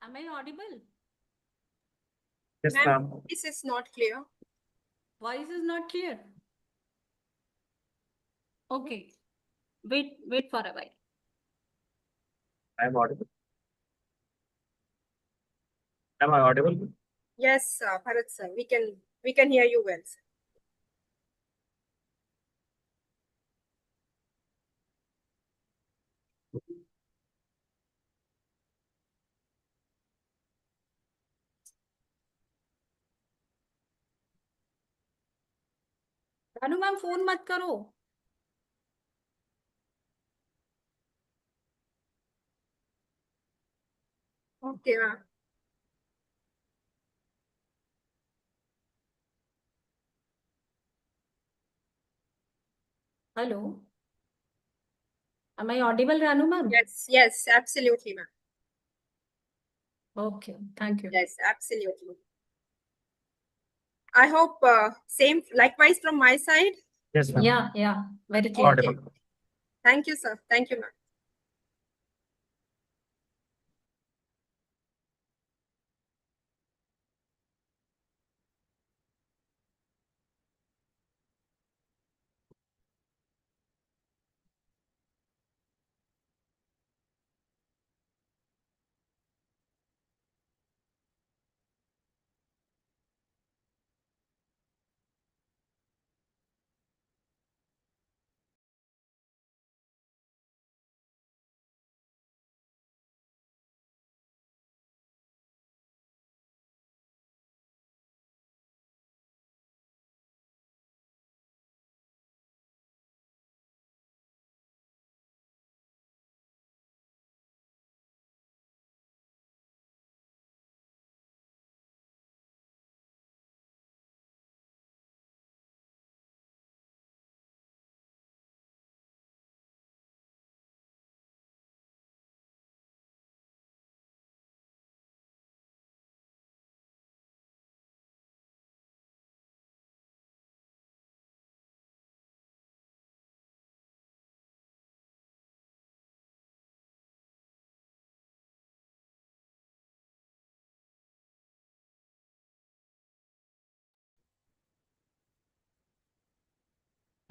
Am I audible? Yes, Ma'am, ma'am. this is not clear. Voice is not clear. Okay. Wait for a while. I am audible. Am I audible? Yes, Bharat sir, we can hear you well, sir. Ranu ma'am phone मत करो. Okay, ma'am. Hello. Am I audible, Ranu ma'am? Yes, absolutely, ma'am. Okay, thank you. Yes, absolutely. I hope same likewise from my side. Yes, ma'am. Yeah, very clear. Audible. Thank you, sir. Thank you, ma'am.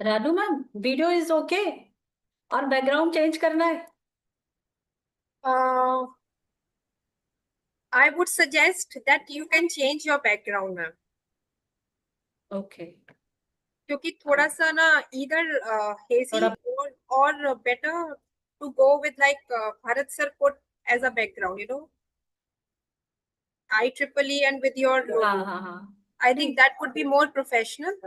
Ranu ma'am video is okay और background change करना है. I would suggest that you can change your background, ma'am. Okay. क्योंकि थोड़ा सा ना either hazy थोड़ा- or better to go with like Bharat sir put as a background, you know, IEEE and with your logo. हाँ. I think that would be more professional.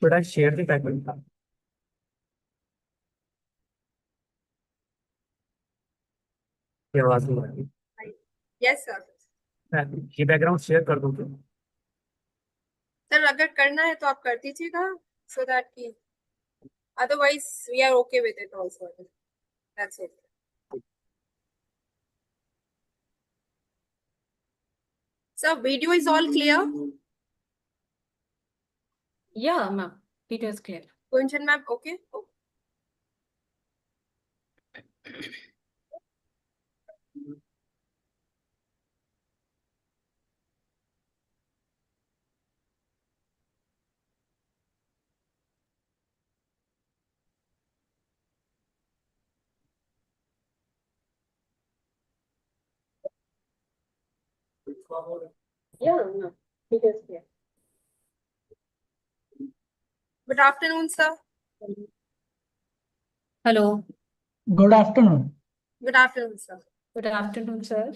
Should I share the background? ये आवाज नहीं आ रही. Yes, sir. मैं ये background share कर दूं क्या? सर अगर करना है तो आप कर दीजिएगा so that कि otherwise we are okay with it also. That's it. Sir, video is all clear? Yeah, ma'am. Video is clear. Gunjan ma'am, okay? Yeah, ma'am. Video is clear. Good afternoon, sir. Hello. Good afternoon. Good afternoon, sir. Good afternoon, sir.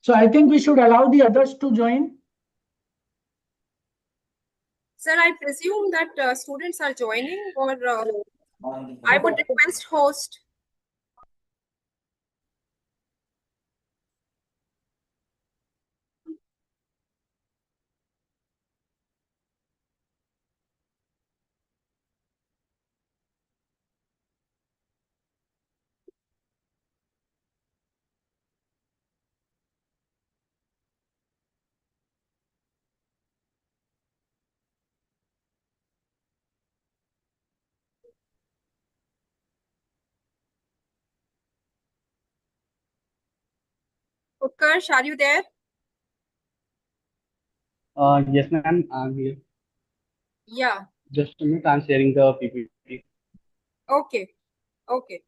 So I think we should allow the others to join. Sir, I presume that students are joining or I would request host. Utkarsh, are you there? Yes, ma'am, I'm here. Yeah. Just a minute, I'm sharing the PPT. Okay. Okay.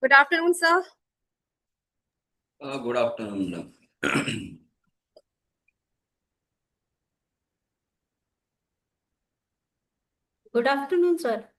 Good afternoon, sir. Good afternoon, madam. Good afternoon, sir.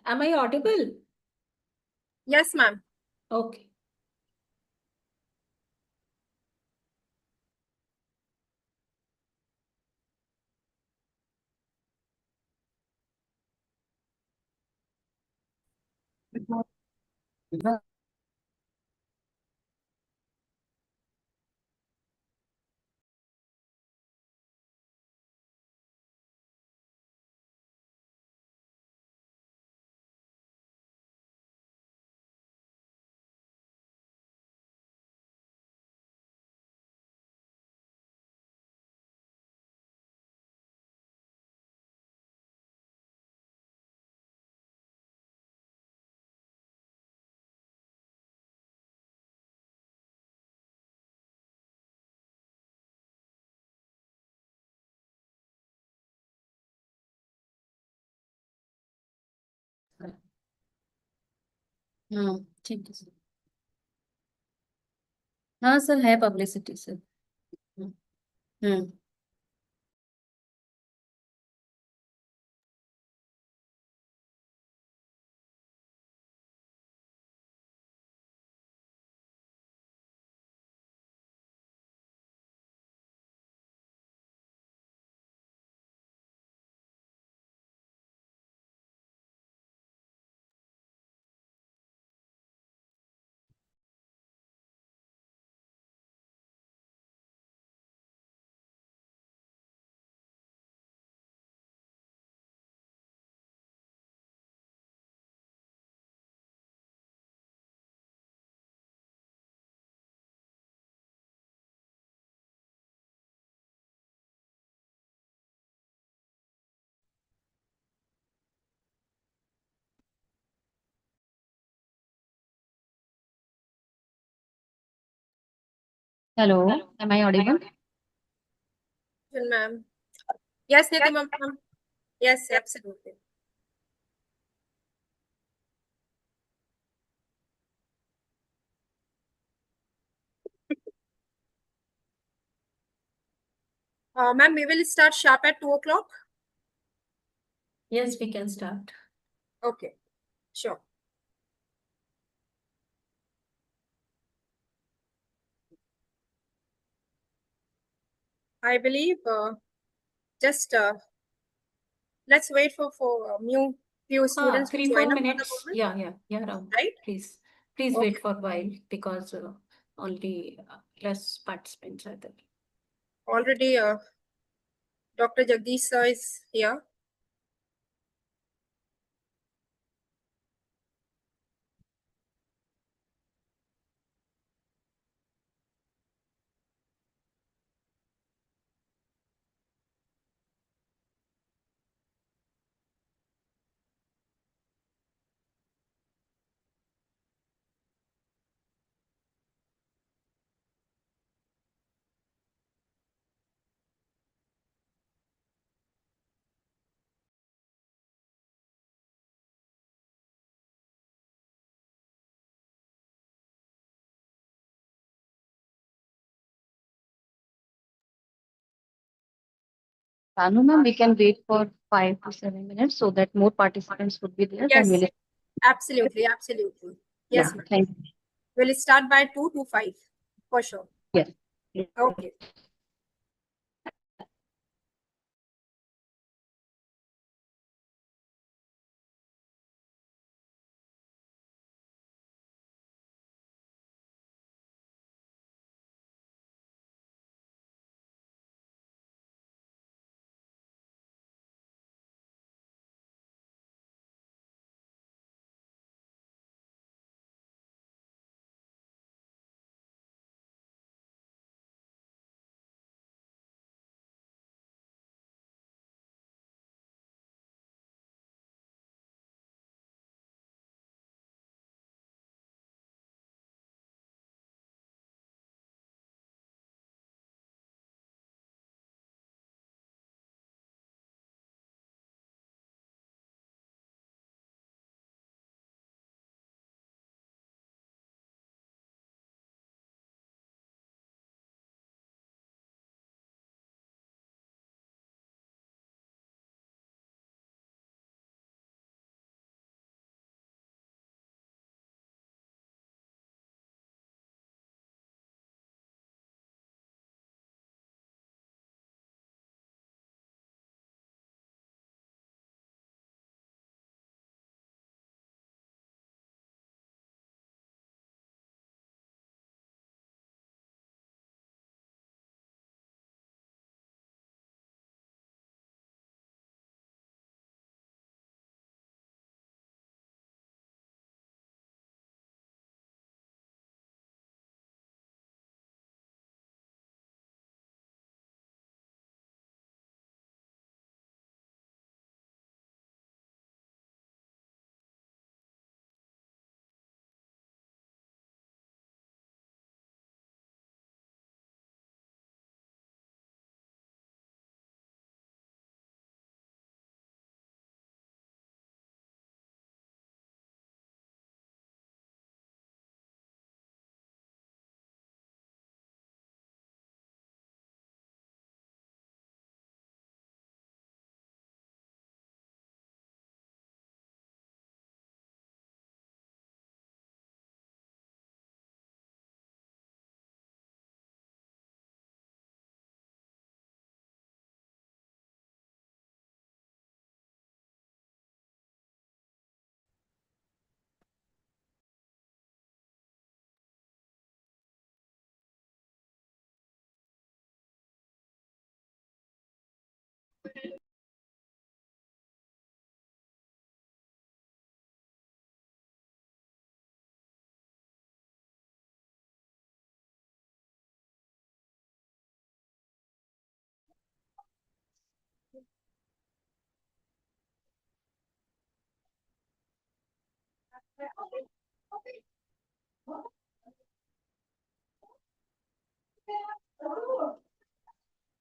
Am I audible? Yes, ma'am. Okay. ठीक है sir. हाँ sir, है publicity sir. Hmm. Hello, am I audible? Ma'am. Yes, Niti, ma'am. Yes, absolutely. Ma'am, we will start sharp at 2 o'clock. Yes, we can start. Okay, sure. I believe just let's wait for few students to 3-4 join up for the minutes. moment. Yeah, Ram. Right? Please Okay. wait for a while because only less participants are there. Already Dr. Jagdish sir is here. Banu ma'am, we can wait for 5 to 7 minutes so that more participants would be there. Yes, Then we'll... absolutely, absolutely. Yes, Yeah, ma'am. thank you. We'll start by 2 to 5 for sure. Yes. Okay.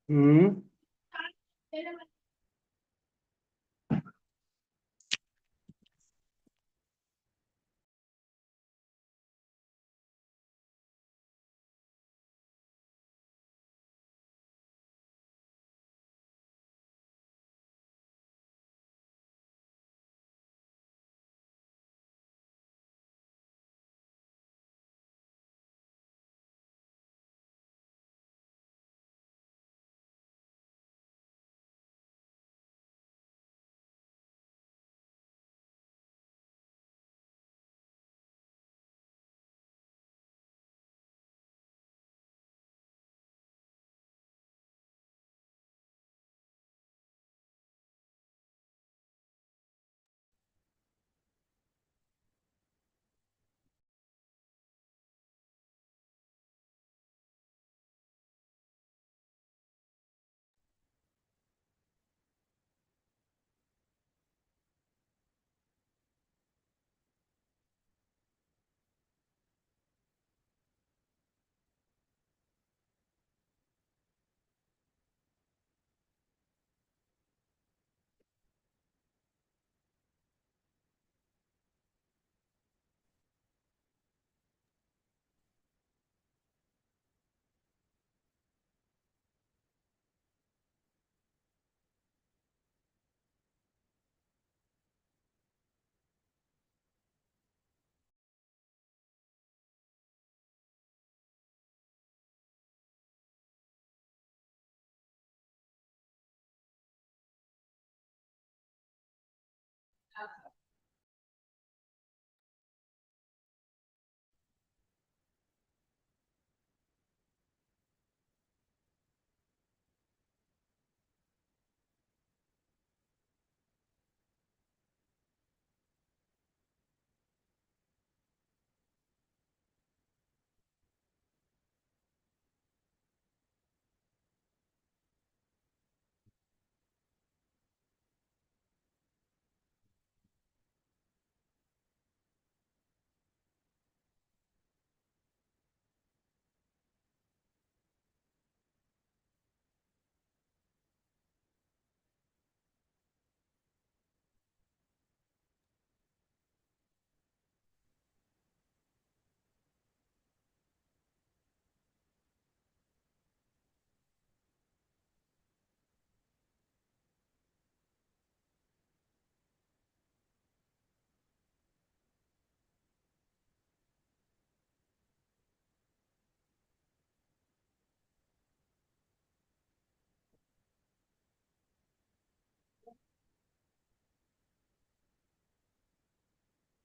Hmm.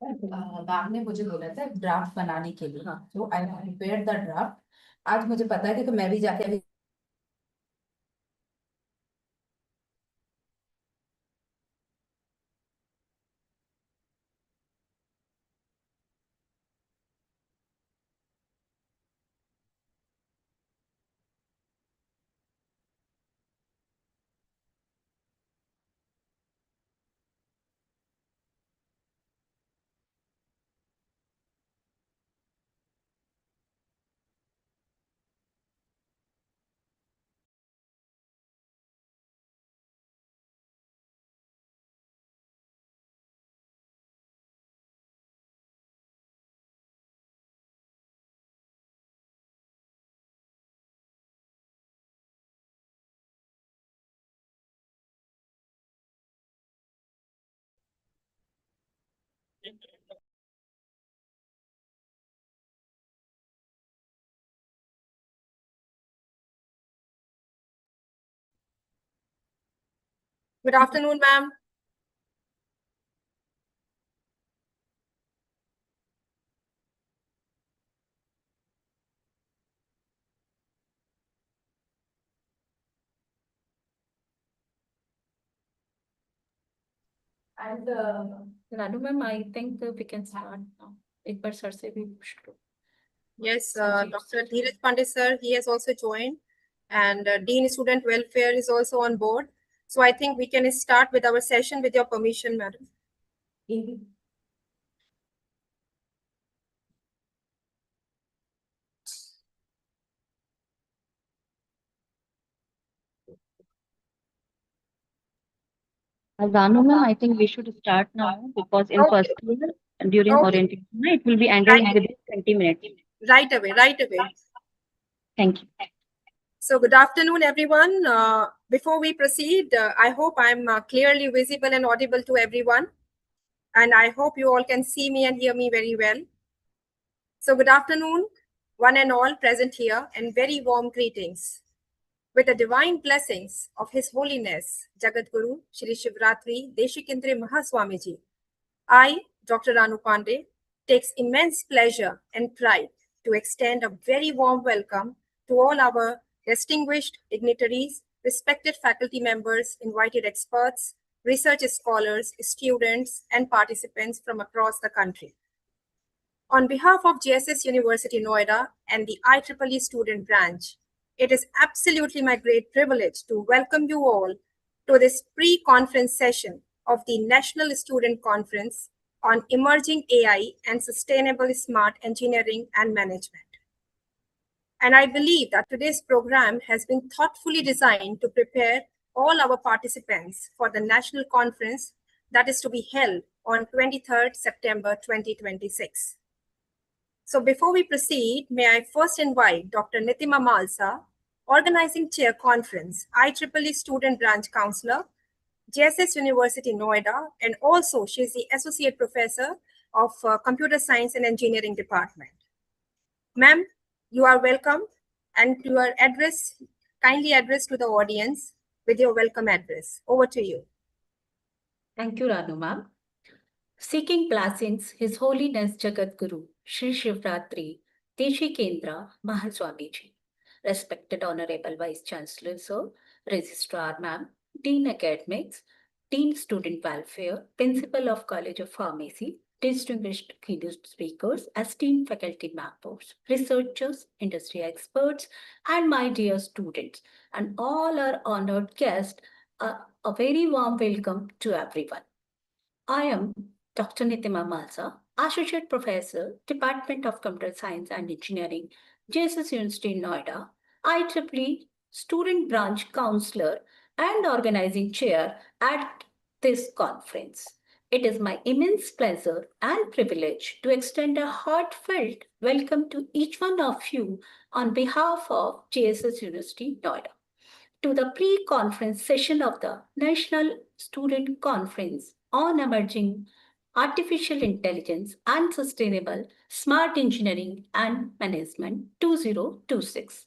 Ma'am ने मुझे बोला था draft बनाने के लिए, तो I prepare the draft. आज मुझे पता है कि मैं भी जाके अभी Good afternoon, ma'am. And Ranu ma'am, I think we can start now. एक बार सर से भी पूछ लो. Yes, Sanjeev Dr. sir. Dheeraj Pandey sir, he has also joined, and Dean Student Welfare is also on board. So I think we can start with our session with your permission, madam. Ranu ma'am, I think we should start now because in Okay. first year, during Okay. orientation, it will be ended Right. within 20 minutes. Right away, right away. Thank you. So good afternoon, everyone. Before we proceed, I hope I'm clearly visible and audible to everyone. And I hope you all can see me and hear me very well. So good afternoon, one and all present here, and very warm greetings. With the divine blessings of His Holiness, Jagat Guru, Shri Shivratri Deshikindra Mahaswamiji, I, Dr. Ranu Pandey, takes immense pleasure and pride to extend a very warm welcome to all our distinguished dignitaries, respected faculty members, invited experts, research scholars, students, and participants from across the country. On behalf of JSS University Noida and the IEEE student branch, it is absolutely my great privilege to welcome you all to this pre-conference session of the National Student Conference on Emerging AI and Sustainable Smart Engineering and Management. And I believe that today's program has been thoughtfully designed to prepare all our participants for the national conference that is to be held on 23rd September 2026. So before we proceed, may I first invite Dr. Nitima Malsa, Organizing Chair Conference, IEEE Student Branch Counselor, JSS University Noida, and also she's the Associate Professor of Computer Science and Engineering Department. Ma'am, you are welcome, and your address, kindly address to the audience with your welcome address. Over to you. Thank you, Ranu ma'am. Seeking blessings, His Holiness Jagat Guru, Shri Shivratri Deshikendra Mahaswamiji, respected Honorable Vice Chancellor Sir, Registrar Ma'am, Dean Academics, Dean Student Welfare, Principal of College of Pharmacy, distinguished keynote speakers, esteemed faculty members, researchers, industry experts, and my dear students, and all our honored guests, a very warm welcome to everyone. I am Dr. Nitima Malsa, Associate Professor, Department of Computer Science and Engineering, JSS University Noida, IEEE Student Branch Counselor, and Organizing Chair at this conference. It is my immense pleasure and privilege to extend a heartfelt welcome to each one of you on behalf of JSS University Noida to the pre-conference session of the National Student Conference on Emerging Artificial Intelligence and Sustainable Smart Engineering and Management 2026.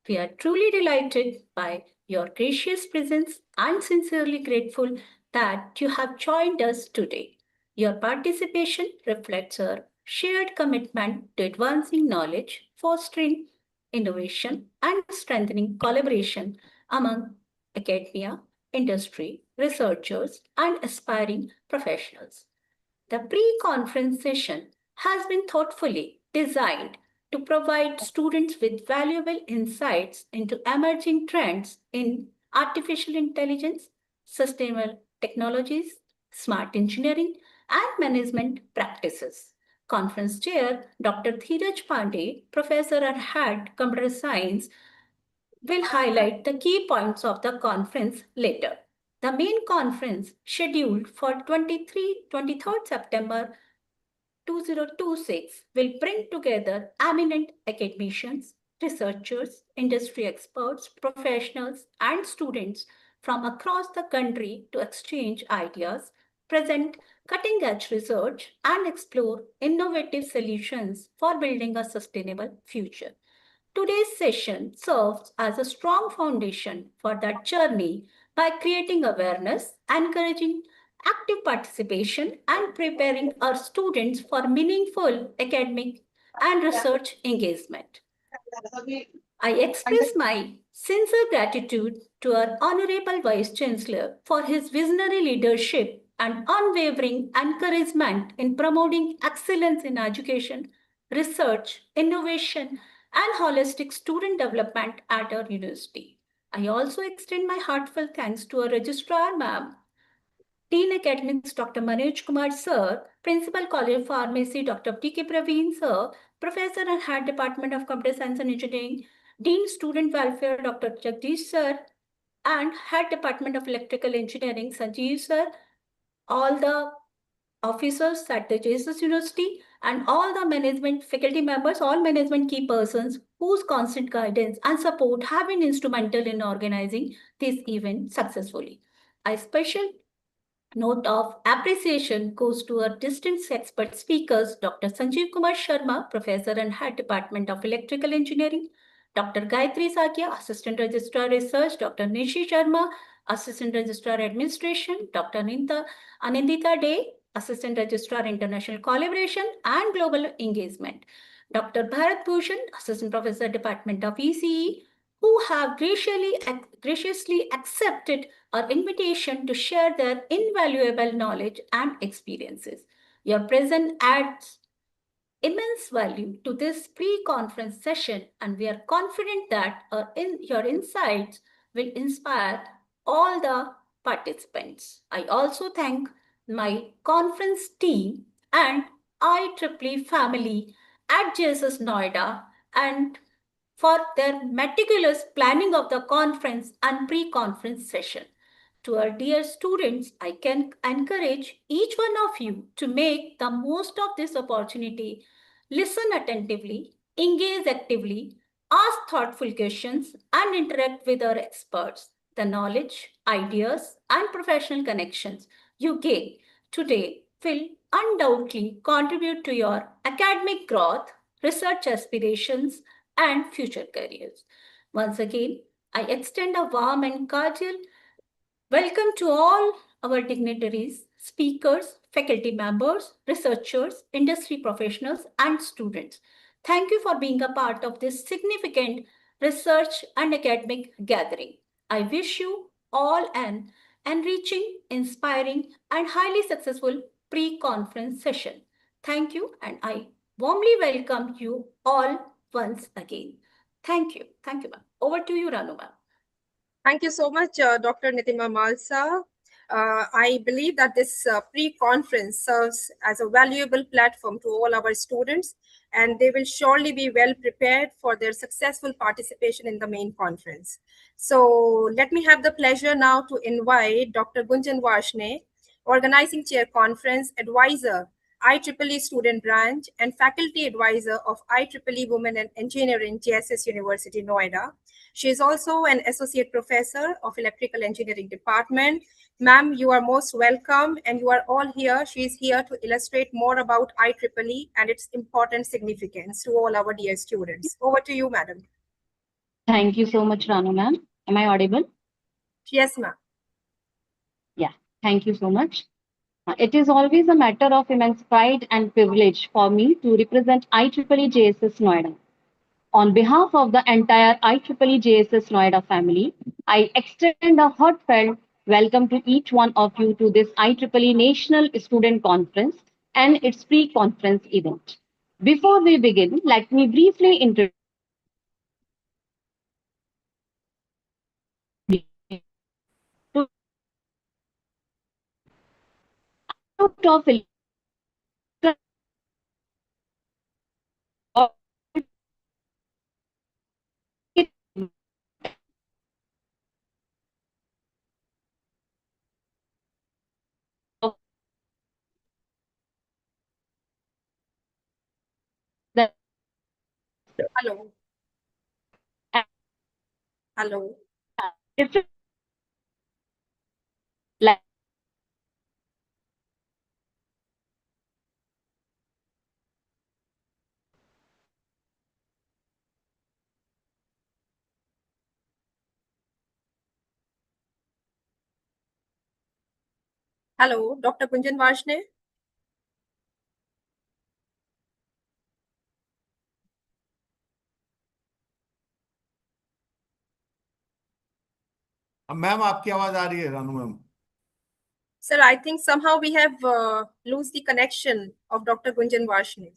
We are truly delighted by your gracious presence and sincerely grateful that you have joined us today. Your participation reflects our shared commitment to advancing knowledge, fostering innovation, and strengthening collaboration among academia, industry, researchers, and aspiring professionals. The pre-conference session has been thoughtfully designed to provide students with valuable insights into emerging trends in artificial intelligence, sustainable technologies, smart engineering, and management practices. Conference Chair Dr. Dheeraj Pandey, Professor and Head Computer Science, will highlight the key points of the conference later. The main conference, scheduled for 23rd September 2026, will bring together eminent academicians, researchers, industry experts, professionals, and students from across the country to exchange ideas, present cutting-edge research, and explore innovative solutions for building a sustainable future. Today's session serves as a strong foundation for that journey by creating awareness, encouraging active participation, and preparing our students for meaningful academic and research engagement. I express my sincere gratitude to our Honorable Vice Chancellor for his visionary leadership and unwavering encouragement in promoting excellence in education, research, innovation, and holistic student development at our university. I also extend my heartfelt thanks to our Registrar Ma'am, Dean Academics Dr. Manoj Kumar Sir, Principal College of Pharmacy Dr. T.K. Praveen Sir, Professor and Head Department of Computer Science and Engineering, Dean Student Welfare Dr. Jagdish Sir, and Head Department of Electrical Engineering, Sanjeev sir, all the officers at the JSS University, and all the management faculty members, all management key persons whose constant guidance and support have been instrumental in organizing this event successfully. A special note of appreciation goes to our distinguished expert speakers, Dr. Sanjeev Kumar Sharma, Professor and Head Department of Electrical Engineering, Dr. Gayatri Sakia, Assistant Registrar Research, Dr. Nishi Sharma, Assistant Registrar Administration, Dr. Anindita Day, Assistant Registrar International Collaboration and Global Engagement, Dr. Bharat Bhushan, Assistant Professor, Department of ECE, who have graciously accepted our invitation to share their invaluable knowledge and experiences. Your presence adds immense value to this pre-conference session, and we are confident that your insights will inspire all the participants. I also thank my conference team and IEEE family at JSS Noida and for their meticulous planning of the conference and pre-conference session. To our dear students, I can encourage each one of you to make the most of this opportunity, listen attentively, engage actively, ask thoughtful questions, and interact with our experts. The knowledge, ideas, and professional connections you gain today will undoubtedly contribute to your academic growth, research aspirations, and future careers. Once again, I extend a warm and cordial welcome to all our dignitaries, speakers, faculty members, researchers, industry professionals, and students. Thank you for being a part of this significant research and academic gathering. I wish you all an enriching, inspiring, and highly successful pre-conference session. Thank you, and I warmly welcome you all once again. Thank you. Thank you, ma'am. Over to you, Ranu, ma'am. Thank you so much, Dr. Nitima Malsa. I believe that this pre-conference serves as a valuable platform to all our students, and they will surely be well prepared for their successful participation in the main conference. So let me have the pleasure now to invite Dr. Gunjan Varshney, Organizing Chair Conference, Advisor, IEEE Student Branch, and Faculty Advisor of IEEE Women in Engineering, JSS University, Noida. She is also an Associate Professor of Electrical Engineering Department. Ma'am, you are most welcome, and you are all here. She is here to illustrate more about IEEE and its important significance to all our dear students. Over to you, madam. Thank you so much, Ranu ma'am. Am I audible? Yes, ma'am. Yeah, thank you so much. It is always a matter of immense pride and privilege for me to represent IEEE JSS Noida. On behalf of the entire IEEE JSS Noida family, I extend a heartfelt welcome to each one of you to this IEEE National Student Conference and its pre-conference event. Before we begin, let me briefly introduce Hello. Hello. different like Hello, Dr. Gunjan Varshney. Ma'am आपकी आवाज आ रही है Ranu ma'am? Sir, I think somehow we have lost the connection of Dr. Gunjan Varshney.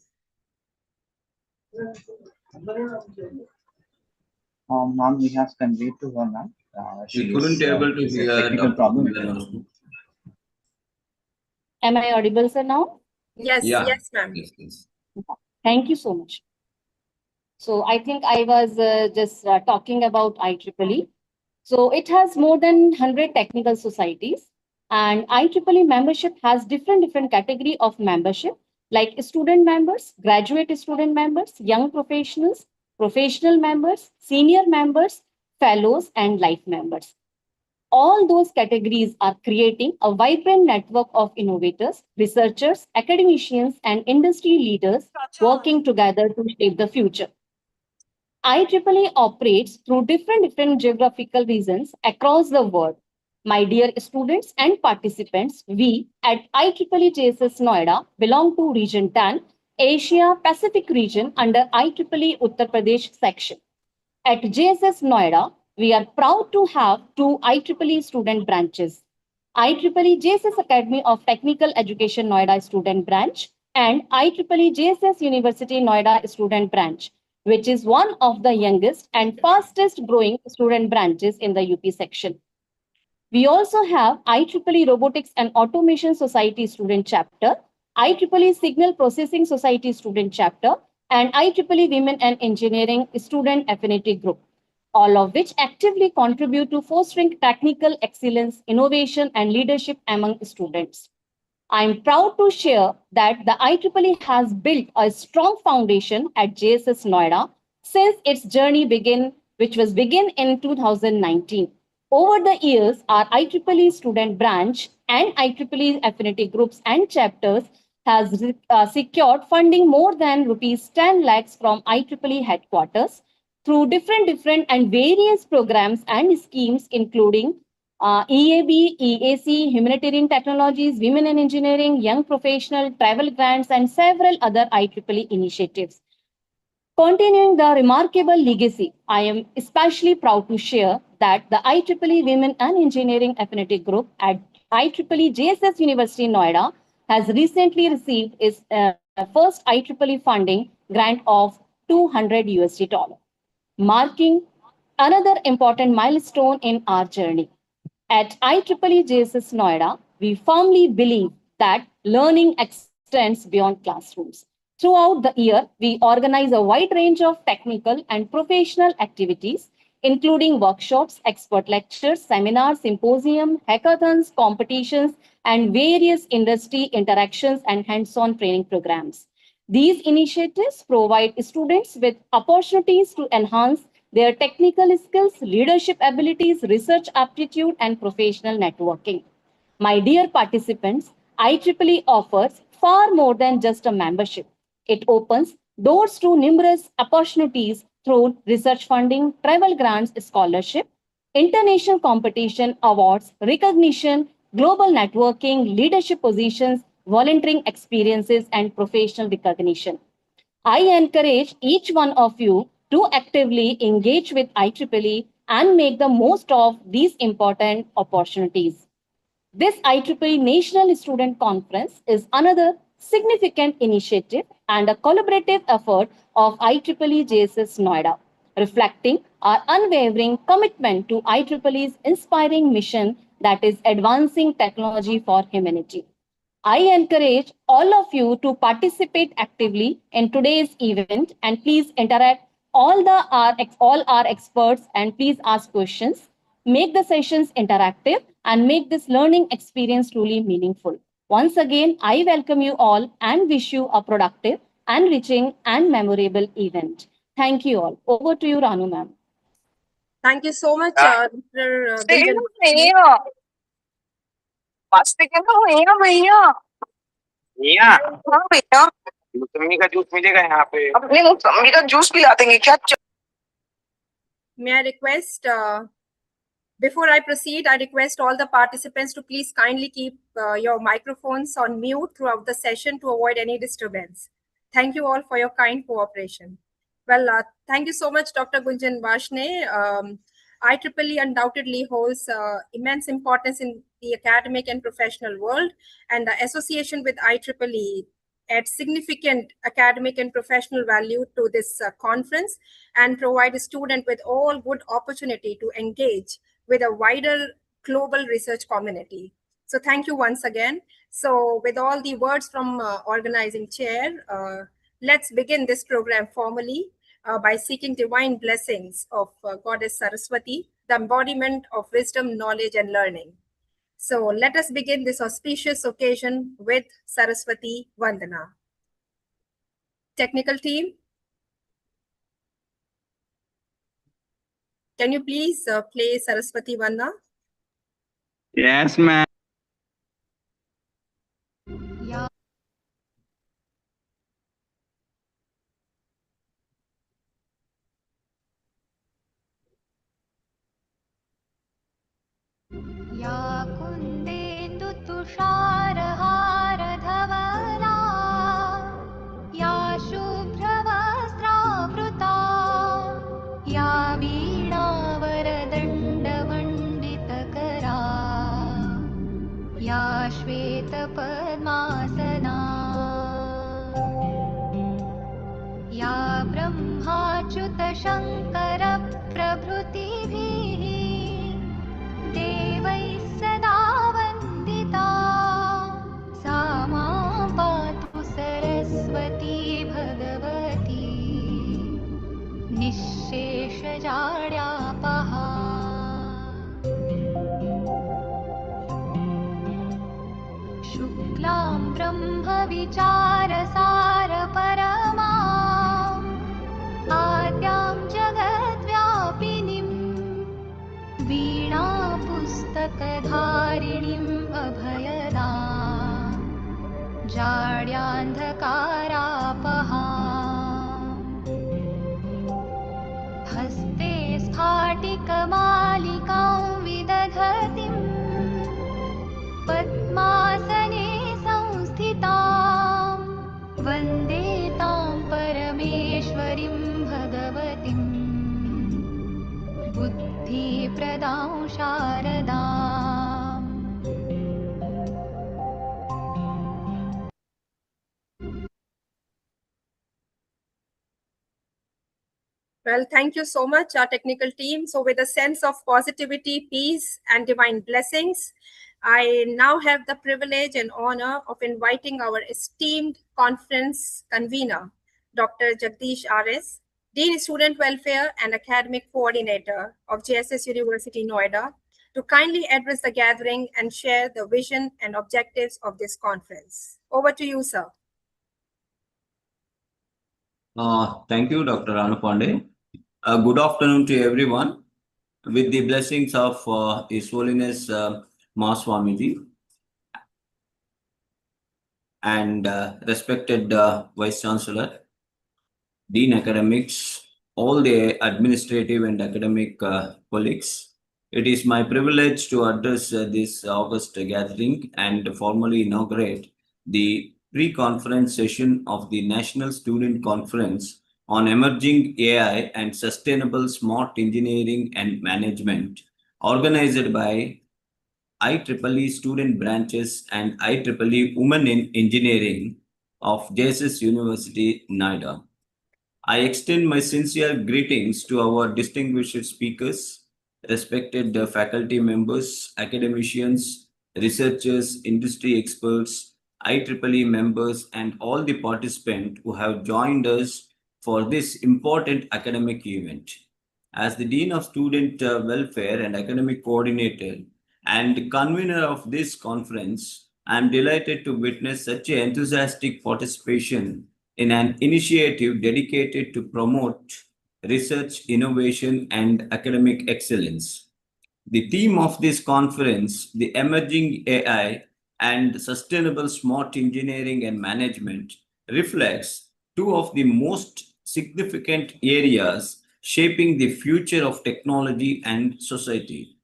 Ma'am, we have conveyed to her, ma'am. We couldn't able to hear technical Dr. problem. Gunjan. am I audible, sir, now? Yes, Yeah. yes, ma'am. Yes, yes. Thank you so much. So I think I was just talking about IEEE. So it has more than 100 technical societies, and IEEE membership has different category of membership, like student members, graduate student members, young professionals, professional members, senior members, fellows, and life members. All those categories are creating a vibrant network of innovators, researchers, academicians, and industry leaders working together to shape the future. IEEE operates through different geographical regions across the world. My dear students and participants, we at IEEE JSS Noida belong to Region 10, Asia Pacific region under IEEE Uttar Pradesh section. At JSS Noida, we are proud to have two IEEE student branches, IEEE JSS Academy of Technical Education Noida Student Branch and IEEE JSS University Noida Student Branch, which is one of the youngest and fastest growing student branches in the UP section. We also have IEEE Robotics and Automation Society Student Chapter, IEEE Signal Processing Society Student Chapter, and IEEE Women and Engineering Student Affinity Group, all of which actively contribute to fostering technical excellence, innovation, and leadership among students. I'm proud to share that the IEEE has built a strong foundation at JSS Noida since its journey began, which was begun in 2019. Over the years, our IEEE student branch and IEEE affinity groups and chapters has secured funding more than rupees 10 lakhs from IEEE headquarters through different and various programs and schemes, including EAB, EAC, Humanitarian Technologies, Women in Engineering, Young Professional, Travel Grants, and several other IEEE initiatives. Continuing the remarkable legacy, I am especially proud to share that the IEEE Women and Engineering Affinity Group at IEEE JSS University Noida has recently received its first IEEE funding grant of $200, marking another important milestone in our journey. At IEEE JSS Noida, we firmly believe that learning extends beyond classrooms. Throughout the year, we organize a wide range of technical and professional activities, including workshops, expert lectures, seminars, symposium, hackathons, competitions, and various industry interactions and hands-on training programs. These initiatives provide students with opportunities to enhance their technical skills, leadership abilities, research aptitude, and professional networking. My dear participants, IEEE offers far more than just a membership. It opens doors to numerous opportunities through research funding, travel grants, scholarship, international competition, awards, recognition, global networking, leadership positions, volunteering experiences, and professional recognition. I encourage each one of you to actively engage with IEEE and make the most of these important opportunities. This IEEE National Student Conference is another significant initiative and a collaborative effort of IEEE JSS Noida, reflecting our unwavering commitment to IEEE's inspiring mission that is advancing technology for humanity. I encourage all of you to participate actively in today's event and please interact all our experts and please ask questions. Make the sessions interactive and make this learning experience truly meaningful. Once again, I welcome you all and wish you a productive, enriching, and memorable event. Thank you all. Over to you, Ranu ma'am. Thank you so much, Dr. Gunjan. भैया हाँ भैया मौसमी का juice मिलेगा यहाँ पे अपने मौसमी का जूस पिला देंगे क्या May I request, before I proceed, I request all the participants to please kindly keep your microphones on mute throughout the session to avoid any disturbance. Thank you all for your kind cooperation. Well, thank you so much, Dr. Gunjan Vashne. IEEE undoubtedly holds immense importance in the academic and professional world, and the association with IEEE adds significant academic and professional value to this conference and provide a student with all good opportunity to engage with a wider global research community. So thank you once again. So with all the words from organizing chair, let's begin this program formally by seeking divine blessings of Goddess Saraswati, the embodiment of wisdom, knowledge, and learning. So let us begin this auspicious occasion with Saraswati Vandana. Technical team, can you please play Saraswati Vandana? Yes, ma'am. या कुन्देन्दु तुषारहारधवला या शुभ्रवस्त्रावृता या वीणावरदण्डमण्डितकरा या श्वेतपद्मासना या ब्रह्माच्युतशङ्करप्रभृतिभिः देवैः सदा वन्दिता सा मां पातु सरस्वती भगवती निःशेषजाड्यापहा शुक्लां ब्रह्मविचारसारपरमा आद्यां जगद्व्यापिनीम् वीणा पुस्तकधारिणीम् अभयदा जाड्यान्धकारापहा हस्ते स्फाटिकमालिकां विदधतीं पद्मासने संस्थितां वन्दे तां परमेश्वरीं भगवतीम् बुद्धिप्रदां शारदाम् Well, thank you so much, our technical team. So with a sense of positivity, peace, and divine blessings, I now have the privilege and honor of inviting our esteemed conference convener, Dr. Jagdish R.S., Dean Student Welfare and Academic Coordinator of JSS University, Noida, to kindly address the gathering and share the vision and objectives of this conference. Over to you, sir. Thank you, Dr. Anupande. Good afternoon to everyone. With the blessings of His Holiness Mahaswamiji and respected Vice Chancellor, Dean Academics, all the administrative and academic colleagues, it is my privilege to address this August gathering and formally inaugurate the pre-conference session of the National Student Conference on Emerging AI and Sustainable Smart Engineering and Management, organized by IEEE Student Branches and IEEE Women in Engineering of JSS University, Noida. I extend my sincere greetings to our distinguished speakers, respected faculty members, academicians, researchers, industry experts, IEEE members, and all the participants who have joined us for this important academic event. As the Dean of Student Welfare and Academic Coordinator and convener of this conference, I am delighted to witness such an enthusiastic participation in an initiative dedicated to promote research, innovation, and academic excellence. The theme of this conference, the Emerging AI and Sustainable Smart Engineering and Management, reflects two of the most significant areas shaping the future of technology and society.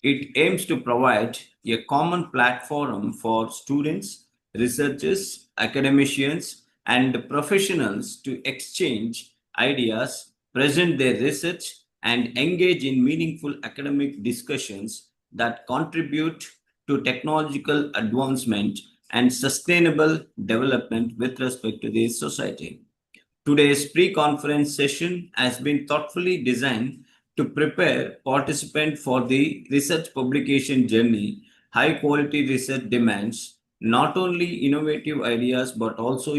It aims to provide a common platform for students, researchers, academicians, and professionals to exchange ideas, present their research, and engage in meaningful academic discussions that contribute to technological advancement and sustainable development with respect to the society. Today's pre-conference session has been thoughtfully designed to prepare participants for the research publication journey. High quality research demands not only innovative ideas but also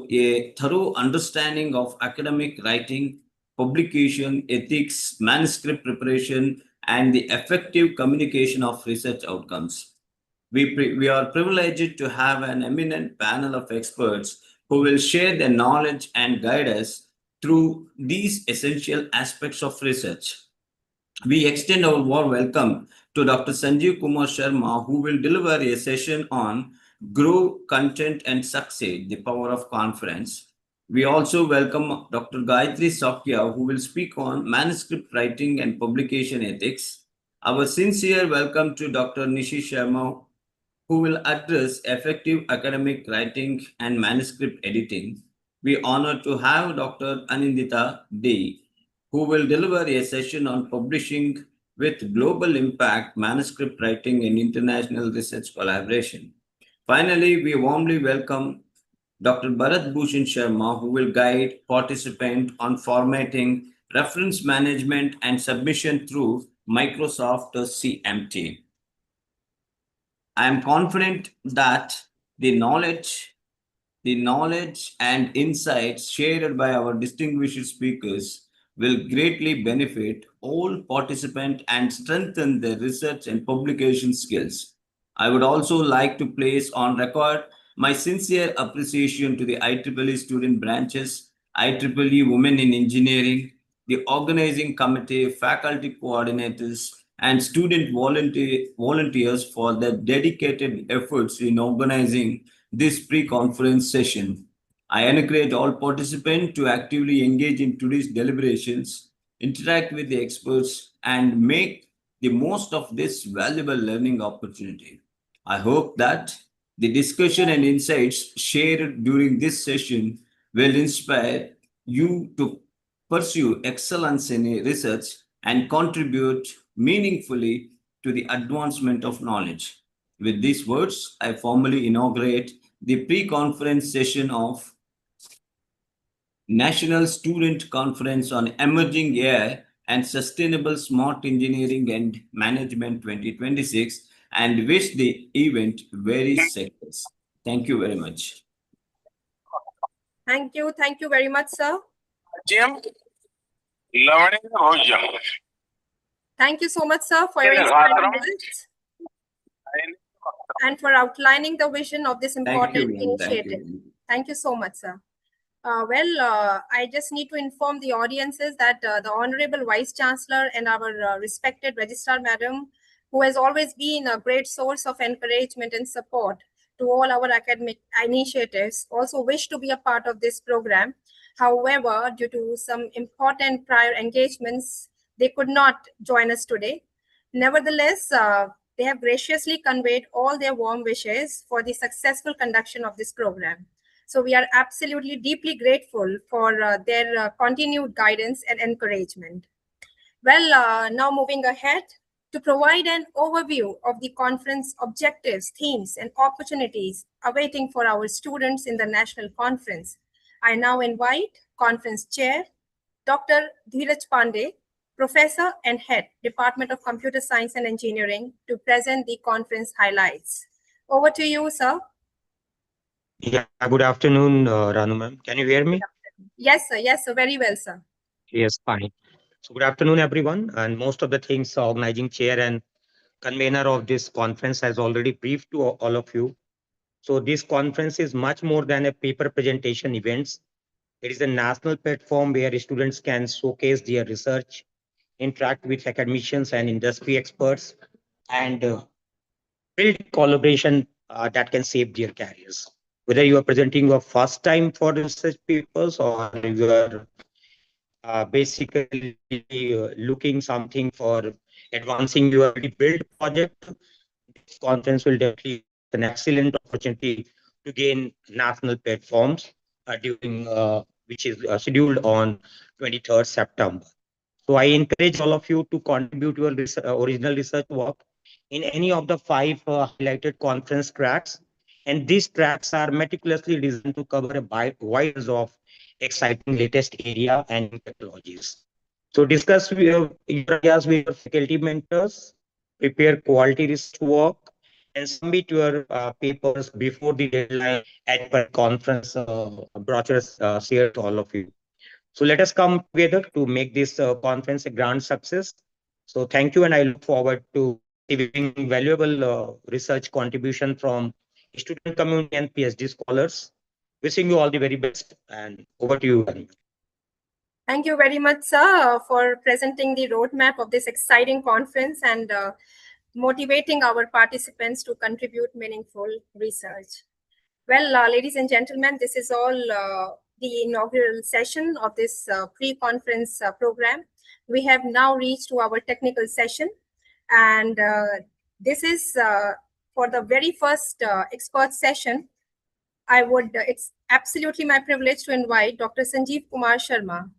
a thorough understanding of academic writing, publication, ethics, manuscript preparation, and the effective communication of research outcomes. We are privileged to have an eminent panel of experts who will share their knowledge and guide us through these essential aspects of research. We extend our warm welcome to Dr. Sanjeev Kumar Sharma, who will deliver a session on Grow, Content, and Succeed, the Power of Conference. We also welcome Dr. Gayatri Sakya, who will speak on manuscript writing and publication ethics. Our sincere welcome to Dr. Nishi Sharma, who will address effective academic writing and manuscript editing. We honor to have Dr. Anindita Dey, who will deliver a session on publishing with global impact, manuscript writing, and international research collaboration. Finally, we warmly welcome Dr. Bharat Bhushan Sharma, who will guide participants on formatting, reference management, and submission through Microsoft CMT. I am confident that the knowledge and insights shared by our distinguished speakers will greatly benefit all participants and strengthen their research and publication skills. I would also like to place on record my sincere appreciation to the IEEE student branches, IEEE Women in Engineering, the organizing committee, faculty coordinators, and student volunteers for their dedicated efforts in organizing this pre-conference session. I encourage all participants to actively engage in today's deliberations, interact with the experts, and make the most of this valuable learning opportunity. I hope that the discussion and insights shared during this session will inspire you to pursue excellence in research and contribute meaningfully to the advancement of knowledge. With these words, I formally inaugurate the pre-conference session of National Student Conference on Emerging AI and Sustainable Smart Engineering and Management 2026 and wish the event very success. Thank you very much. Thank you. Thank you very much, sir. Jim, Thank you so much, sir, for your inspiring words and for outlining the vision of this important initiative. Thank you so much, sir. I just need to inform the audiences that the Honorable Vice Chancellor and our respected Registrar Madam, who has always been a great source of encouragement and support to all our academic initiatives, also wish to be a part of this program. However, due to some important prior engagements, they could not join us today. Nevertheless, they have graciously conveyed all their warm wishes for the successful conduction of this program. So we are absolutely deeply grateful for their continued guidance and encouragement. Well, now moving ahead, to provide an overview of the conference objectives, themes, and opportunities awaiting for our students in the national conference, I now invite Conference Chair, Dr. Dheeraj Pandey, Professor and Head, Department of Computer Science and Engineering, to present the conference highlights. Over to you, sir. Yeah, good afternoon, Ranu ma'am. Can you hear me? Yes, sir. Yes, sir. Very well, sir. Yes, fine. So good afternoon, everyone. And most of the things organizing chair and convener of this conference has already briefed to all of you. So this conference is much more than a paper presentation events. It is a national platform where students can showcase their research, interact with academicians and industry experts, and build collaboration that can save their careers. Whether you are presenting your first time for research papers or you are basically looking something for advancing your already built project, this conference will definitely an excellent opportunity to gain national platforms during which is scheduled on 23rd September. So I encourage all of you to contribute your original research work in any of the 5 highlighted conference tracks. And these tracks are meticulously designed to cover a wide range of exciting latest area and technologies. So discuss your ideas with your faculty mentors, prepare quality research work, and submit your papers before the deadline at per conference brochures shared to all of you. So let us come together to make this conference a grand success. So thank you, and I look forward to receiving valuable research contribution from student community and PhD scholars. Wishing you all the very best, and over to you, Anil. Thank you very much, sir, for presenting the roadmap of this exciting conference and motivating our participants to contribute meaningful research. Well, ladies and gentlemen, this is all the inaugural session of this pre-conference program. We have now reached to our technical session, and this is for the very first expert session. It's absolutely my privilege to invite Dr. Sanjeev Kumar Sharma.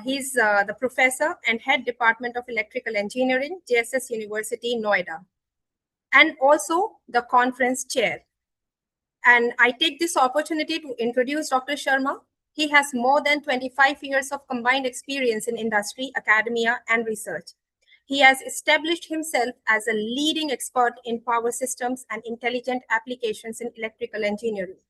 He's the professor and head department of electrical engineering, JSS University, Noida, and also the conference chair. And I take this opportunity to introduce Dr. Sharma. He has more than 25 years of combined experience in industry, academia, and research. He has established himself as a leading expert in power systems and intelligent applications in electrical engineering.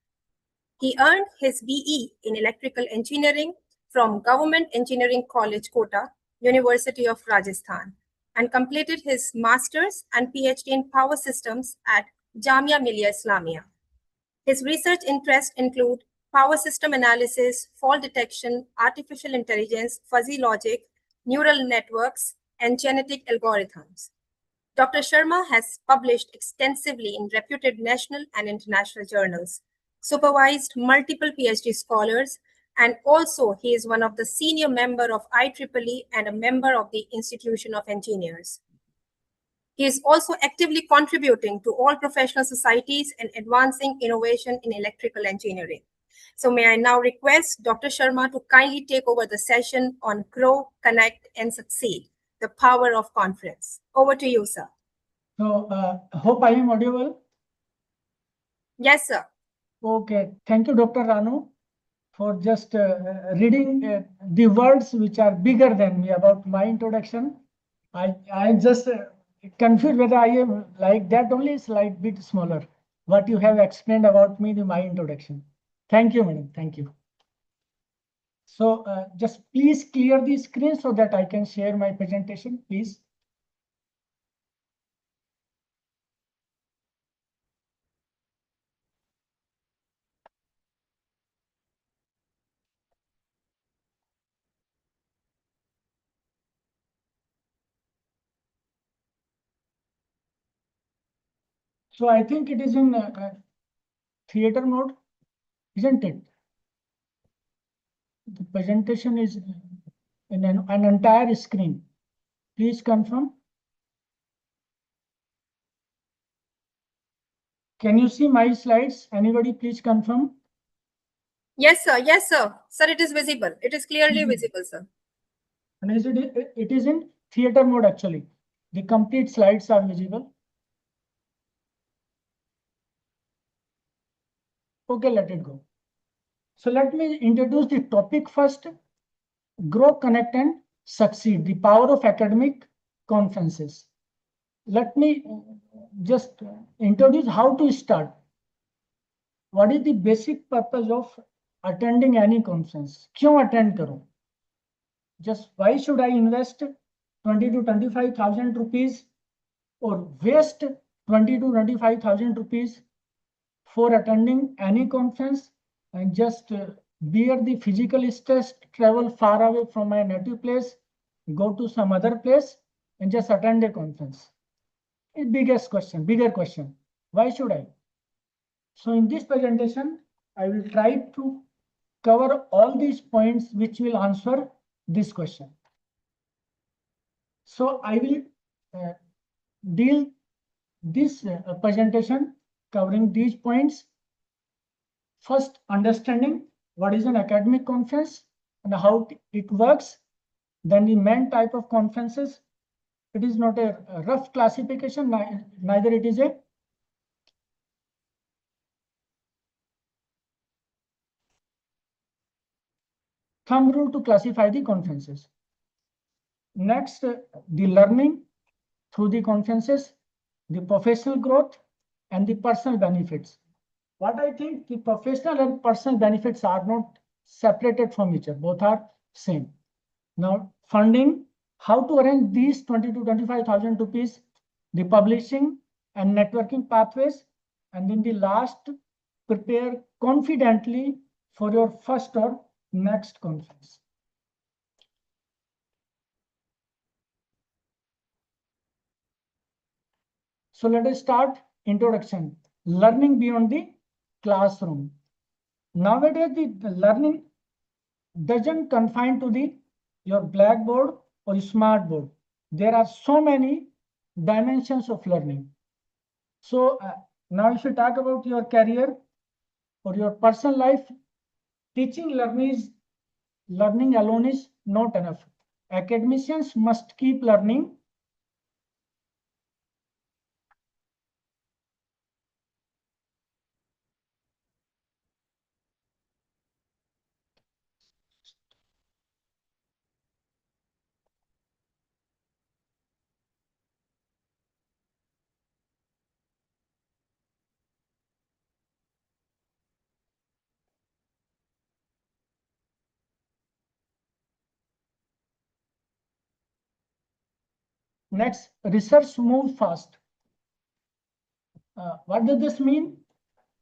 He earned his BE in electrical engineering from Government Engineering College, Kota, University of Rajasthan, and completed his master's and PhD in power systems at Jamia Millia Islamia. His research interests include power system analysis, fault detection, artificial intelligence, fuzzy logic, neural networks, and genetic algorithms. Dr. Sharma has published extensively in reputed national and international journals, supervised multiple PhD scholars, and also he is one of the senior member of IEEE and a member of the Institution of Engineers. He is also actively contributing to all professional societies and advancing innovation in electrical engineering. So may I now request Dr. Sharma to kindly take over the session on Grow, Connect, and Succeed, the power of conference. Over to you, sir. So, hope I am audible. Yes, sir. Okay. Thank you, Dr. Ranu, for just reading the words which are bigger than me about my introduction. I just confused whether I am like that only, slight bit smaller. What you have explained about me in my introduction. Thank you, madam. Thank you. So just please clear the screen so that I can share my presentation, please. So I think it is in theater mode, isn't it? The presentation is in an entire screen. Please confirm. Can you see my slides? Anybody please confirm? Yes, sir. Yes, sir. Sir, it is visible. It is clearly visible, sir. And it is in theater mode actually. The complete slides are visible. Okay, let it go. So let me introduce the topic first. Grow, Connect, and Succeed, the power of academic conferences. Let me just introduce how to start. What is the basic purpose of attending any conference? Kyun attend karo? Just why should I invest 20 to 25,000 rupees or waste 20 to 25,000 rupees for attending any conference and just bear the physical stress, travel far away from my native place, go to some other place and just attend a conference? It's biggest question, bigger question. Why should I? So in this presentation, I will try to cover all these points which will answer this question. So I will deal this presentation covering these points. First, understanding what is an academic conference and how it works. Then the main type of conferences. It is not a rough classification, neither it is a thumb rule to classify the conferences. Next, the learning through the conferences, the professional growth, and the personal benefits. What I think the professional and personal benefits are not separated from each other. Both are same. Now, funding, how to arrange these 20 to 25,000 rupees, the publishing and networking pathways, and then the last, prepare confidently for your first or next conference. So let us start introduction. Learning beyond the classroom. Nowadays, the learning doesn't confine to your blackboard or smart board. There are so many dimensions of learning. So now if you talk about your career or your personal life, teaching learning alone is not enough. Academicians must keep learning. Next, research moves fast. What does this mean?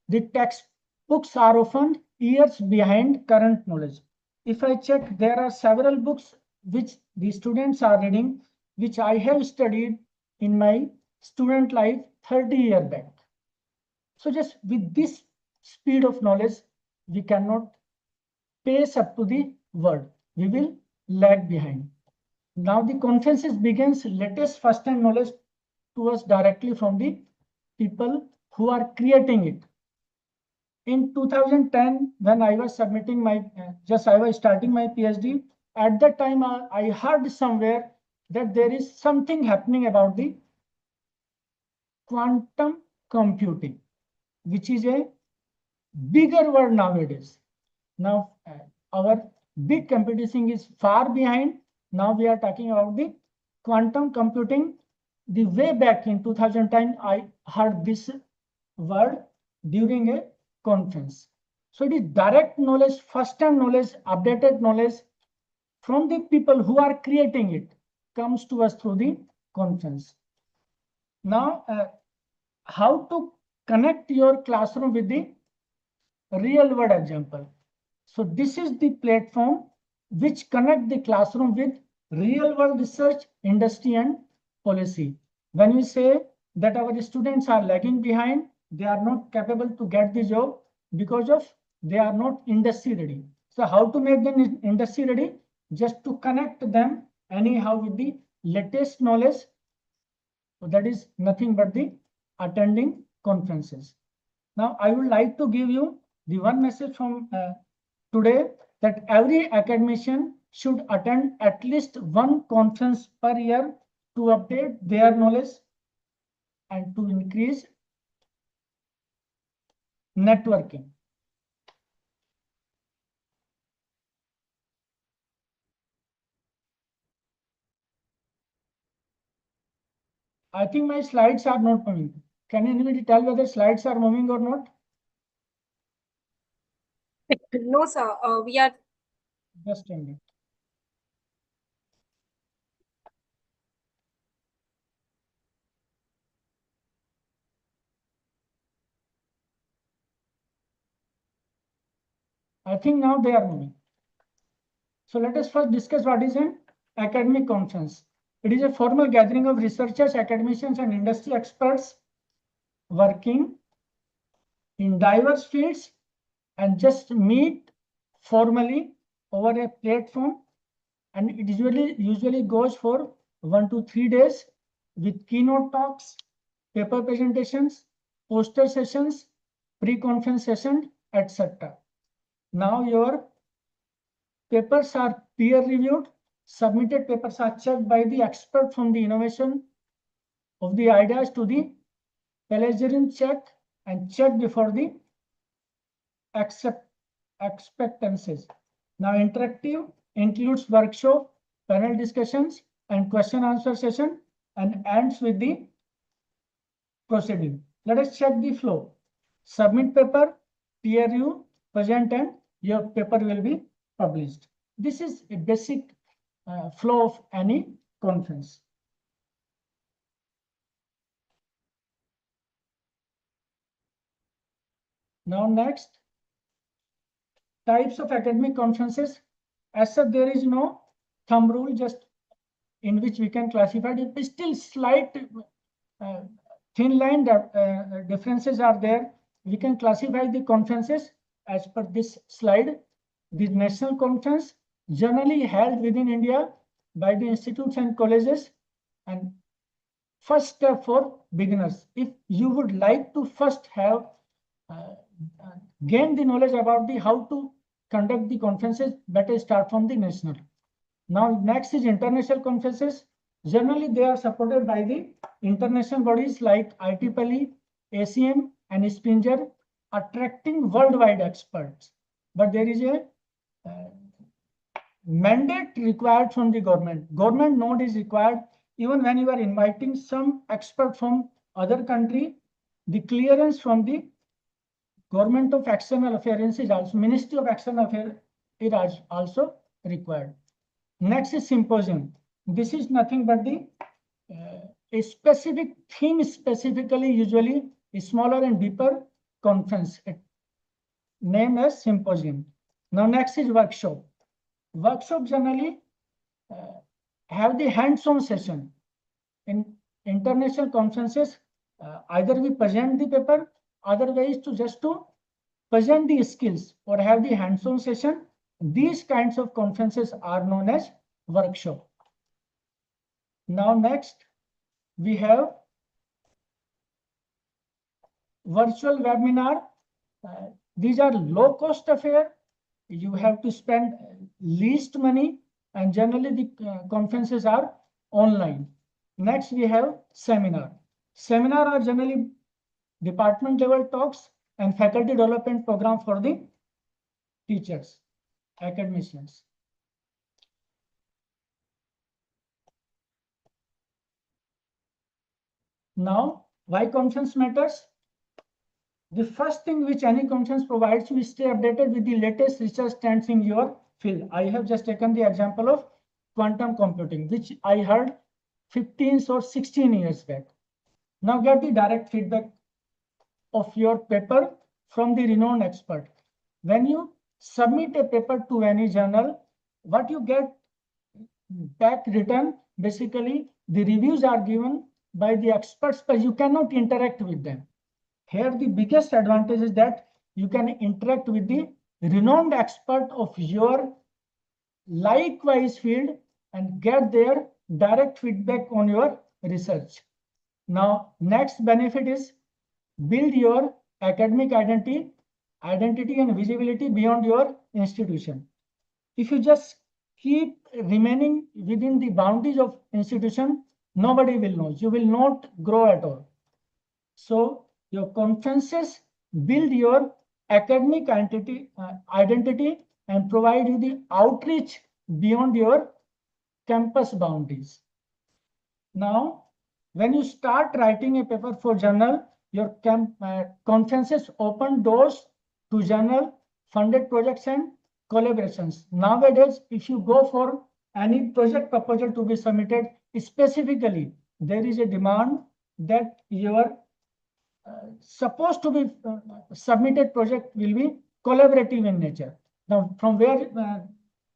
The textbooks are often years behind current knowledge. If I check, there are several books which the students are reading, which I have studied in my student life 30 years back. So just with this speed of knowledge, we cannot pace up to the world. We will lag behind. Now the conferences begins latest first-hand knowledge to us directly from the people who are creating it. In 2010, when I was submitting my, I was starting my PhD, at that time I heard somewhere that there is something happening about the quantum computing, which is a bigger word nowadays. Now, our big computing is far behind. Now we are talking about the quantum computing. The way back in 2010, I heard this word during a conference. So it is direct knowledge, first-hand knowledge, updated knowledge from the people who are creating it comes to us through the conference. Now, how to connect your classroom with the real world example. So this is the platform which connect the classroom with real world research, industry and policy. When we say that our students are lagging behind, they are not capable to get the job because of they are not industry ready. So how to make them industry ready? Just to connect them anyhow with the latest knowledge. So that is nothing but the attending conferences. Now I would like to give you the one message from today, that every academician should attend at least one conference per year to update their knowledge and to increase networking. I think my slides are not moving. Can anybody tell whether slides are moving or not? No, sir. We are just a minute. I think now they are moving. So let us first discuss what is an academic conference. It is a formal gathering of researchers, academicians, and industry experts working in diverse fields and just meet formally over a platform, and it usually goes for 1 to 3 days with keynote talks, paper presentations, poster sessions, pre-conference session, etc. Now your papers are peer reviewed, submitted papers are checked by the expert from the innovation of the ideas to the plagiarism check and checked before the expectancies. Now interactive includes workshop, panel discussions, and question answer session, and ends with the proceeding. Let us check the flow. Submit paper, peer review, present and your paper will be published. This is a basic flow of any conference. Now next, types of academic conferences. As such, there is no thumb rule just in which we can classify it. But still slight thin line differences are there. We can classify the conferences as per this slide. The national conference generally held within India by the institutes and colleges, and first step for beginners. If you would like to first have gain the knowledge about the how to conduct the conferences, better start from the national. Now next is international conferences. Generally, they are supported by the international bodies like IEEE, ACM, and Springer, attracting worldwide experts. But there is a mandate required from the government. Government node is required. Even when you are inviting some expert from other country, the clearance from the Government of External Affairs is also, Ministry of External Affairs is also required. Next is symposium. This is nothing but the a specific theme, specifically usually a smaller and deeper conference, named as symposium. Now next is workshop. Workshop generally have the hands-on session. In international conferences, either we present the paper, otherwise to present the skills or have the hands-on session. These kinds of conferences are known as workshop. Now next, we have virtual webinar. These are low-cost affair. You have to spend least money, and generally the conferences are online. Next, we have seminar. Seminar are generally department level talks and faculty development program for the teachers, academicians. Now, why conference matters? The first thing which any conference provides you is stay updated with the latest research trends in your field. I have just taken the example of quantum computing, which I heard 15 or 16 years back. Now get the direct feedback of your paper from the renowned expert. When you submit a paper to any journal, what you get back written, basically the reviews are given by the experts, but you cannot interact with them. Here the biggest advantage is that you can interact with the renowned expert of your likewise field and get their direct feedback on your research. Now, next benefit is build your academic identity and visibility beyond your institution. If you just keep remaining within the boundaries of institution, nobody will know. You will not grow at all. So your conferences build your academic identity and provide you the outreach beyond your campus boundaries. Now, when you start writing a paper for journal, your conferences open doors to journal, funded projects and collaborations. Nowadays, if you go for any project proposal to be submitted, specifically, there is a demand that your supposed to be submitted project will be collaborative in nature. Now, from where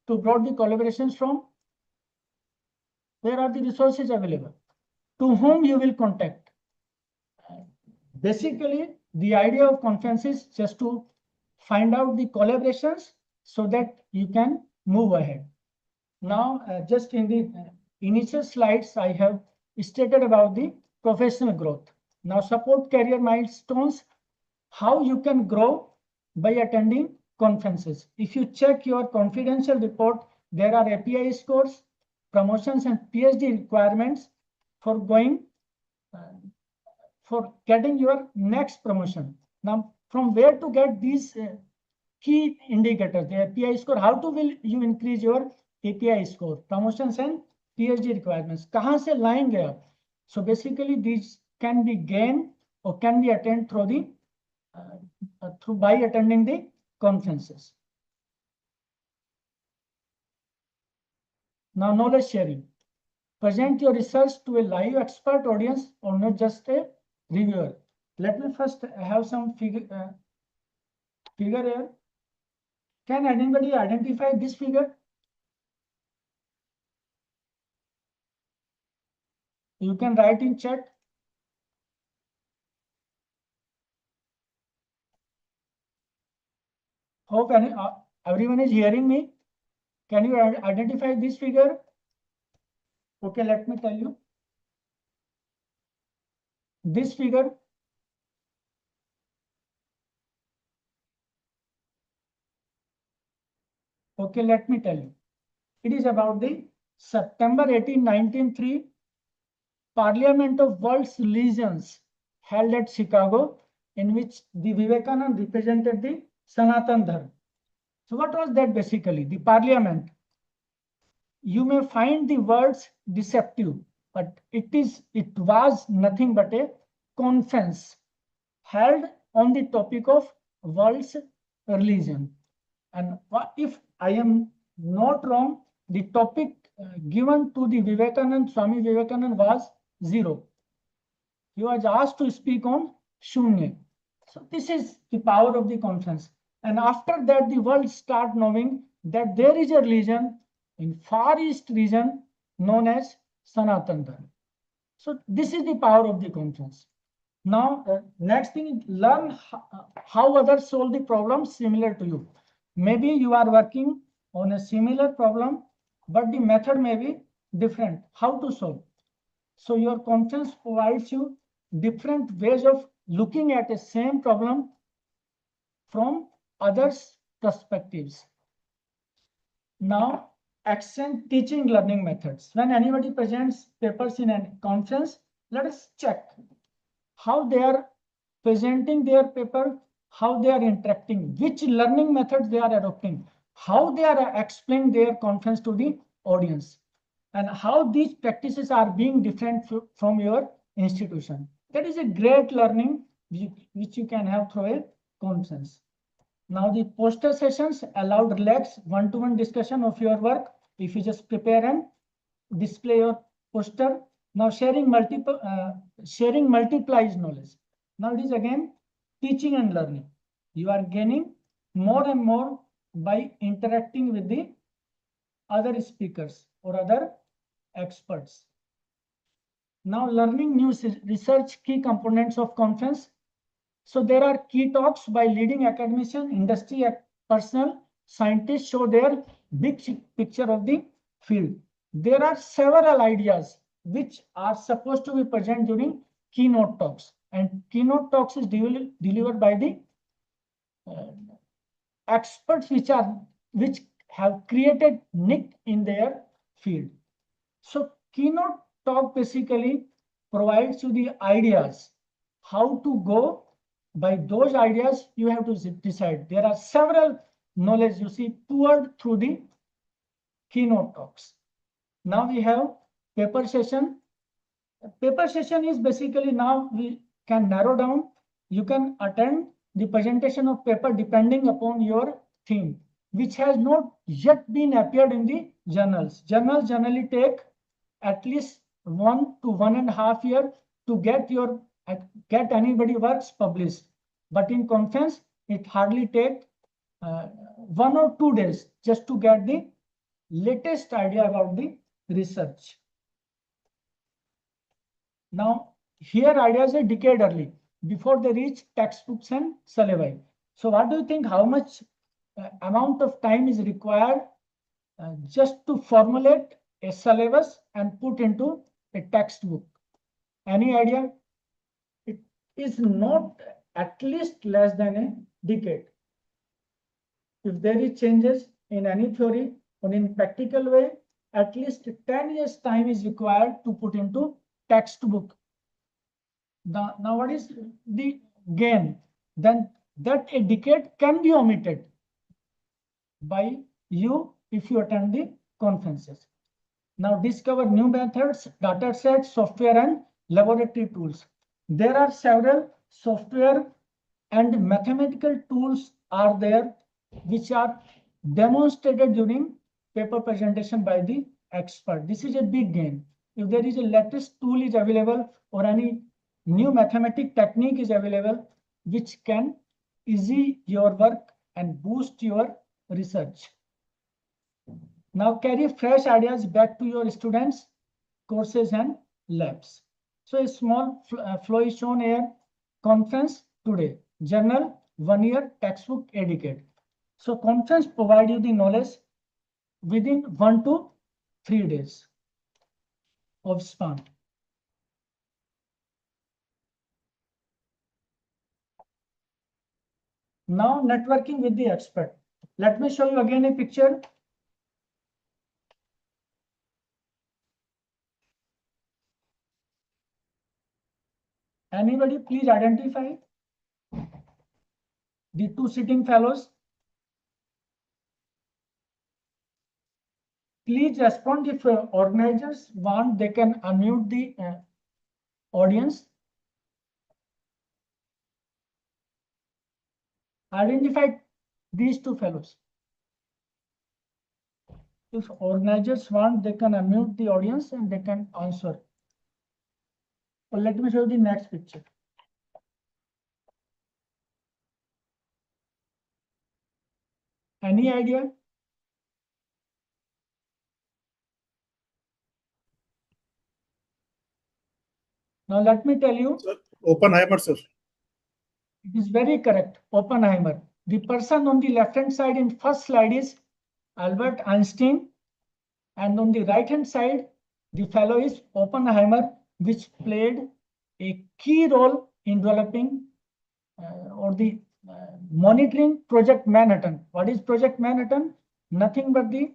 to brought the collaborations from? Where are the resources available? To whom you will contact? Basically, the idea of conference is just to find out the collaborations so that you can move ahead. Now, just in the initial slides, I have stated about the professional growth. Now, support career milestones, how you can grow by attending conferences. If you check your confidential report, there are API scores, promotions and PhD requirements for going for getting your next promotion. Now, from where to get these key indicators, the API score, how to will you increase your API score, promotions and PhD requirements? Kahan se लाएंगे आप? So basically, these can be gained or can be attained through the by attending the conferences. Now, knowledge sharing. Present your research to a live expert audience or not just a reviewer. Let me first have some figure here. Can anybody identify this figure? You can write in chat. Hope everyone is hearing me. Can you identify this figure? Okay, let me tell you. This figure. Okay, let me tell you. It is about the September 18, 1903 Parliament of World's Religions held at Chicago, in which the Vivekananda represented the Sanatan Dharma. So what was that basically? The parliament. You may find the words deceptive, but it was nothing but a conference held on the topic of world's religion. And if I am not wrong, the topic given to the Vivekananda, Swami Vivekananda was zero. He was asked to speak on Shunya. So this is the power of the conference. And after that, the world start knowing that there is a religion in Far East region known as Sanatan Dharma. So this is the power of the conference. Now, next thing, learn how others solve the problems similar to you. Maybe you are working on a similar problem, but the method may be different. How to solve? So your conference provides you different ways of looking at a same problem from others' perspectives. Now, excellent teaching learning methods. When anybody presents papers in a conference, let us check how they are presenting their paper, how they are interacting, which learning methods they are adopting, how they are explaining their conference to the audience, and how these practices are being different from your institution. That is a great learning which you can have through a conference. Now the poster sessions allowed relaxed one-to-one discussion of your work. If you just prepare and display your poster. Now sharing multiplies knowledge. Now it is again teaching and learning. You are gaining more and more by interacting with the other speakers or other experts. Now learning new research key components of conference. So there are key talks by leading academicians, industry personnel, scientists show their big picture of the field. There are several ideas which are supposed to be present during keynote talks, and keynote talks is delivered by the experts which have created niche in their field. So keynote talk basically provides you the ideas how to go. By those ideas, you have to decide. There are several knowledge you see poured through the keynote talks. Now we have paper session. Paper session is basically now we can narrow down. You can attend the presentation of paper depending upon your theme, which has not yet been appeared in the journals. Journals generally take at least 1 to 1.5 years to get anybody works published. But in conference, it hardly take 1 or 2 days just to get the latest idea about the research. Now, here ideas are decade early, before they reach textbooks and syllabi. So what do you think, how much amount of time is required just to formulate a syllabus and put into a textbook? Any idea? It is not at least less than a decade. If there is changes in any theory or in practical way, at least 10 years time is required to put into textbook. Now what is the gain? Then that a decade can be omitted by you if you attend the conferences. Now discover new methods, data sets, software and laboratory tools. There are several software and mathematical tools are there which are demonstrated during paper presentation by the expert. This is a big gain. If there is a latest tool is available or any new mathematic technique is available, which can easy your work and boost your research. Now carry fresh ideas back to your students, courses and labs. So a small flow is shown here. Conference today, journal 1 year, textbook a decade. So conference provide you the knowledge within 1 to 3 days of span. Now networking with the expert. Let me show you again a picture. Anybody please identify the two sitting fellows? Please respond if organizers want, they can unmute the audience. Identify these two fellows. If organizers want, they can unmute the audience and they can answer. Well, let me show you the next picture. Any idea? Now let me tell you. Sir, Oppenheimer, sir. It is very correct. Oppenheimer. The person on the left-hand side in first slide is Albert Einstein. And on the right-hand side, the fellow is Oppenheimer, which played a key role in developing or the monitoring Project Manhattan. What is Project Manhattan? Nothing but the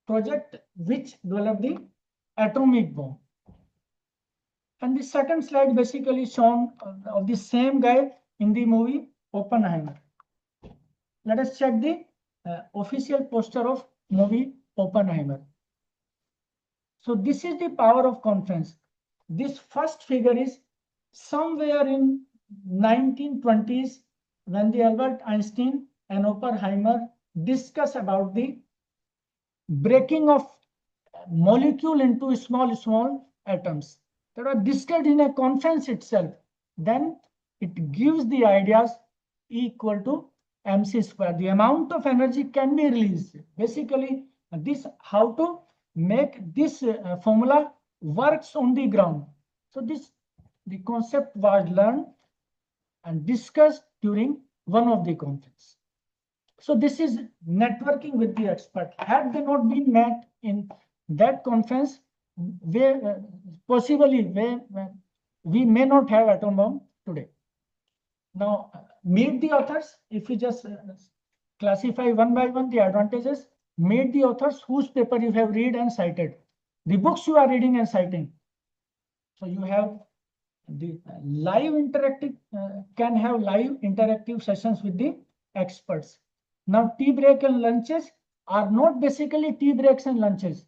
project which developed the atomic bomb. And the second slide basically shown of the same guy in the movie Oppenheimer. Let us check the official poster of movie Oppenheimer. So this is the power of conference. This first figure is somewhere in 1920s when the Albert Einstein and Oppenheimer discuss about the breaking of molecule into small atoms that are discussed in a conference itself. Then it gives the ideas equal to mc square. The amount of energy can be released. Basically, this how to make this formula works on the ground. So the concept was learned and discussed during one of the conference. So this is networking with the expert. Had they not been met in that conference, where possibly we may not have atom bomb today. Now meet the authors. If you just classify one by one the advantages, meet the authors whose paper you have read and cited, the books you are reading and citing. So you have the live interactive, can have live interactive sessions with the experts. Now tea break and lunches are not basically tea breaks and lunches,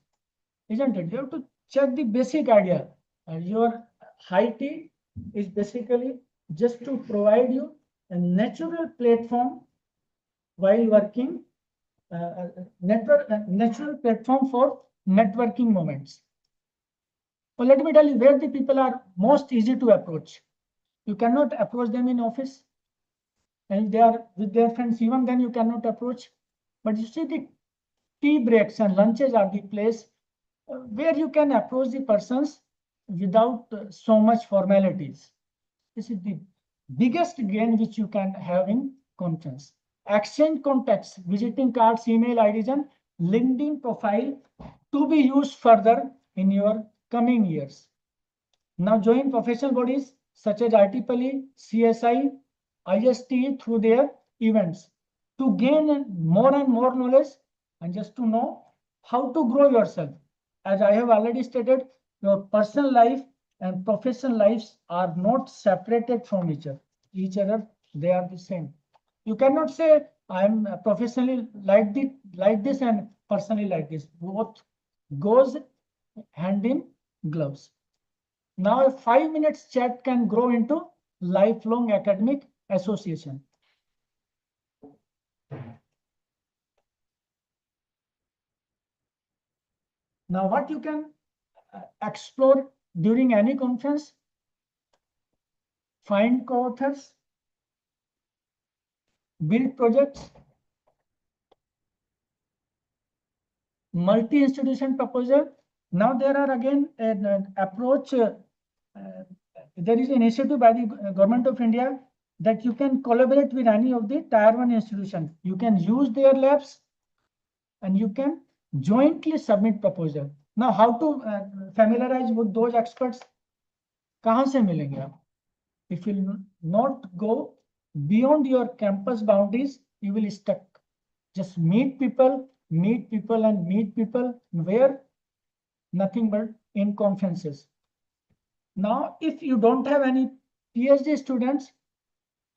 isn't it? You have to check the basic idea. Your high tea is basically just to provide you a natural platform while working, natural platform for networking moments. Well, let me tell you where the people are most easy to approach. You cannot approach them in office, and if they are with their friends, even then you cannot approach. But you see, the tea breaks and lunches are the place where you can approach the persons without so much formalities. This is the biggest gain which you can have in conference. Exchange contacts, visiting cards, email IDs, and LinkedIn profile to be used further in your coming years. Now join professional bodies such as IEEE, CSI, ISTE through their events to gain more and more knowledge and just to know how to grow yourself. As I have already stated, your personal life and professional lives are not separated from each other. They are the same. You cannot say I'm professionally like this and personally like this. Both goes hand in gloves. Now a 5 minutes chat can grow into lifelong academic association. Now, what you can explore during any conference, find co-authors, build projects, multi-institution proposal. Now there are again an approach, there is an initiative by the government of India that you can collaborate with any of the tier 1 institutions. You can use their labs and you can jointly submit proposal. Now how to familiarize with those experts? कहाँ से मिलेंगे आप? If you will not go beyond your campus boundaries, you will stuck. Just meet people and meet people where? Nothing but in conferences. Now, if you don't have any PhD students,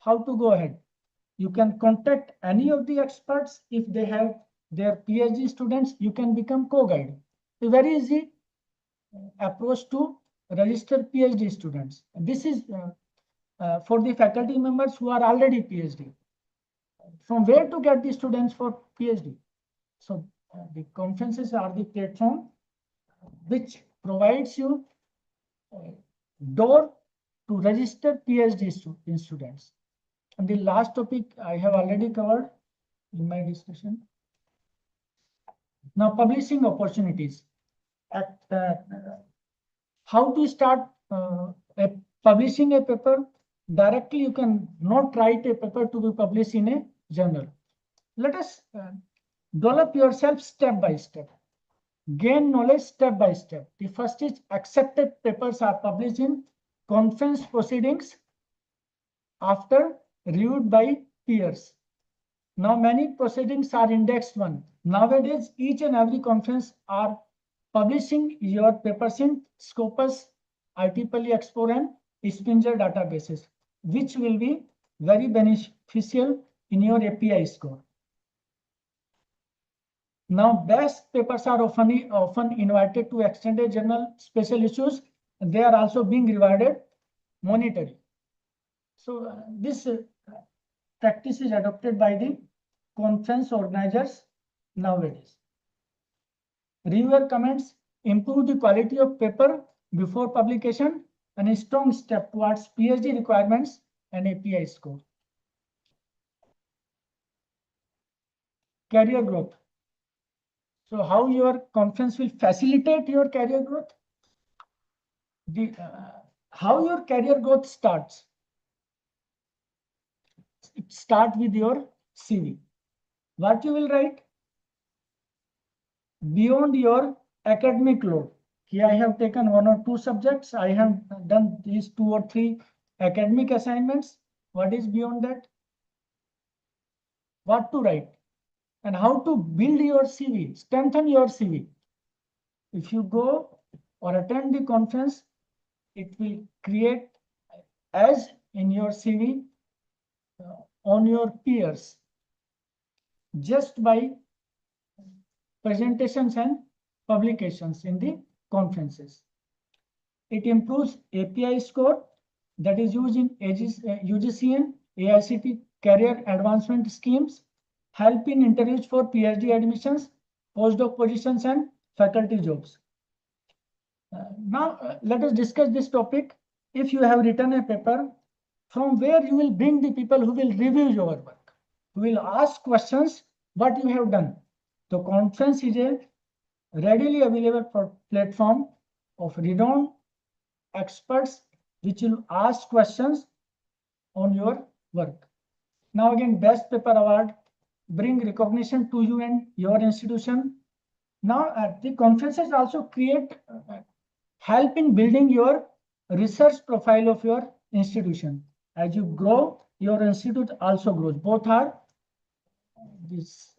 how to go ahead? You can contact any of the experts. If they have their PhD students, you can become co-guide. A very easy approach to register PhD students. This is for the faculty members who are already PhD. From where to get the students for PhD? So the conferences are the platform which provides you door to register PhD students. And the last topic I have already covered in my discussion. Now, publishing opportunities. How to start publishing a paper? Directly, you can not write a paper to be published in a journal. Let us develop yourself step by step. Gain knowledge step by step. The first is accepted papers are published in conference proceedings after reviewed by peers. Now many proceedings are indexed one. Nowadays, each and every conference are publishing your papers in Scopus, IEEE Explorer and Spinger databases, which will be very beneficial in your API score. Now, best papers are often invited to extended journal special issues, and they are also being rewarded monetarily. So this practice is adopted by the conference organizers nowadays. Reviewer comments improve the quality of paper before publication and a strong step towards PhD requirements and API score. Career growth. So how your conference will facilitate your career growth? How your career growth starts? It starts with your CV. What you will write? Beyond your academic load. Here I have taken 1 or 2 subjects. I have done these 2 or 3 academic assignments. What is beyond that? What to write? And how to build your CV, strengthen your CV. If you go or attend the conference, it will create as in your CV on your peers just by presentations and publications in the conferences. It improves API score that is used in UGC and AICTE career advancement schemes, help in interviews for PhD admissions, postdoc positions, and faculty jobs. Now, let us discuss this topic. If you have written a paper, from where you will bring the people who will review your work, who will ask questions, what you have done. The conference is a readily available platform of renowned experts which will ask questions on your work. Now again, best paper award, bring recognition to you and your institution. Now the conferences also create help in building your research profile of your institution. As you grow, your institute also grows. Both are these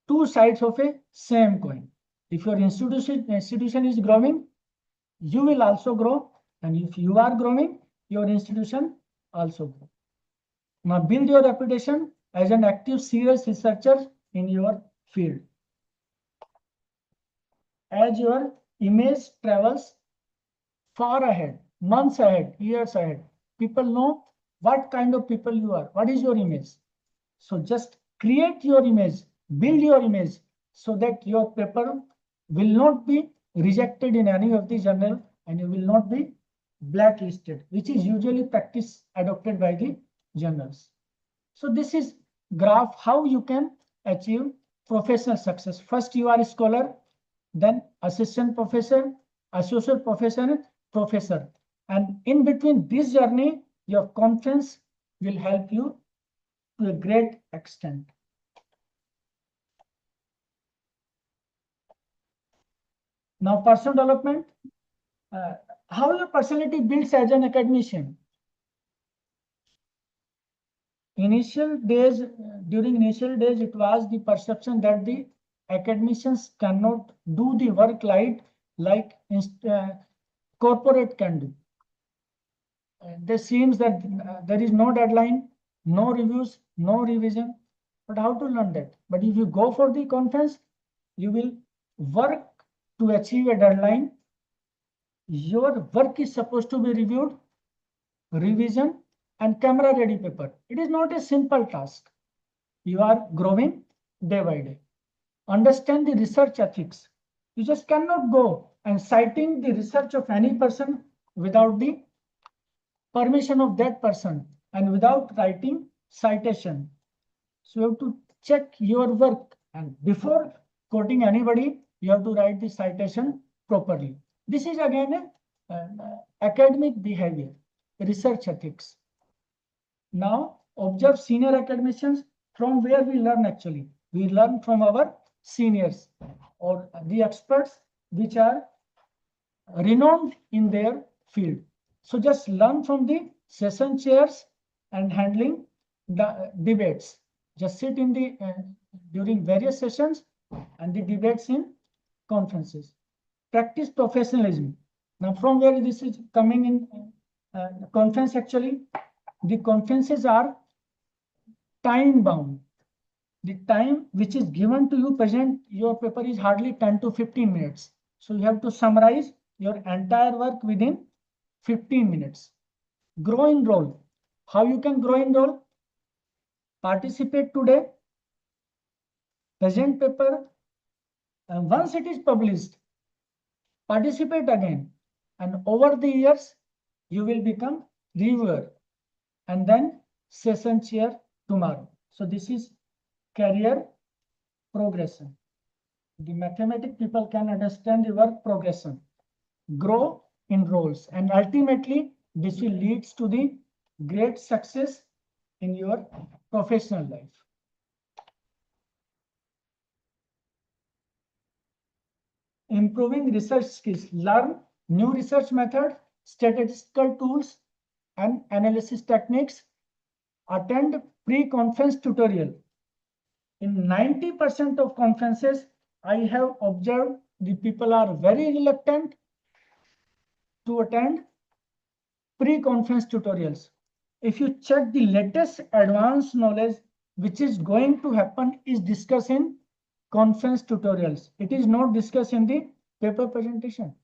2 sides of a same coin. If your institution is growing, you will also grow. And if you are growing, your institution also grows. Now build your reputation as an active, serious researcher in your field. As your image travels far ahead, months ahead, years ahead, people know what kind of people you are. What is your image? So just create your image, build your image so that your paper will not be rejected in any of the journal, and you will not be blacklisted, which is usually practice adopted by the journals. So this is graph how you can achieve professional success. First you are a scholar, then assistant professor, associate professor, professor. And in between this journey, your conference will help you to a great extent. Now, personal development, how your personality builds as an academician. During initial days, it was the perception that the academicians cannot do the work like corporate can do. There seems that there is no deadline, no reviews, no revision. But how to learn that? But if you go for the conference, you will work to achieve a deadline. Your work is supposed to be reviewed, revision, and camera ready paper. It is not a simple task. You are growing day by day. Understand the research ethics. You just cannot go and citing the research of any person without the permission of that person and without writing citation. So you have to check your work, and before quoting anybody, you have to write the citation properly. This is again academic behavior, research ethics. Now observe senior academicians. From where we learn actually? We learn from our seniors or the experts which are renowned in their field. So just learn from the session chairs and handling the debates. Just sit in the during various sessions and the debates in conferences. Practice professionalism. Now, from where this is coming in conference actually, the conferences are time bound. The time which is given to you present your paper is hardly 10 to 15 minutes. So you have to summarize your entire work within 15 minutes. Grow in role. How you can grow in role? Participate today, present paper, and once it is published, participate again. And over the years, you will become reviewer and then session chair tomorrow. So this is career progression. The mathematic people can understand the work progression. Grow in roles, and ultimately this will lead to the great success in your professional life. Improving research skills. Learn new research methods, statistical tools, and analysis techniques. Attend pre-conference tutorial. In 90% of conferences, I have observed the people are very reluctant to attend pre-conference tutorials. If you check the latest advanced knowledge which is going to happen is discussed in conference tutorials. It is not discussed in the paper presentation.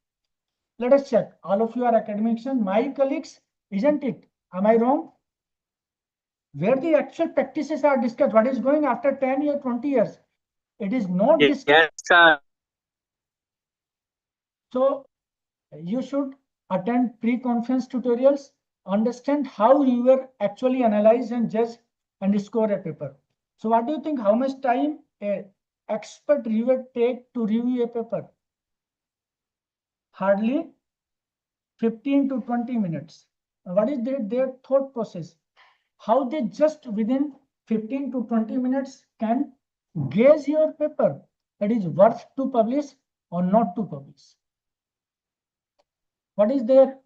Let us check. All of you are academicians, my colleagues, isn't it? Am I wrong? Where the actual practices are discussed, what is going after 10 or 20 years. It is not discussed. Yes, sir. So you should attend pre-conference tutorials, understand how reviewer actually analyze and judge and score a paper. So what do you think, how much time an expert reviewer take to review a paper? Hardly 15 to 20 minutes. What is their thought process? How they just within 15 to 20 minutes can gauge your paper that is worth to publish or not to publish. What is their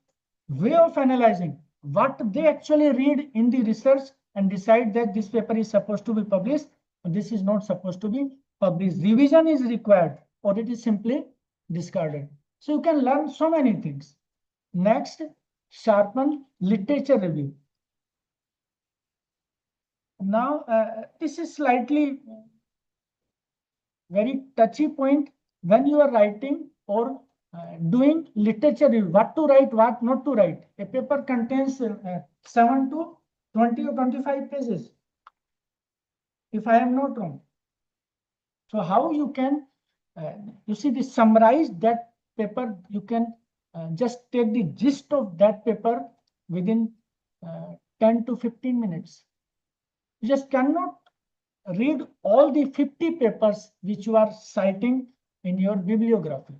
way of analyzing? What they actually read in the research and decide that this paper is supposed to be published and this is not supposed to be published. Revision is required or it is simply discarded. So you can learn so many things. Next, sharpen literature review. Now, this is slightly very touchy point when you are writing or doing literature review, what to write, what not to write. A paper contains 7 to 20 or 25 pages, if I am not wrong. So how you can you see the summarized that paper, you can just take the gist of that paper within 10 to 15 minutes. You just cannot read all the 50 papers which you are citing in your bibliography.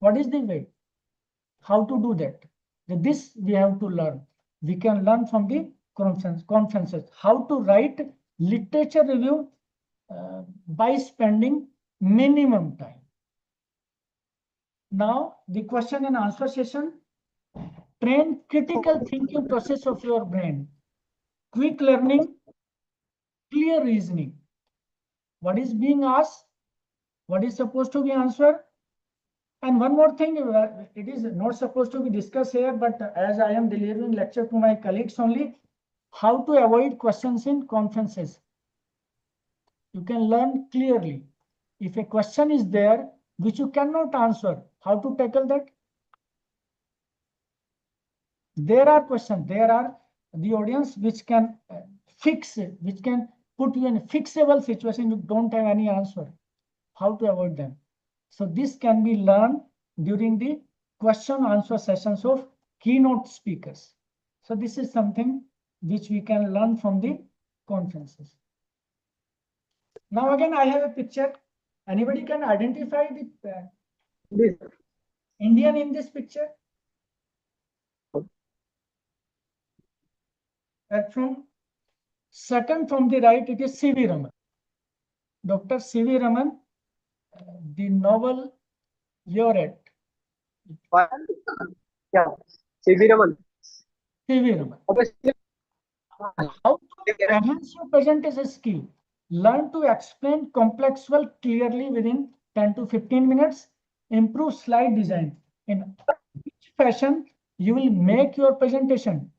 What is the way? How to do that? This we have to learn. We can learn from the conferences. How to write literature review by spending minimum time. Now, the question and answer session. Train critical thinking process of your brain. Quick learning, clear reasoning. What is being asked? What is supposed to be answered? And one more thing, it is not supposed to be discussed here, but as I am delivering lecture to my colleagues only, how to avoid questions in conferences. You can learn clearly. If a question is there which you cannot answer, how to tackle that? There are questions, there are the audience which can fix it, which can put you in a fixable situation, you don't have any answer. How to avoid them? So this can be learned during the question answer sessions of keynote speakers. So this is something which we can learn from the conferences. Now again, I have a picture. Anybody can identify the Indian in this picture? From second from the right, it is C.V. Raman. Dr. C.V. Raman, the Nobel laureate. Yeah, C.V. Raman. C.V. Raman. How to enhance your presentation skill? Learn to explain complex work clearly within 10 to 15 minutes. Improve slide design. In which fashion you will make your presentation?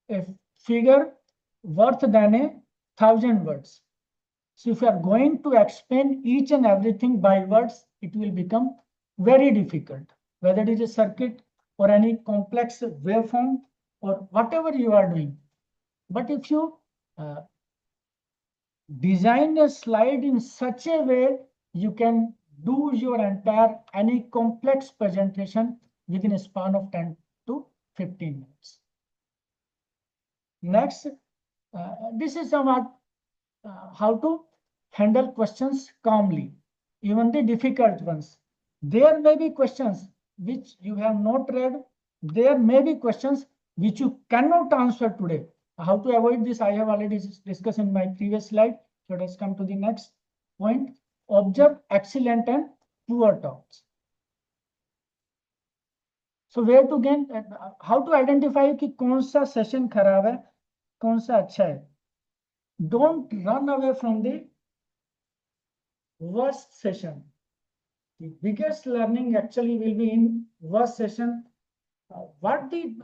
A figure worth than 1,000 words. So if you are going to explain each and everything by words, it will become very difficult, whether it is a circuit or any complex waveform or whatever you are doing. But if you design a slide in such a way, you can do your entire any complex presentation within a span of 10 to 15 minutes. Next, this is about how to handle questions calmly, even the difficult ones. There may be questions which you have not read. There may be questions which you cannot answer today. How to avoid this, I have already discussed in my previous slide. So let's come to the next point. Observe excellent and poor talks. So where to gain, how to identify कि कौन सा session खराब है, कौन सा अच्छा है. Don't run away from the worst session. The biggest learning actually will be in worst session. What the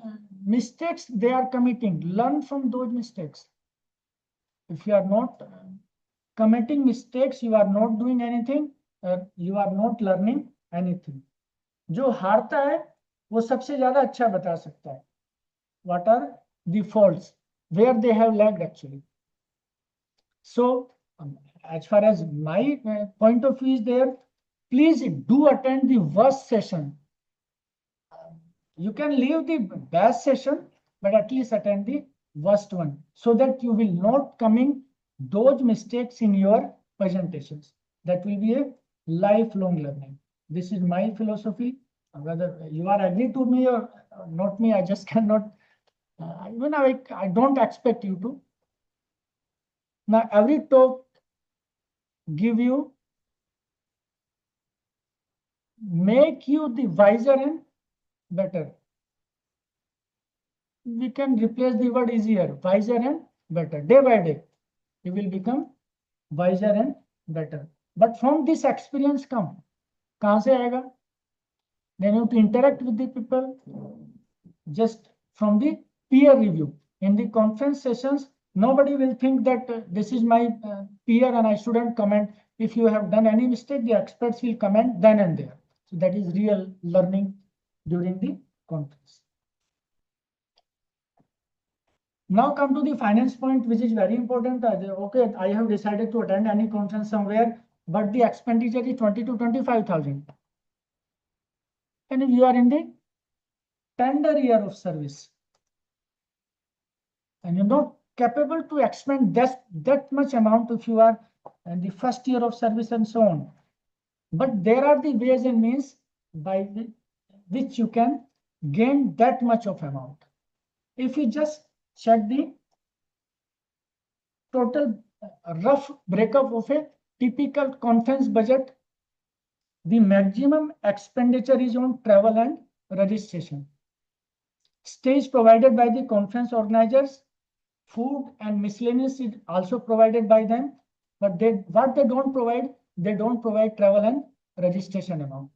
mistakes they are committing, learn from those mistakes. If you are not committing mistakes, you are not doing anything, you are not learning anything. जो हारता है वो सबसे ज्यादा अच्छा बता सकता है. What are the faults where they have lagged actually? So as far as my point of view is there, please do attend the worst session. You can leave the best session, but at least attend the worst one, so that you will not coming those mistakes in your presentations. That will be a lifelong learning. This is my philosophy. Whether you are agree to me or not me, I just cannot. Even I don't expect you to. Now every talk give you, make you the wiser and better. We can replace the word easier, wiser and better. Day by day, you will become wiser and better. But from this experience come, कहाँ से आएगा? Then you have to interact with the people just from the peer review. In the conference sessions, nobody will think that this is my peer and I shouldn't comment. If you have done any mistake, the experts will comment then and there. So that is real learning during the conference. Now come to the finance point, which is very important. Okay, I have decided to attend any conference somewhere, but the expenditure is 20 to 25,000. And if you are in the tender year of service, and you're not capable to expend that much amount if you are in the first year of service and so on. But there are the ways and means by which you can gain that much of amount. If you just check the total rough breakup of a typical conference budget, the maximum expenditure is on travel and registration. Stage provided by the conference organizers, food and miscellaneous is also provided by them, but what they don't provide travel and registration amount.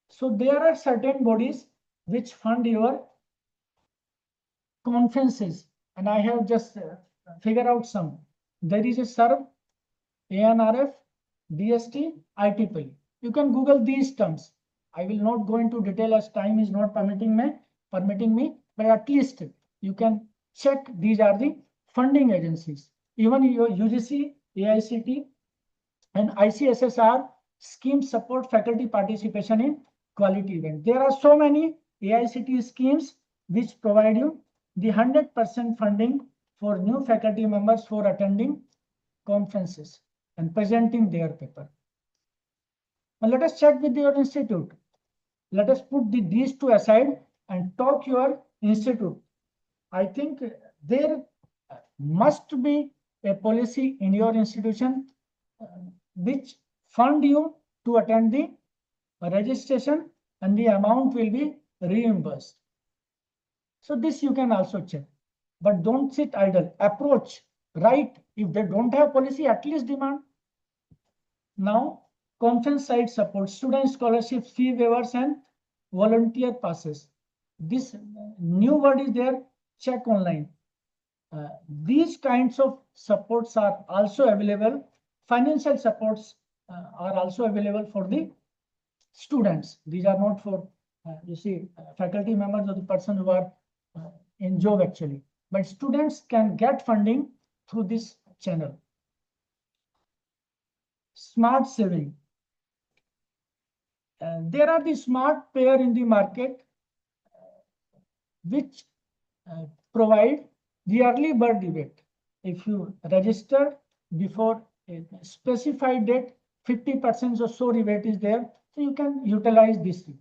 So there are certain bodies which fund your conferences, and I have just figured out some. There is a SERV, ANRF, DST, IEEE. You can Google these terms. I will not go into detail as time is not permitting me, but at least you can check. These are the funding agencies. Even your UGC, AICT, and ICSSR schemes support faculty participation in quality event. There are so many AICT schemes which provide you the 100% funding for new faculty members for attending conferences and presenting their paper. Now let us check with your institute. Let us put these two aside and talk your institute. I think there must be a policy in your institution which fund you to attend the registration, and the amount will be reimbursed. So this you can also check, but don't sit idle. Approach, right? If they don't have policy, at least demand. Now, conference site support, student scholarships, fee waivers, and volunteer passes. This new word is there. Check online. These kinds of supports are also available. Financial supports are also available for the students. These are not for faculty members or the person who are in job actually. But students can get funding through this channel. Smart saving. There are the smart payer in the market which provide the early bird rebate. If you register before a specified date, 50% or so rebate is there, so you can utilize this rebate.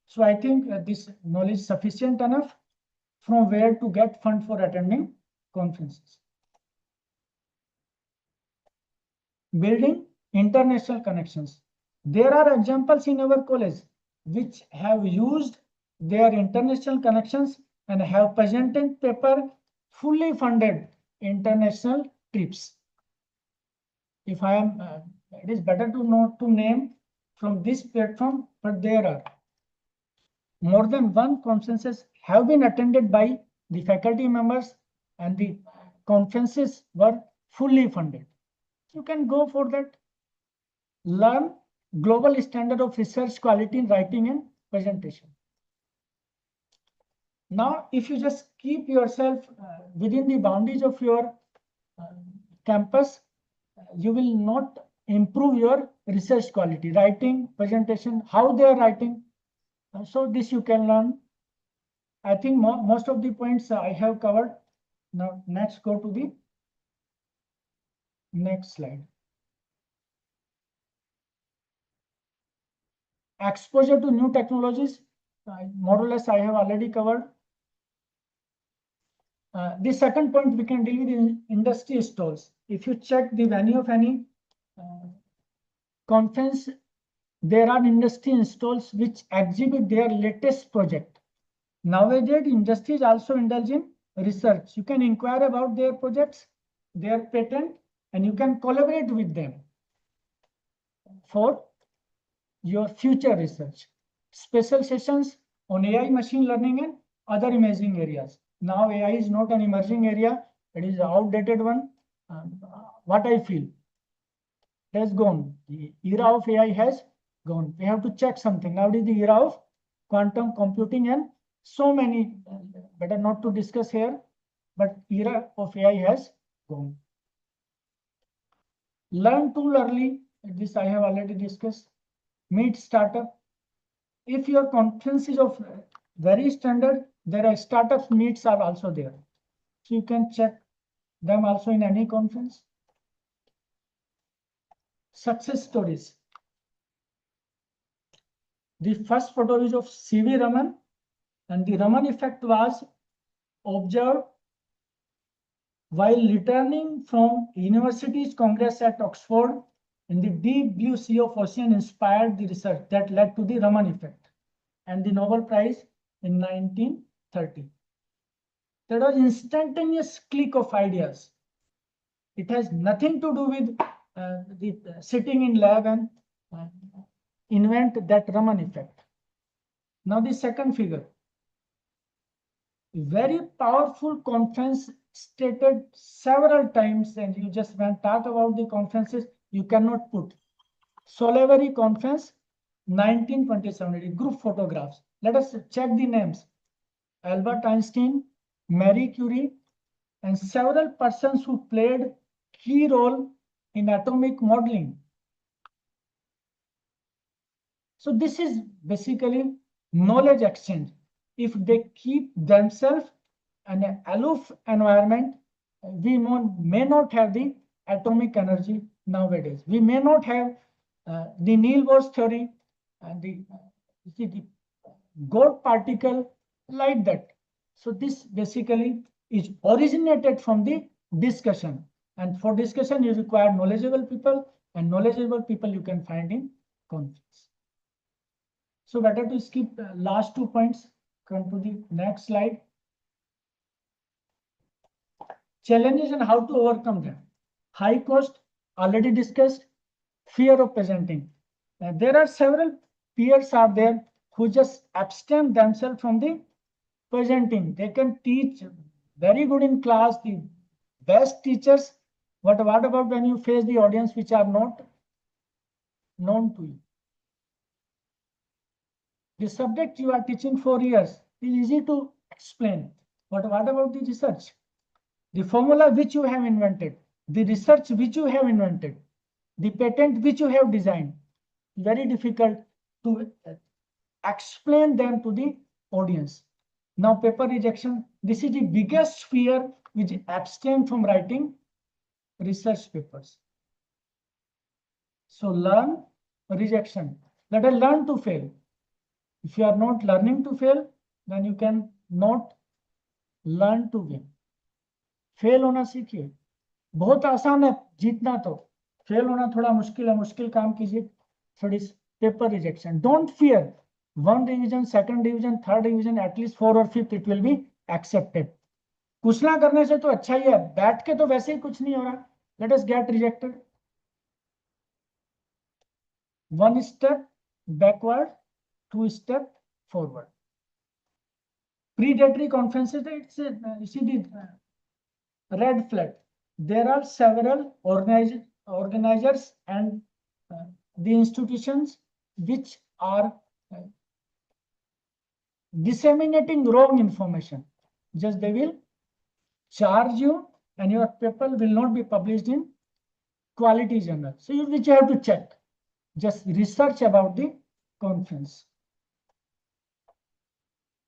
So I think this knowledge is sufficient enough from where to get fund for attending conferences. Building international connections. There are examples in our college which have used their international connections and have presented paper fully funded international trips. If I am, it is better to not to name from this platform, but there are more than one conferences have been attended by the faculty members, and the conferences were fully funded. You can go for that. Learn global standard of research quality in writing and presentation. Now, if you just keep yourself within the boundaries of your campus, you will not improve your research quality, writing, presentation, how they are writing. So this you can learn. I think most of the points I have covered. Now, let's go to the next slide. Exposure to new technologies, more or less I have already covered. The second point we can deal with in industry stalls. If you check the venue of any conference, there are industry stalls which exhibit their latest project. Nowadays, industries also indulge in research. You can inquire about their projects, their patent, and you can collaborate with them for your future research. Special sessions on AI, machine learning, and other emerging areas. Now AI is not an emerging area, it is an outdated one. What I feel, it has gone. The era of AI has gone. We have to check something. Now it is the era of quantum computing, and so many, better not to discuss here. but era of AI has gone. Learn too early. This I have already discussed. Meet startup. If your conference is of very standard, there are startup meets are also there. So you can check them also in any conference. Success stories. The first photo is of C.V. Raman, and the Raman effect was observed while returning from University's Congress at Oxford in the deep blue sea of ocean inspired the research that led to the Raman effect and the Nobel Prize in 1930. There was instantaneous click of ideas. It has nothing to do with the sitting in lab and invent that Raman effect. Now the second figure. Very powerful conference stated several times, and you just when talk about the conferences, you cannot put. Solivary Conference, 1927, group photographs. Let us check the names. Albert Einstein, Marie Curie, and several persons who played key role in atomic modeling. So this is basically knowledge exchange. If they keep themselves in an aloof environment, we may not have the atomic energy nowadays. We may not have the Neil Bohr's theory and the God particle like that. So this basically is originated from the discussion. And for discussion, you require knowledgeable people, and knowledgeable people you can find in conference. So better to skip last 2 points. Come to the next slide. Challenges and how to overcome them. High cost, already discussed. Fear of presenting. There are several peers are there who just abstain themselves from the presenting. They can teach very good in class, the best teachers. But what about when you face the audience which are not known to you? The subject you are teaching for years is easy to explain. But what about the research? The formula which you have invented, the research which you have invented, the patent which you have designed, very difficult to explain them to the audience. Now, paper rejection, this is the biggest fear which abstain from writing research papers. So learn rejection. Let us learn to fail. If you are not learning to fail, then you can not learn to win. Fail होना सीखिए. बहुत आसान है जीतना, तो fail होना थोड़ा मुश्किल है. मुश्किल काम कीजिए. Third is paper rejection. Don't fear. 1 revision, 2nd revision, 3rd revision, at least 4 और 5th it will be accepted. कुछ ना करने से तो अच्छा ही है. बैठ के तो वैसे ही कुछ नहीं हो रहा. Let us get rejected. 1 step backward, 2 step forward. Predatory conferences, it's you see the red flag. There are several organizers and the institutions which are disseminating wrong information. Just they will charge you, and your paper will not be published in quality journal. So which you have to check. Just research about the conference.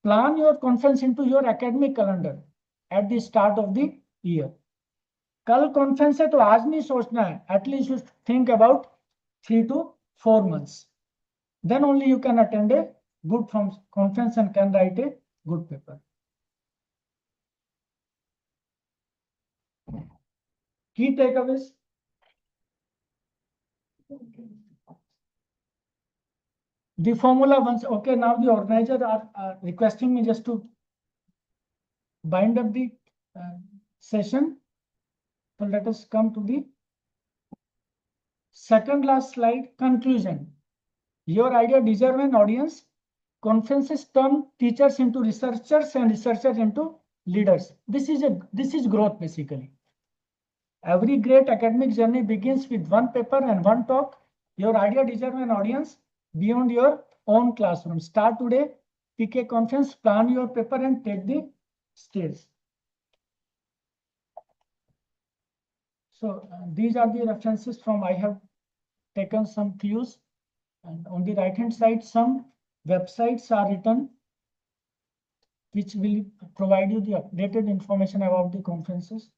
Plan your conference into your academic calendar at the start of the year. कल conference है तो आज नहीं सोचना है. At least you think about 3 to 4 months. Then only you can attend a good conference and can write a good paper. Key takeaways. The formula once, okay, now the organizers are requesting me just to bind up the session. So let us come to the second last slide, conclusion. Your idea deserves an audience. Conferences turn teachers into researchers and researchers into leaders. This is growth basically. Every great academic journey begins with one paper and one talk. Your idea deserves an audience beyond your own classroom. Start today, pick a conference, plan your paper and take the stage. So these are the references from I have taken some cues, and on the right hand side some websites are written which will provide you the updated information about the conferences.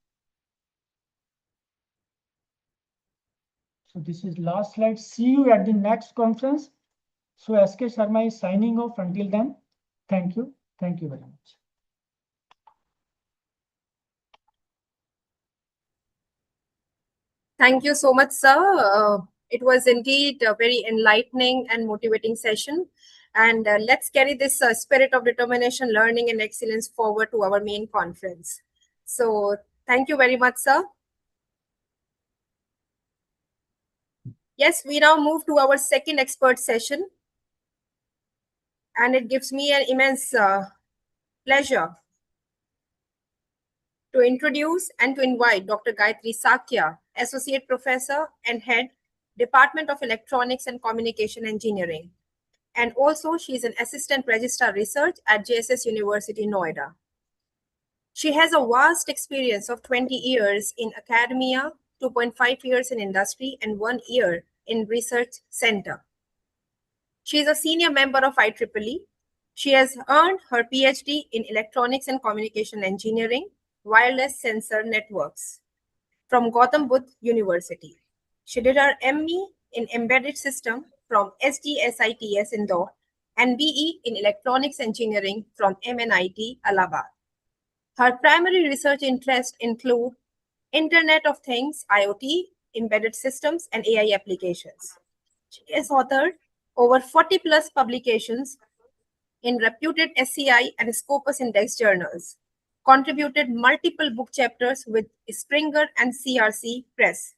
So this is last slide. See you at the next conference. So SK Sharma is signing off. Until then, thank you. Thank you very much. Thank you so much, sir. It was indeed a very enlightening and motivating session. And let's carry this spirit of determination, learning, and excellence forward to our main conference. So thank you very much, sir. Yes, we now move to our second expert session. And it gives me an immense pleasure to introduce and to invite Dr. Gayatri Sakya, Associate Professor and Head, Department of Electronics and Communication Engineering. And also, she is an Assistant Registrar Research at JSS University, Noida. She has a vast experience of 20 years in academia, 2.5 years in industry, and 1 year in research center. She is a senior member of IEEE. She has earned her PhD in Electronics and Communication Engineering, Wireless Sensor Networks from Gautam Buddha University. She did her ME in Embedded System from SDSITS Indore and BE in Electronics Engineering from MNIT Allahabad. Her primary research interests include Internet of Things, IoT, embedded systems, and AI applications. She has authored over 40 plus publications in reputed SCI and Scopus Index journals, contributed multiple book chapters with Springer and CRC Press,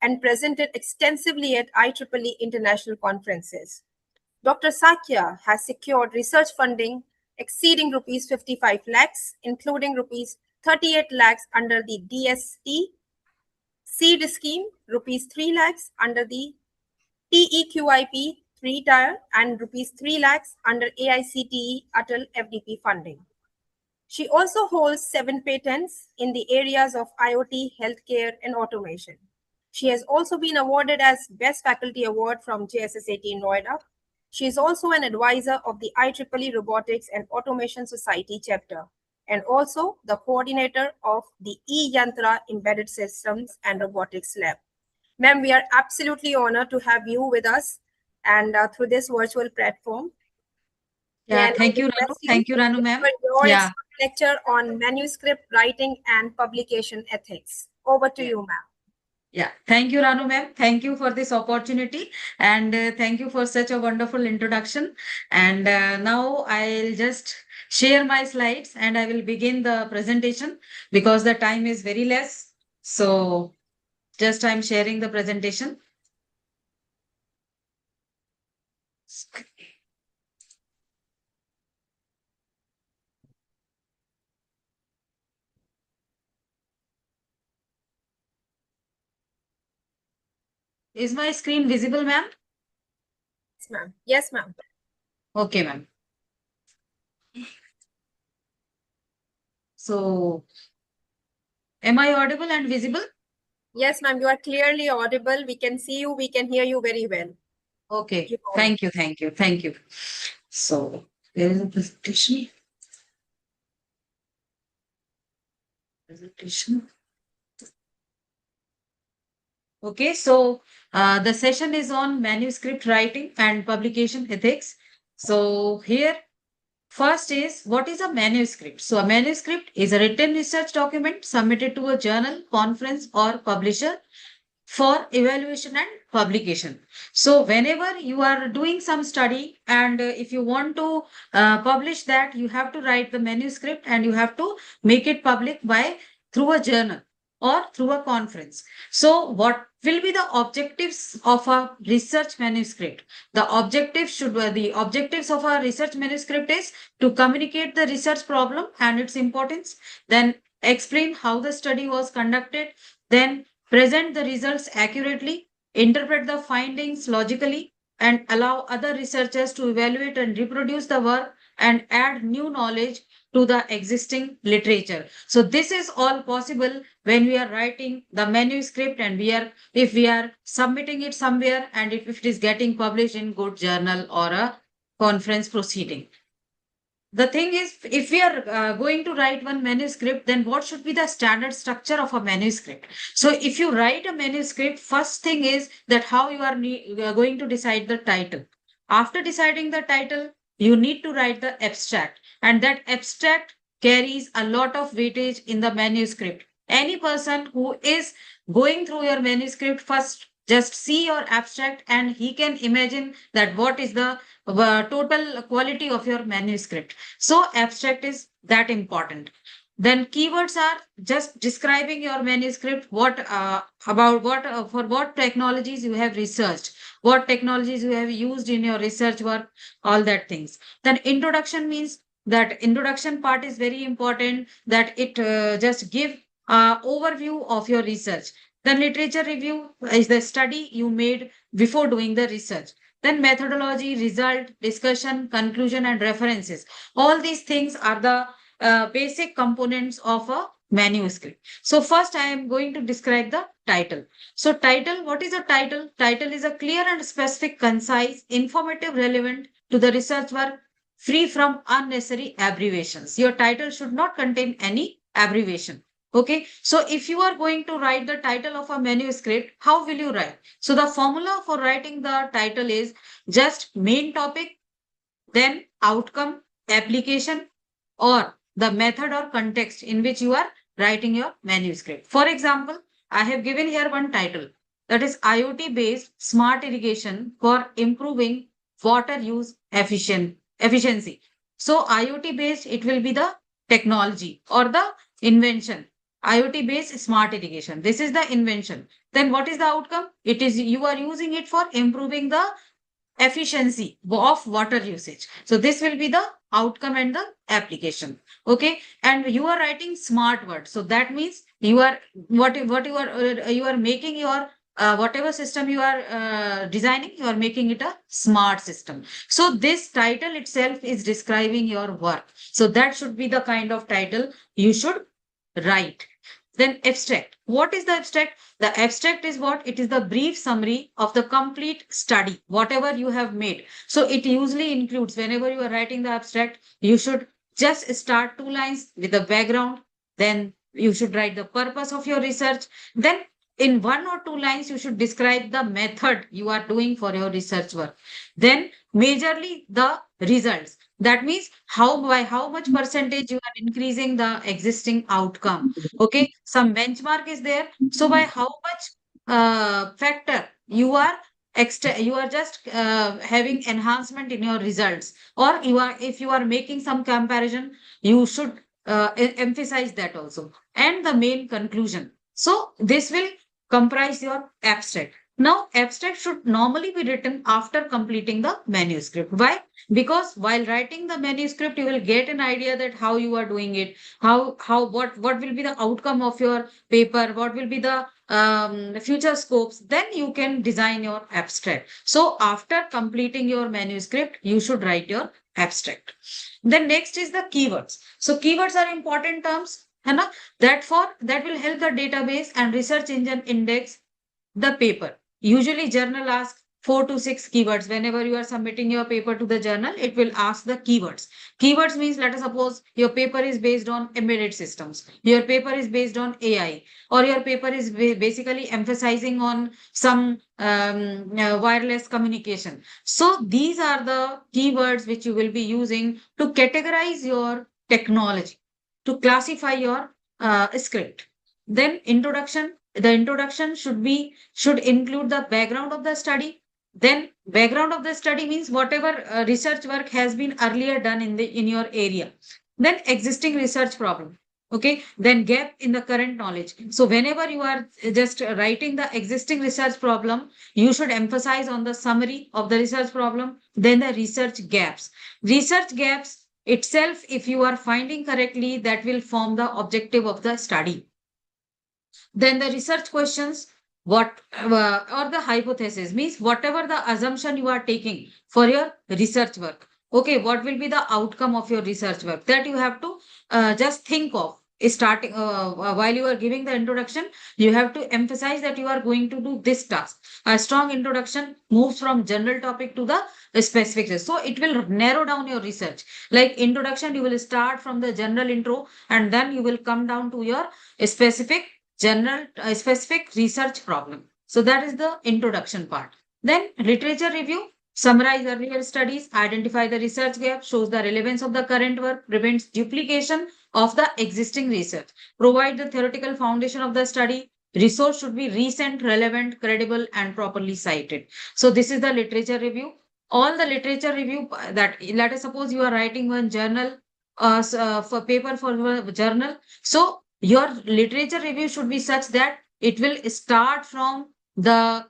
and presented extensively at IEEE international conferences. Dr. Sakya has secured research funding exceeding rupees 55 lakhs, including rupees 38 lakhs under the DST seed scheme, rupees 3 lakhs under the TEQIP 3-tier, and rupees 3 lakhs under AICTE Atal FDP funding. She also holds 7 patents in the areas of IoT, healthcare, and automation. She has also been awarded as Best Faculty Award from JSSAT Noida. She is also an advisor of the IEEE Robotics and Automation Society chapter, and also the coordinator of the E-Yantra Embedded Systems and Robotics Lab. Ma'am, we are absolutely honored to have you with us and through this virtual platform. Yeah, thank you, Ranu. Thank you, Ranu, ma'am. Your Yeah. lecture on manuscript writing and publication ethics. Over to you, ma'am. Yeah, thank you, Ranu, ma'am. Thank you for this opportunity and thank you for such a wonderful introduction. And now I'll just share my slides and I will begin the presentation because the time is very less. So just I'm sharing the presentation. Is my screen visible, ma'am? Yes, ma'am. Yes, ma'am. Okay, ma'am. So, am I audible and visible? Yes, ma'am. You are clearly audible. We can see you. We can hear you very well. Okay. Thank you. Thank you. Thank you. So, there is a presentation. Presentation. Okay, so the session is on manuscript writing and publication ethics. So here, first is what is a manuscript? So a manuscript is a written research document submitted to a journal, conference, or publisher for evaluation and publication. So whenever you are doing some study and if you want to publish that, you have to write the manuscript and you have to make it public by through a journal or through a conference. So what will be the objectives of a research manuscript? The objectives of a research manuscript is to communicate the research problem and its importance, then explain how the study was conducted, then present the results accurately, interpret the findings logically, and allow other researchers to evaluate and reproduce the work and add new knowledge to the existing literature. So this is all possible when we are writing the manuscript and if we are submitting it somewhere and if it is getting published in good journal or a conference proceeding. The thing is, if we are going to write one manuscript, then what should be the standard structure of a manuscript? So if you write a manuscript, first thing is that how you are going to decide the title. After deciding the title, you need to write the abstract, and that abstract carries a lot of weightage in the manuscript. Any person who is going through your manuscript first just see your abstract and he can imagine that what is the total quality of your manuscript. So abstract is that important. Then keywords are just describing your manuscript, what about what for what technologies you have researched, what technologies you have used in your research work, all that things. Then introduction means that introduction part is very important, that it just give overview of your research. Then literature review is the study you made before doing the research. Then methodology, result, discussion, conclusion, and references. All these things are the basic components of a manuscript. So first I am going to describe the title. So title, what is a title? Title is a clear and specific, concise, informative, relevant to the research work, free from unnecessary abbreviations. Your title should not contain any abbreviation. Okay, so if you are going to write the title of a manuscript, how will you write? So the formula for writing the title is just main topic, then outcome, application, or the method or context in which you are writing your manuscript. For example, I have given here one title, that is IoT-based smart irrigation for improving water use efficiency. So IoT-based, it will be the technology or the invention. IoT-based smart irrigation. This is the invention. Then what is the outcome? It is you are using it for improving the efficiency of water usage. So this will be the outcome and the application. Okay, and you are writing smart words. So that means you are you are making your whatever system you are designing, you are making it a smart system. So this title itself is describing your work. So that should be the kind of title you should write. Then abstract. What is the abstract? The abstract is what? It is the brief summary of the complete study, whatever you have made. So it usually includes, whenever you are writing the abstract, you should just start 2 lines with the background. Then you should write the purpose of your research. Then in 1 or 2 lines, you should describe the method you are doing for your research work. Then majorly the results. That means by how much percentage you are increasing the existing outcome. Okay, some benchmark is there. So by how much factor you are just having enhancement in your results, or if you are making some comparison, you should emphasize that also. And the main conclusion. So this will comprise your abstract. Now, abstract should normally be written after completing the manuscript. Why? Because while writing the manuscript, you will get an idea that how you are doing it, what will be the outcome of your paper, what will be the future scopes. Then you can design your abstract. So after completing your manuscript, you should write your abstract. Then next is the keywords. So keywords are important terms, that will help the database and research engine index the paper. Usually journal asks 4 to 6 keywords. Whenever you are submitting your paper to the journal, it will ask the keywords. Keywords means, let us suppose your paper is based on embedded systems, your paper is based on AI, or your paper is basically emphasizing on some wireless communication. So these are the keywords which you will be using to categorize your technology, to classify your script. Then introduction. The introduction should include the background of the study. Then background of the study means whatever research work has been earlier done in your area. Then existing research problem. Okay, then gap in the current knowledge. So whenever you are just writing the existing research problem, you should emphasize on the summary of the research problem, then the research gaps. Research gaps itself, if you are finding correctly, that will form the objective of the study. Then the research questions, or the hypothesis means whatever the assumption you are taking for your research work. Okay, what will be the outcome of your research work? That you have to just think of. Starting while you are giving the introduction, you have to emphasize that you are going to do this task. A strong introduction moves from general topic to the specific. So it will narrow down your research. Like introduction, you will start from the general intro, and then you will come down to your specific specific research problem. So that is the introduction part. Then literature review, summarize earlier studies, identify the research gap, shows the relevance of the current work, prevents duplication of the existing research, provide the theoretical foundation of the study. Resource should be recent, relevant, credible, and properly cited. So this is the literature review. All the literature review that, let us suppose you are writing one journal, for paper for a journal. So your literature review should be such that it will start from the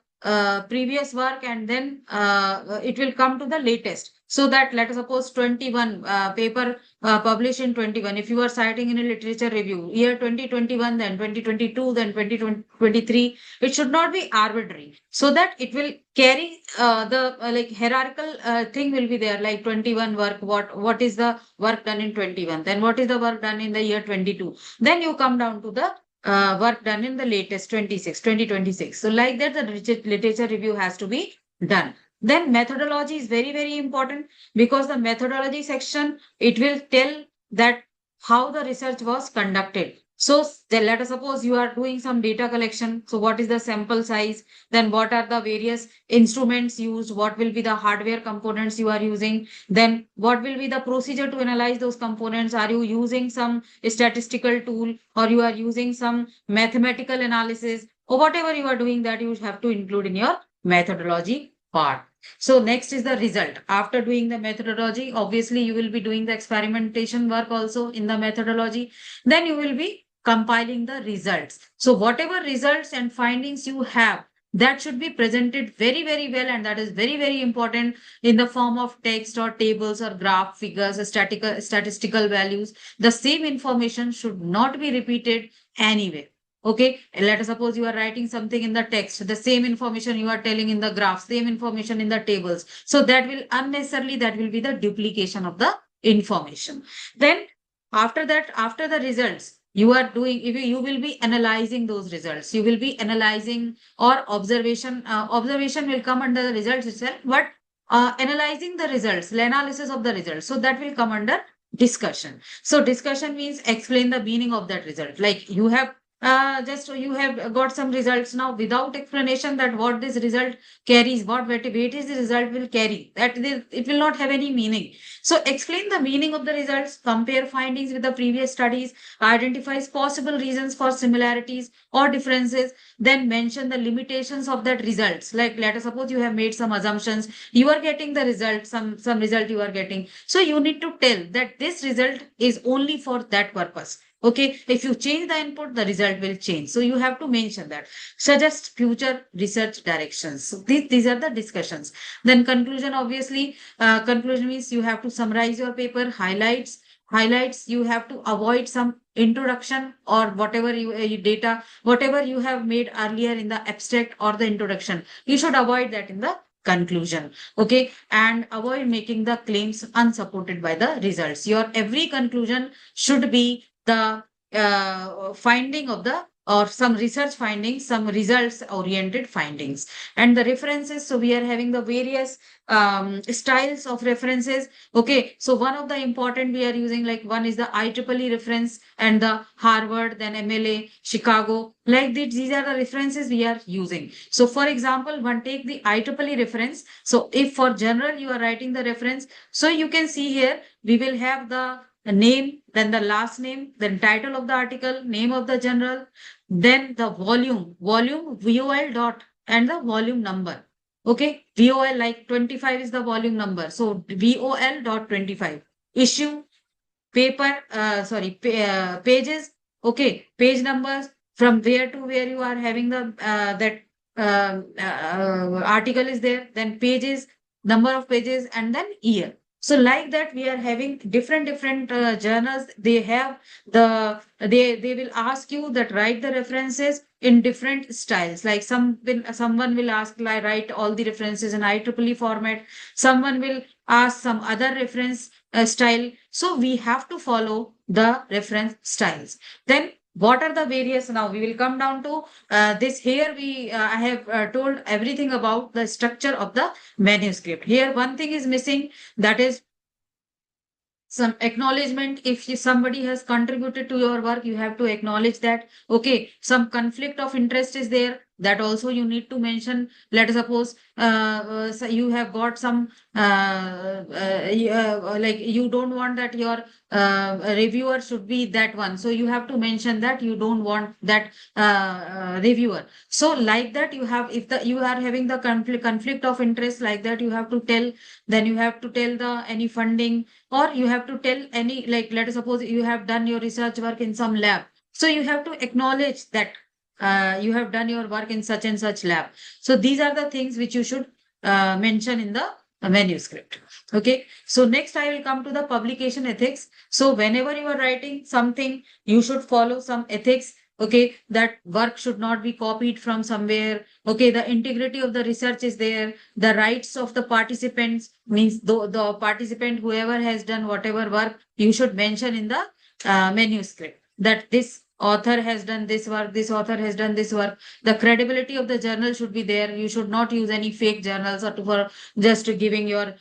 previous work, and then it will come to the latest. So that, let us suppose 21 paper published in 21. If you are citing in a literature review year 2021, then 2022, then 2023, it should not be arbitrary, so that it will carry the like hierarchical thing will be there, like 21 work, what is the work done in 21, then what is the work done in the year 22, then you come down to the work done in the latest 2026. So like that, the literature review has to be done. Then methodology is very, very important, because the methodology section, it will tell that how the research was conducted. So then let us suppose you are doing some data collection. So what is the sample size? Then what are the various instruments used? What will be the hardware components you are using? Then what will be the procedure to analyze those components? Are you using some statistical tool, or you are using some mathematical analysis, or whatever you are doing, that you have to include in your methodology part. So next is the result. After doing the methodology, obviously you will be doing the experimentation work also in the methodology. Then you will be compiling the results. So whatever results and findings you have, that should be presented very, very well, and that is very, very important, in the form of text or tables or graph, figures, or statistical values. The same information should not be repeated anywhere. Okay, let us suppose you are writing something in the text, the same information you are telling in the graph, same information in the tables. So that will unnecessarily, that will be the duplication of the information. Then after that, after the results, you are doing, if you will be analyzing those results, you will be analyzing, or observation, observation will come under the results itself, but analyzing the results, the analysis of the results, so that will come under discussion. So discussion means explain the meaning of that result. Like you have just you have got some results now, without explanation that what this result carries, what weightage the result will carry, that it will not have any meaning. So explain the meaning of the results, compare findings with the previous studies, identifies possible reasons for similarities or differences, then mention the limitations of that results. Like let us suppose you have made some assumptions, you are getting the result, some result you are getting. So you need to tell that this result is only for that purpose. Okay, if you change the input, the result will change. So you have to mention that. Suggest future research directions. So these are the discussions. Then conclusion, obviously, conclusion means you have to summarize your paper, highlights, you have to avoid some introduction or whatever you data, whatever you have made earlier in the abstract or the introduction. You should avoid that in the conclusion. Okay, and avoid making the claims unsupported by the results. Your every conclusion should be the finding of the, or some research findings, some results oriented findings. And the references, so we are having the various styles of references. Okay, so one of the important we are using, like one is the IEEE reference, and the Harvard, then MLA, Chicago, like these are the references we are using. So for example, one take the IEEE reference. So if for general you are writing the reference, so you can see here we will have the name, then the last name, then title of the article, name of the journal, then the volume, VOL dot, and the volume number. Okay, VOL, like 25 is the volume number. So VOL dot 25. Issue, paper, pages. Okay, page numbers, from where to where you are having the that article is there, then pages, number of pages, and then year. So like that, we are having different journals. They have they will ask you that write the references in different styles. Like someone will ask, like, write all the references in IEEE format. Someone will ask some other reference style. So we have to follow the reference styles. Then what are the various? Now we will come down to this. Here I have told everything about the structure of the manuscript. Here one thing is missing, that is some acknowledgement. If somebody has contributed to your work, you have to acknowledge that. Okay, some conflict of interest is there, that also you need to mention. Let us suppose so you have got some like you don't want that your reviewer should be that one, so you have to mention that you don't want that reviewer. So like that, you have, if you are having the conflict of interest, like that you have to tell. Then you have to tell the any funding, or you have to tell any, like, let us suppose you have done your research work in some lab, so you have to acknowledge that you have done your work in such and such lab. So these are the things which you should mention in the manuscript. Okay, so next I will come to the publication ethics. So whenever you are writing something, you should follow some ethics. Okay, that work should not be copied from somewhere. Okay, the integrity of the research is there. The rights of the participants, means the participant, whoever has done whatever work, you should mention in the manuscript that this author has done this work, this author has done this work. The credibility of the journal should be there. You should not use any fake journals or for just giving your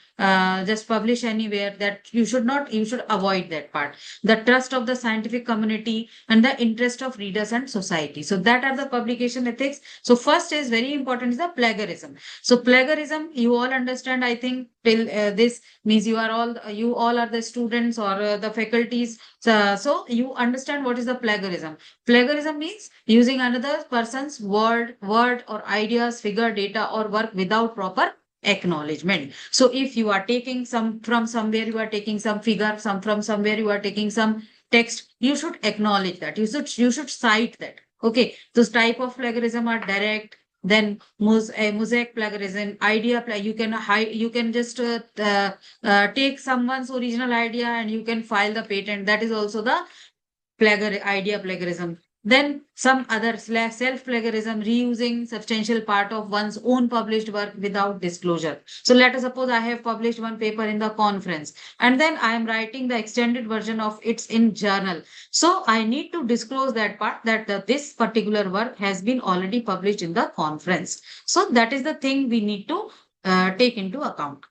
just publish anywhere. That you should not, you should avoid that part. The trust of the scientific community and the interest of readers and society. So that are the publication ethics. So first is very important is the plagiarism. So plagiarism, you all understand, I think, till this means you all are the students or the faculties. So you understand what is the plagiarism. Plagiarism means using another person's word or ideas, figure, data or work without proper acknowledgement. So if you are taking some from somewhere, you are taking some figure, some from somewhere you are taking some text, you should acknowledge that. You should cite that. Okay, those type of plagiarism are direct, then mosaic plagiarism, you can hide, you can just take someone's original idea and you can file the patent. That is also the idea plagiarism. Then some other self-plagiarism, reusing substantial part of one's own published work without disclosure. So let us suppose I have published one paper in the conference and then I am writing the extended version of it in journal. So I need to disclose that part, that this particular work has been already published in the conference. So that is the thing we need to take into account.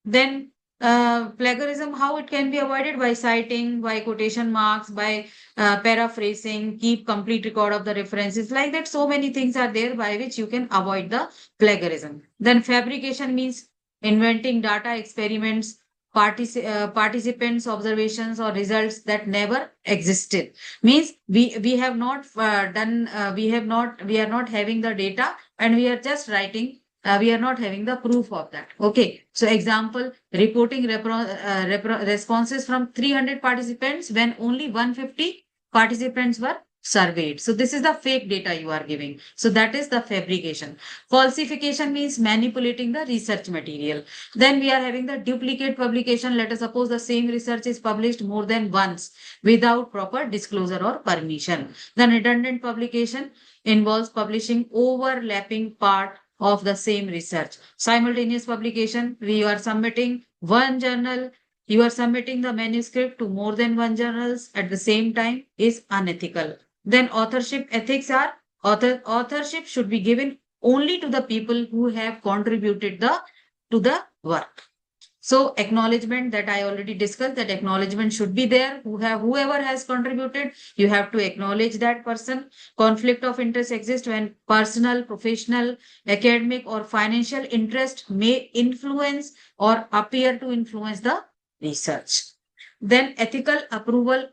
Then plagiarism, how it can be avoided? By citing, by quotation marks, by paraphrasing, keep complete record of the references. Like that, so many things are there by which you can avoid the plagiarism. Then fabrication means inventing data, experiments, participants' observations or results that never existed. Means we have not done, we are not having the data and we are just writing. We are not having the proof of that. Okay. So example, reporting responses from 300 participants when only 150 participants were surveyed. So this is the fake data you are giving. So that is the fabrication. Falsification means manipulating the research material. Then we are having the duplicate publication. Let us suppose the same research is published more than once without proper disclosure or permission. Then redundant publication involves publishing overlapping part of the same research. Simultaneous publication, we are submitting one journal, you are submitting the manuscript to more than one journals at the same time is unethical. Then authorship ethics are, authorship should be given only to the people who have contributed to the work. So acknowledgement, that I already discussed, that acknowledgement should be there. Whoever has contributed, you have to acknowledge that person. Conflict of interest exists when personal, professional, academic or financial interest may influence or appear to influence the research. Then ethical approval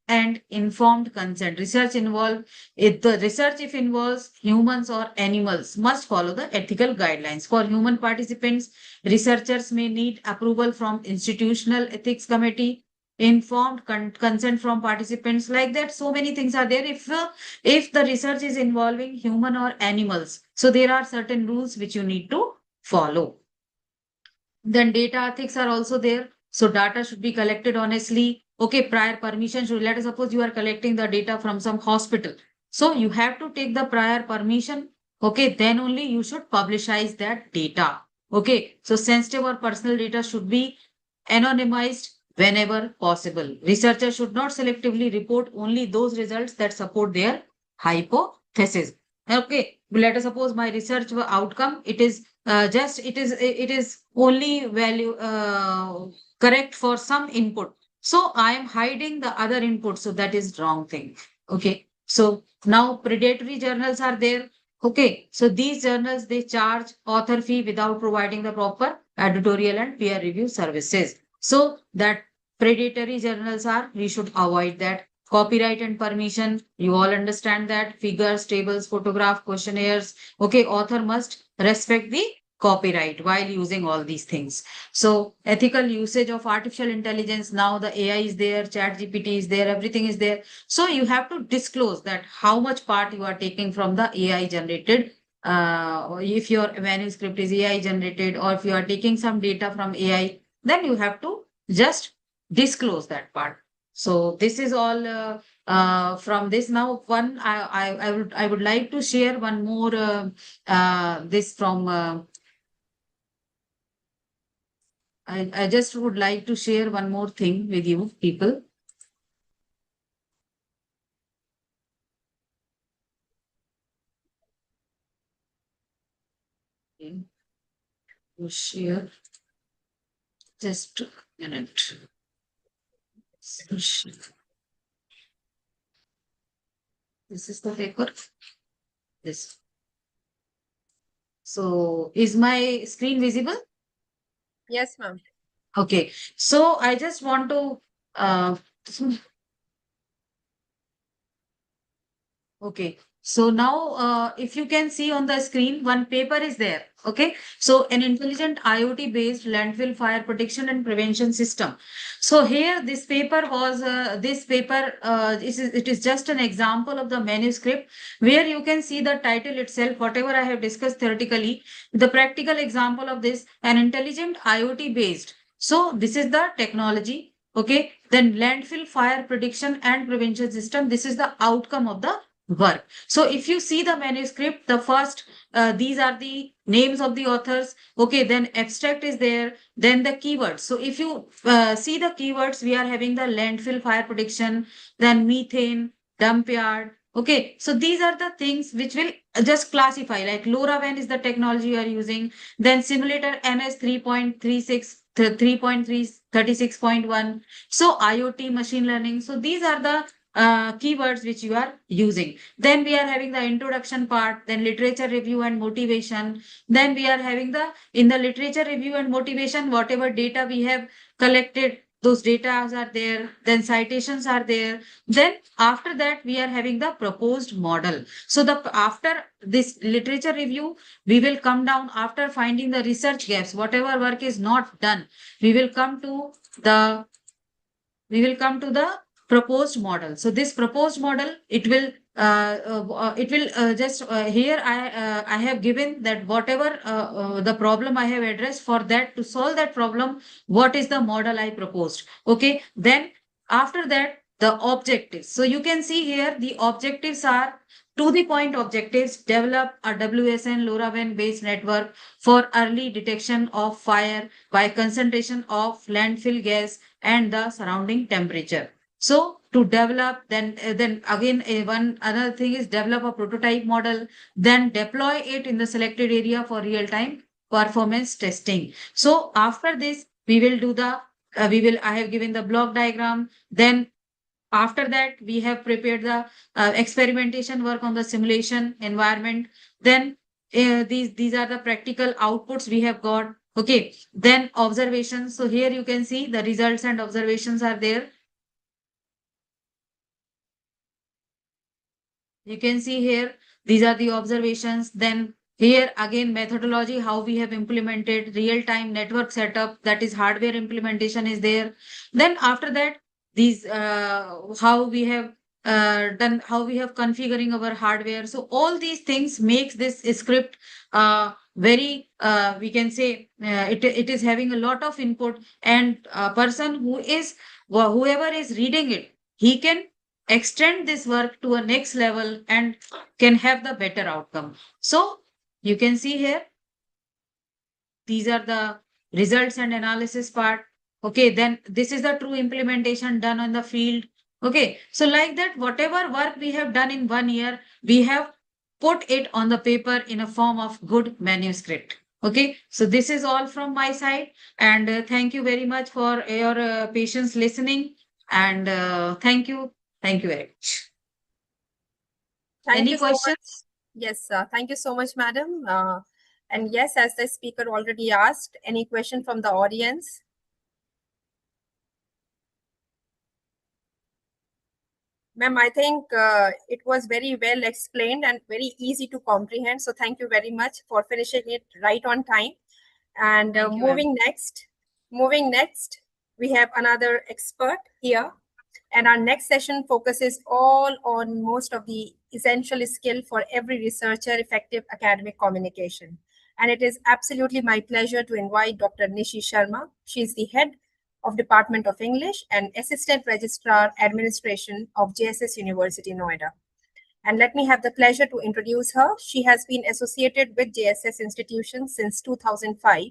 and informed consent. Research if involves humans or animals, must follow the ethical guidelines. For human participants, researchers may need approval from institutional ethics committee, informed consent from participants. Like that, so many things are there. If the research is involving human or animals, so there are certain rules which you need to follow. Then data ethics are also there. So data should be collected honestly. Okay, prior permission should, let us suppose you are collecting the data from some hospital. So you have to take the prior permission. Okay, then only you should publicize that data. Okay, so sensitive or personal data should be anonymized whenever possible. Researchers should not selectively report only those results that support their hypothesis. Okay, let us suppose my research outcome, it is it is only value correct for some input. So I am hiding the other input. So that is wrong thing. Okay. So now predatory journals are there. Okay. So these journals, they charge author fee without providing the proper editorial and peer review services. So that predatory journals are, we should avoid that. Copyright and permission, you all understand that. Figures, tables, photograph, questionnaires. Okay, author must respect the copyright while using all these things. So ethical usage of artificial intelligence, now the AI is there, chat GPT is there, everything is there. So you have to disclose that how much part you are taking from the AI generated. If your manuscript is AI generated, or if you are taking some data from AI, then you have to just disclose that part. So this is all from this. Now, one I would like to share one more this from. I just would like to share one more thing with you people. Okay. To share just a minute. This is the paper. This. So is my screen visible? Yes, ma'am. Okay. So I just want to okay. So now, if you can see on the screen, one paper is there. Okay. So an intelligent IoT based landfill fire protection and prevention system. So here, this paper was, it is just an example of the manuscript where you can see the title itself, whatever I have discussed theoretically, the practical example of this, an intelligent IoT based. So this is the technology. Okay. Then landfill fire prediction and prevention system. This is the outcome of the work. So if you see the manuscript, the first, these are the names of the authors. Okay, then abstract is there, then the keywords. So if you see the keywords, we are having the landfill fire prediction, then methane, dump yard. Okay, so these are the things which will just classify, like LoRaWAN is the technology you are using, then simulator MS 3.36, 3.36.1. So IoT, machine learning. So these are the keywords which you are using. Then we are having the introduction part, then literature review and motivation. Then we are having in the literature review and motivation, whatever data we have collected, those data are there, then citations are there. Then after that, we are having the proposed model. So after this literature review, we will come down after finding the research gaps, whatever work is not done, we will come to the proposed model. So this proposed model, it will just here I have given that whatever the problem I have addressed, for that, to solve that problem, what is the model I proposed. Okay, then after that, the objectives. So you can see here the objectives are to the point objectives: develop a WSN LoRaWAN based network for early detection of fire by concentration of landfill gas and the surrounding temperature. So to develop, then again, one another thing is develop a prototype model, then deploy it in the selected area for real-time performance testing. So after this, we will do I have given the block diagram. Then after that, we have prepared the experimentation work on the simulation environment. Then these are the practical outputs we have got. Okay, then observations. So here you can see the results and observations are there. You can see here, these are the observations. Then here again, methodology, how we have implemented real-time network setup, that is hardware implementation is there. Then after that, these how we have done, how we have configuring our hardware. So all these things makes this script very, we can say, it is having a lot of input, and a person whoever is reading it, he can extend this work to a next level and can have the better outcome. So you can see here, these are the results and analysis part. Okay, then this is the true implementation done on the field. Okay, so like that, whatever work we have done in 1 year, we have put it on the paper in a form of good manuscript. Okay, so this is all from my side, and thank you very much for your patience listening, and thank you very much. Thank Any you so questions? much. Yes, thank you so much, madam. And yes, as the speaker already asked, any question from the audience? Ma'am, I think it was very well explained and very easy to comprehend. So thank you very much for finishing it right on time. And Thank you, ma'am. moving next, we have another expert here. And our next session focuses all on most of the essential skill for every researcher, effective academic communication. And it is absolutely my pleasure to invite Dr. Nishi Sharma. She is the head of Department of English and Assistant Registrar Administration of JSS University, Noida. And let me have the pleasure to introduce her. She has been associated with JSS institutions since 2005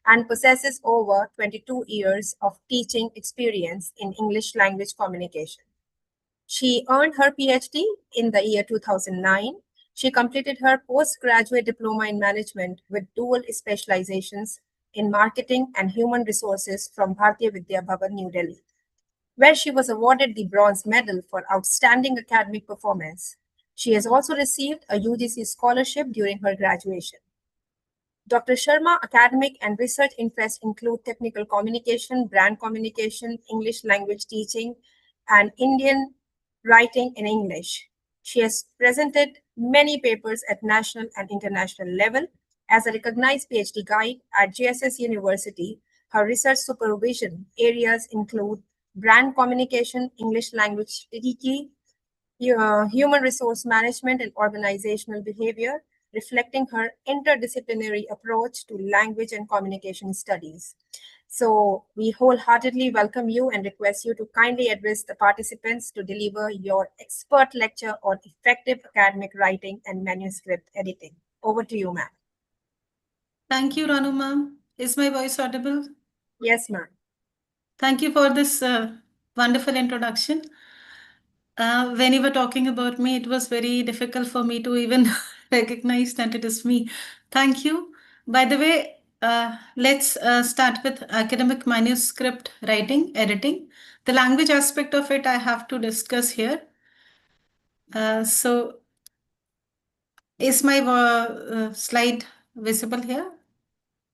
and possesses over 22 years of teaching experience in English language communication. She earned her PhD in the year 2009. She completed her postgraduate diploma in management with dual specializations in marketing and human resources from Bharatiya Vidya Bhavan, New Delhi, where she was awarded the bronze medal for outstanding academic performance. She has also received a UGC scholarship during her graduation. Dr. Sharma academic and research interests include technical communication, brand communication, English language teaching, and Indian writing in English. She has presented many papers at national and international level. As a recognized PhD guide at JSS University, her research supervision areas include brand communication, English language teaching, human resource management, and organizational behavior, reflecting her interdisciplinary approach to language and communication studies. So we wholeheartedly welcome you and request you to kindly address the participants to deliver your expert lecture on effective academic writing and manuscript editing. Over to you, ma'am. Thank you, Ranu ma'am. Is my voice audible? Yes, ma'am. Thank you for this wonderful introduction. When you were talking about me, it was very difficult for me to even recognize that it is me. Thank you. By the way, let's start with academic manuscript writing, editing. The language aspect of it I have to discuss here. So, is my slide visible here?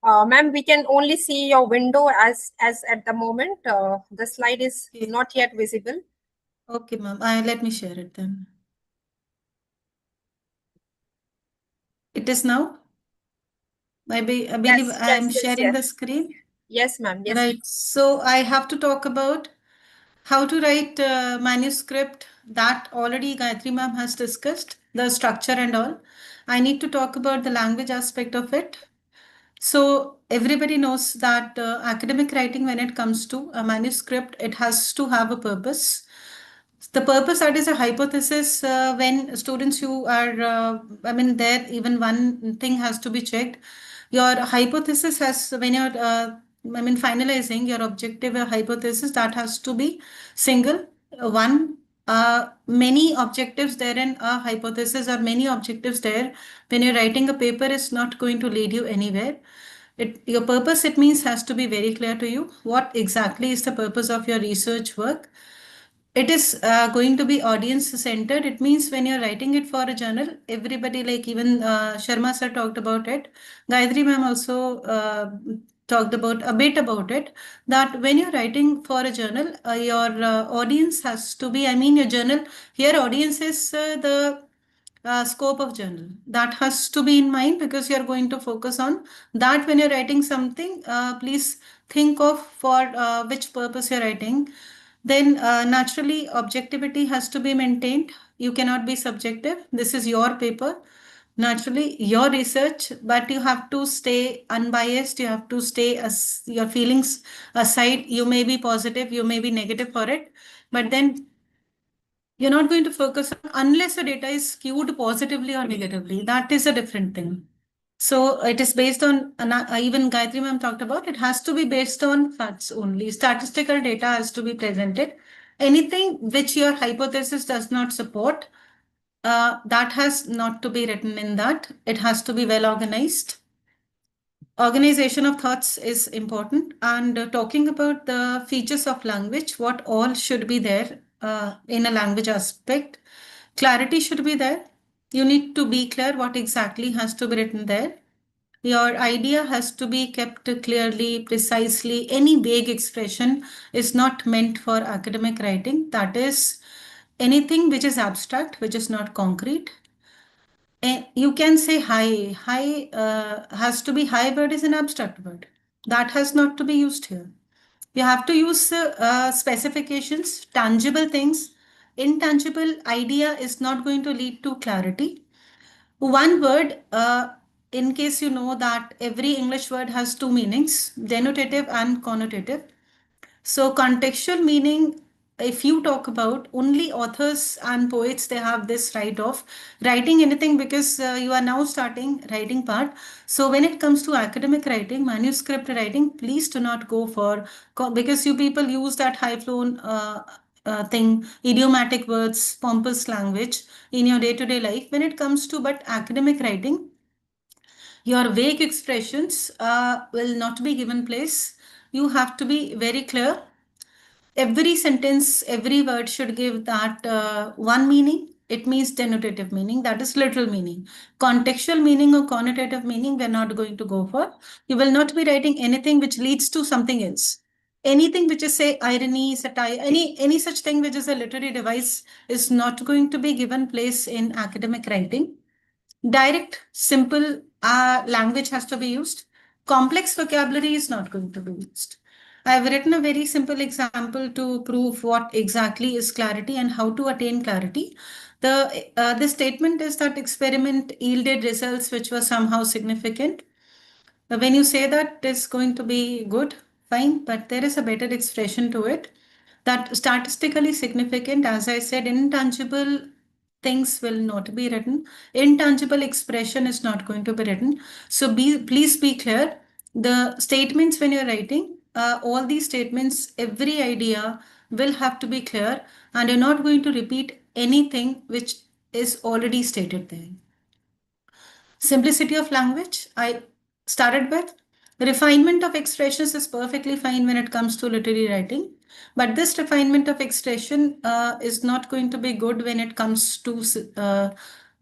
Ma'am, we can only see your window as at the moment. The slide is not yet visible. Okay, ma'am. Let me share it then. It is now? I believe I am sharing the screen. Yes, ma'am. Yes. Right. So I have to talk about how to write manuscript that already Gayatri ma'am has discussed, the structure and all. I need to talk about the language aspect of it. So everybody knows that academic writing, when it comes to a manuscript, it has to have a purpose. The purpose, that is a hypothesis. When students who are, there even one thing has to be checked. Your hypothesis has, when you're, finalizing your objective or hypothesis, that has to be single. One, many objectives there in a hypothesis or many objectives there. When you're writing a paper, is not going to lead you anywhere. Your purpose, it means, has to be very clear to you. What exactly is the purpose of your research work? It is going to be audience centered. It means when you're writing it for a journal, everybody, like even Sharma sir talked about it. Gayatri ma'am also talked about a bit about it, that when you're writing for a journal, your audience has to be, your journal, here audience is the scope of journal. That has to be in mind, because you're going to focus on that when you're writing something. Please think of for which purpose you're writing. Then naturally objectivity has to be maintained. You cannot be subjective. This is your paper, naturally your research, but you have to stay unbiased. You have to stay as your feelings aside. You may be positive, you may be negative for it, but then You're not going to focus on unless the data is skewed positively or negatively. That is a different thing. So it is based on, even Gayatri ma'am talked about, it has to be based on facts only. Statistical data has to be presented. Anything which your hypothesis does not support, that has not to be written in that. It has to be well organized. Organization of thoughts is important. And talking about the features of language, what all should be there in a language aspect. Clarity should be there. You need to be clear what exactly has to be written there. Your idea has to be kept clearly, precisely. Any vague expression is not meant for academic writing. That is anything which is abstract, which is not concrete. You can say high. High has to be, high word is an abstract word. That has not to be used here. You have to use specifications, tangible things. Intangible idea is not going to lead to clarity. One word, in case you know that every English word has two meanings, denotative and connotative. So contextual meaning, if you talk about only authors and poets, they have this right of writing anything because you are now starting writing part. So when it comes to academic writing, manuscript writing, please do not go for, because you people use that high flown thing, idiomatic words, pompous language in your day-to-day life. When it comes to but academic writing, your vague expressions will not be given place. You have to be very clear. Every sentence, every word should give that one meaning. It means denotative meaning, that is literal meaning. Contextual meaning or connotative meaning, we're not going to go for. You will not be writing anything which leads to something else. Anything which is, say, irony, satire, any such thing which is a literary device is not going to be given place in academic writing. Direct, simple language has to be used. Complex vocabulary is not going to be used. I have written a very simple example to prove what exactly is clarity and how to attain clarity. The statement is that experiment yielded results which were somehow significant. When you say that is going to be good, fine, but there is a better expression to it. That statistically significant, as I said, intangible things will not be written. Intangible expression is not going to be written. So please be clear. The statements when you're writing, all these statements, every idea will have to be clear, and you're not going to repeat anything which is already stated there. Simplicity of language, I started with. Refinement of expressions is perfectly fine when it comes to literary writing. But this refinement of expression is not going to be good when it comes to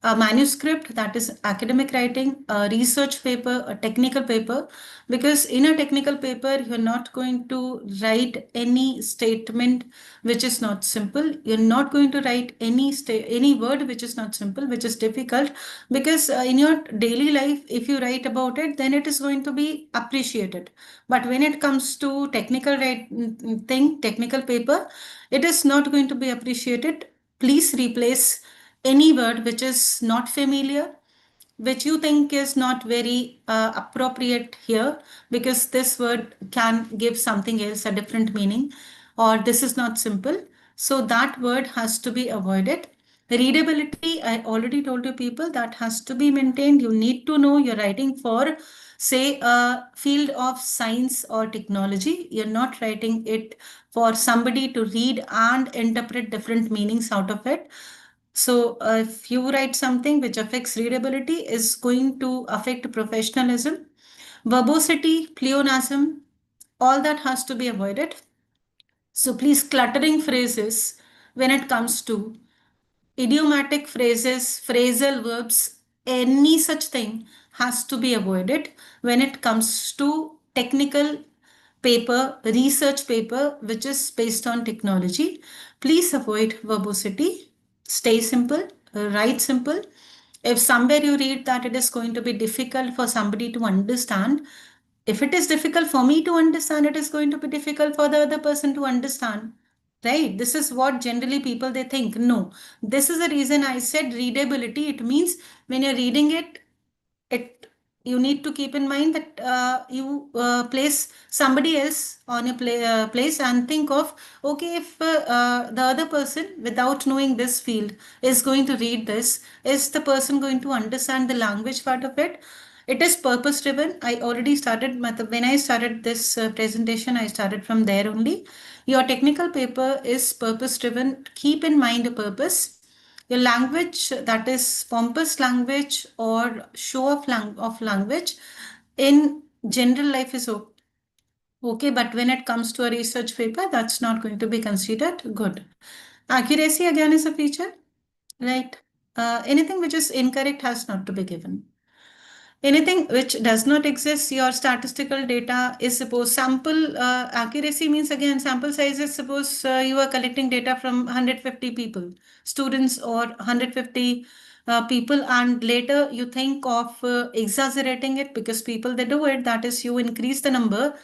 a manuscript, that is academic writing, a research paper, a technical paper. Because in a technical paper, you're not going to write any statement which is not simple. You're not going to write any word which is not simple, which is difficult. Because in your daily life, if you write about it, then it is going to be appreciated. But when it comes to technical technical paper, it is not going to be appreciated. Please replace any word which is not familiar, which you think is not very appropriate here, because this word can give something else a different meaning, or this is not simple. So that word has to be avoided. Readability, I already told you people, that has to be maintained. You need to know you're writing for, say, a field of science or technology. You're not writing it for somebody to read and interpret different meanings out of it. So if you write something which affects readability, is going to affect professionalism. Verbosity, pleonasm, all that has to be avoided. So please, cluttering phrases when it comes to idiomatic phrases, phrasal verbs, any such thing has to be avoided when it comes to technical paper, research paper, which is based on technology. Please avoid verbosity. Stay simple, write simple. If somewhere you read that it is going to be difficult for somebody to understand, if it is difficult for me to understand, it is going to be difficult for the other person to understand. Right? This is what generally people they think. No, this is the reason I said readability. It means when you're reading it, you need to keep in mind that you place somebody else on a place and think of, okay, if the other person, without knowing this field, is going to read this, is the person going to understand the language part of it? It is purpose driven. I already started, when I started this presentation, I started from there only. Your technical paper is purpose driven. Keep in mind a purpose. Your language, that is pompous language or show of language, in general life is okay, but when it comes to a research paper, that's not going to be considered good. Accuracy again is a feature, right? Anything which is incorrect has not to be given. Anything which does not exist, your statistical data is suppose sample accuracy means, again, sample size is suppose you are collecting data from 150 people, students, or 150 people, and later you think of exaggerating it because people they do it, that is you increase the number,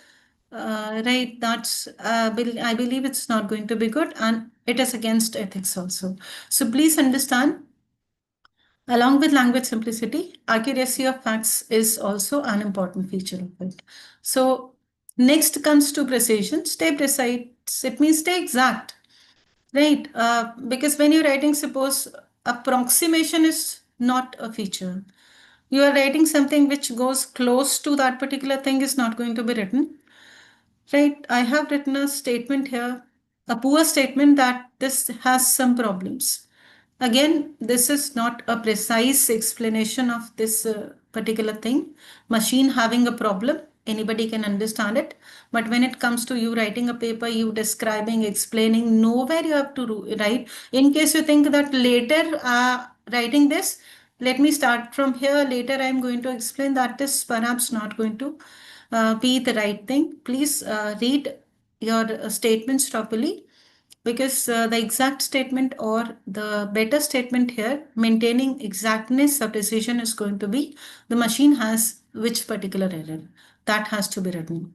right? That's I believe it's not going to be good, and it is against ethics also. So please understand, along with language simplicity, accuracy of facts is also an important feature of it. So next comes to precision. Stay precise. It means stay exact, right? Because when you're writing, suppose approximation is not a feature. You are writing something which goes close to that particular thing is not going to be written, right? I have written a statement here, a poor statement that this has some problems. Again, this is not a precise explanation of this particular thing. Machine having a problem, anybody can understand it. But when it comes to you writing a paper, you describing, explaining, nowhere you have to write. In case you think that later writing this, let me start from here, later I'm going to explain, that is perhaps not going to be the right thing. Please read your statements properly, because the exact statement or the better statement here, maintaining exactness of precision, is going to be the machine has which particular error, that has to be written.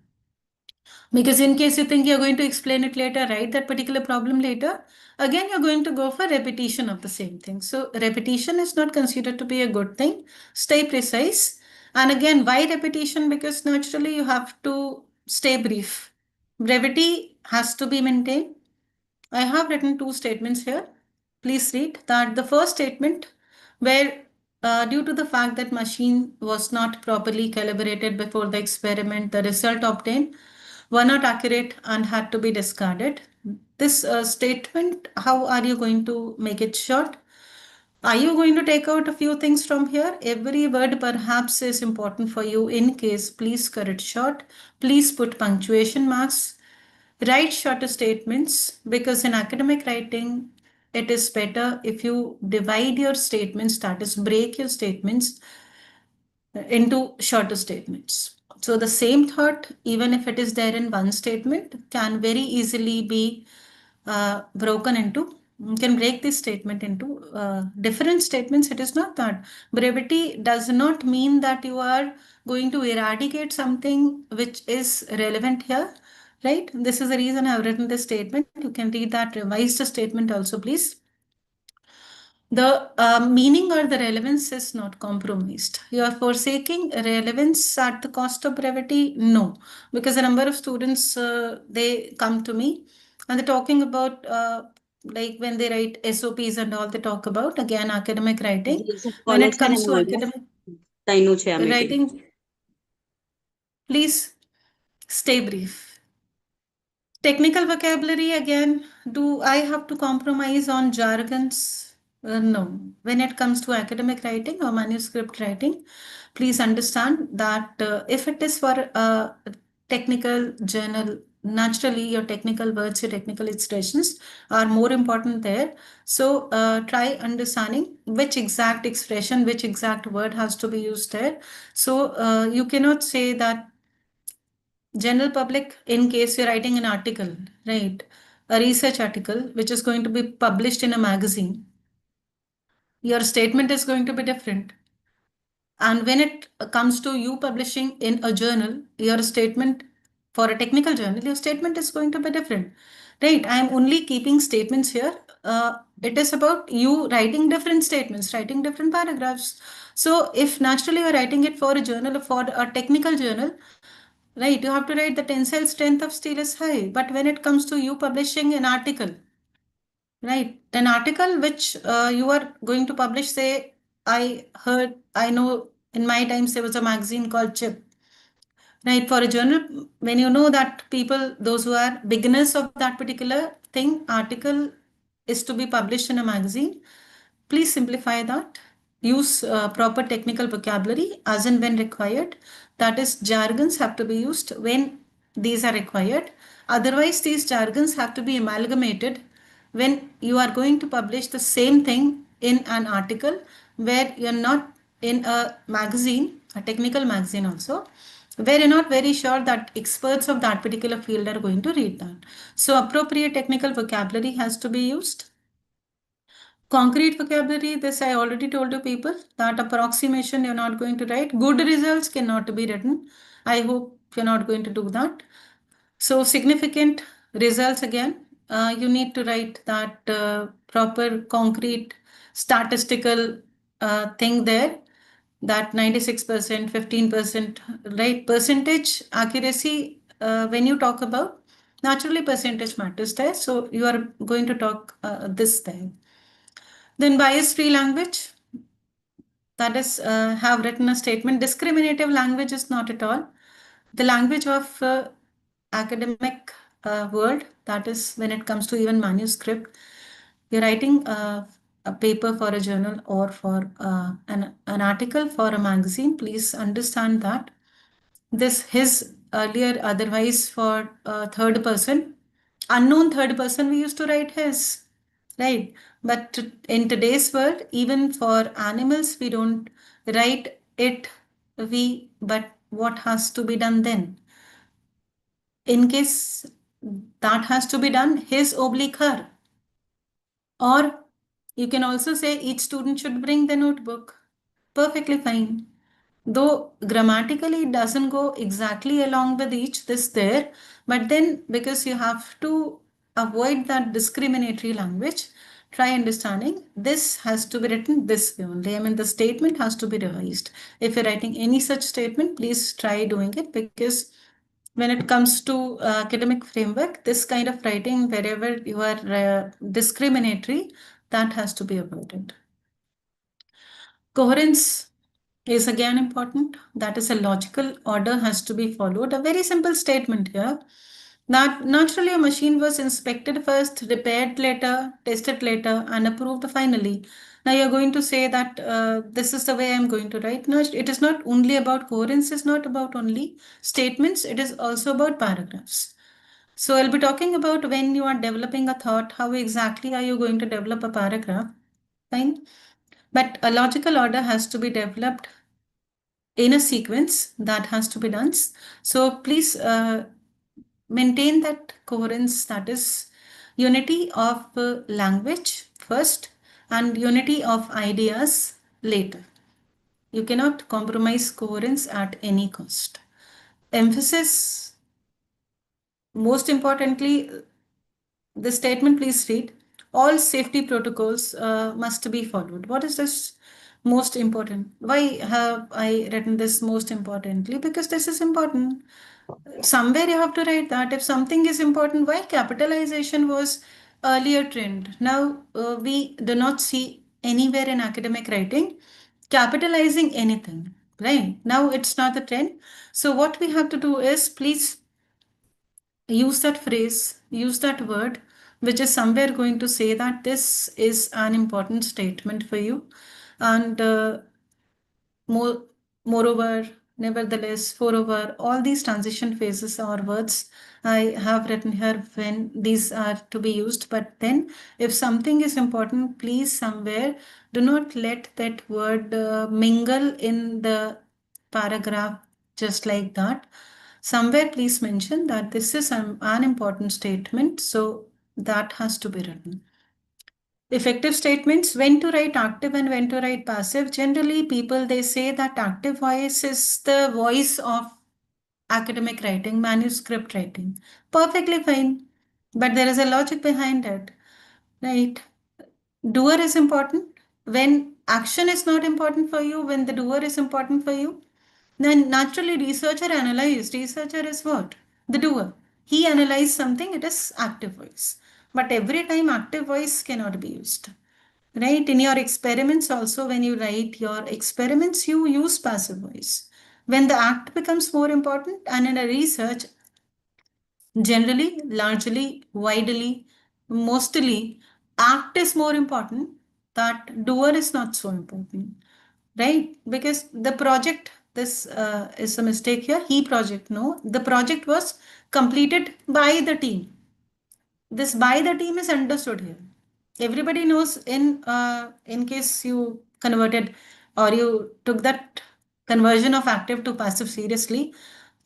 Because in case you think you're going to explain it later, right, that particular problem later, again you're going to go for repetition of the same thing. So repetition is not considered to be a good thing. Stay precise. And again, why repetition? Because naturally you have to stay brief. Brevity has to be maintained. I have written two statements here. Please read that the first statement, where due to the fact that machine was not properly calibrated before the experiment, the result obtained were not accurate and had to be discarded. This statement, how are you going to make it short? Are you going to take out a few things from here? Every word perhaps is important for you. In case, please cut it short. Please put punctuation marks. Write shorter statements, because in academic writing, it is better if you divide your statements, that is, break your statements into shorter statements. So the same thought, even if it is there in one statement, can very easily be broken into, you can break this statement into different statements. It is not that. Brevity does not mean that you are going to eradicate something which is relevant here, right? This is the reason I have written this statement. You can read that revised statement also, please. The meaning or the relevance is not compromised. You are forsaking relevance at the cost of brevity? No, because a number of students, they come to me and they're talking about like when they write SOPs and all, they talk about, again, academic writing. When it comes to academic writing, please stay brief. Technical vocabulary, again, do I have to compromise on jargons? No. When it comes to academic writing or manuscript writing, please understand that if it is for a technical journal, naturally your technical words, your technical expressions are more important there. So try understanding which exact expression, which exact word has to be used there. So you cannot say that general public, in case you're writing an article, right, a research article which is going to be published in a magazine, your statement is going to be different. And when it comes to you publishing in a journal, your statement, for a technical journal, your statement is going to be different. right? I'm only keeping statements here. It is about you writing different statements, writing different paragraphs. So if naturally you're writing it for a journal or for a technical journal, right, you have to write the tensile strength of steel is high. But when it comes to you publishing an article, right, an article which you are going to publish, say, I know in my times there was a magazine called Chip, right? For a journal, when you know that people, those who are beginners of that particular thing, article is to be published in a magazine, please simplify that. Use proper technical vocabulary as and when required. That is, jargons have to be used when these are required. Otherwise, these jargons have to be amalgamated when you are going to publish the same thing in an article where you're not in a magazine, a technical magazine also, where you're not very sure that experts of that particular field are going to read that. So appropriate technical vocabulary has to be used. Concrete vocabulary, this I already told you people, that approximation you're not going to write. Good results cannot be written. I hope you're not going to do that. So significant results again, you need to write that proper concrete statistical thing there, that 96%, 15%, right? Percentage accuracy, when you talk about, naturally percentage matters there. So you are going to talk this there. Then bias-free language, that is, have written a statement. Discriminative language is not at all. The language of academic world, that is when it comes to even manuscript, you're writing a paper for a journal or for an article for a magazine, please understand that this his earlier, otherwise for third person, unknown third person, we used to write his, right? But in today's world, even for animals, we don't write it, we, but what has to be done then? In case that has to be done, his oblique her. Or you can also say each student should bring the notebook. Perfectly fine. Though grammatically it doesn't go exactly along with each this there, but then because you have to avoid that discriminatory language, try understanding this has to be written this way only. I mean, the statement has to be revised. If you're writing any such statement, please try doing it, because when it comes to academic framework, this kind of writing, wherever you are discriminatory, that has to be avoided. Coherence is again important. That is, a logical order has to be followed. A very simple statement here, that naturally a machine was inspected first, repaired later, tested later, and approved finally. Now you're going to say that this is the way I'm going to write. No, it is not only about coherence, it's not about only statements, it is also about paragraphs. So I'll be talking about when you are developing a thought, how exactly are you going to develop a paragraph? Fine. But a logical order has to be developed in a sequence that has to be done. So please maintain that coherence, that is unity of language first and unity of ideas later. You cannot compromise coherence at any cost. Emphasis, most importantly, the statement, please read, all safety protocols must be followed. What is this most important? Why have I written this most importantly? Because this is important. Somewhere you have to write that if something is important, why capitalization was earlier trend. Now we do not see anywhere in academic writing capitalizing anything, right? Now it's not the trend. So what we have to do is, please use that phrase, use that word, which is somewhere going to say that this is an important statement for you. And moreover, nevertheless, forever, all these transition phases or words I have written here when these are to be used. But then if something is important, please somewhere do not let that word mingle in the paragraph just like that. Somewhere please mention that this is an important statement, so that has to be written. Effective statements, when to write active and when to write passive. Generally, people, they say that active voice is the voice of academic writing, manuscript writing. Perfectly fine. but there is a logic behind it, right? Doer is important. When action is not important for you, when the doer is important for you, then naturally researcher analyzed. Researcher is what? The doer. He analyzed something, it is active voice. But every time active voice cannot be used. Right? In your experiments also, when you write your experiments, you use passive voice. When the act becomes more important, and in a research, generally, largely, widely, mostly, act is more important, that doer is not so important, right? Because the project, this is a mistake here, he project, no, the project was completed by the team. This by the team is understood here. Everybody knows in case you converted or you took that conversion of active to passive seriously,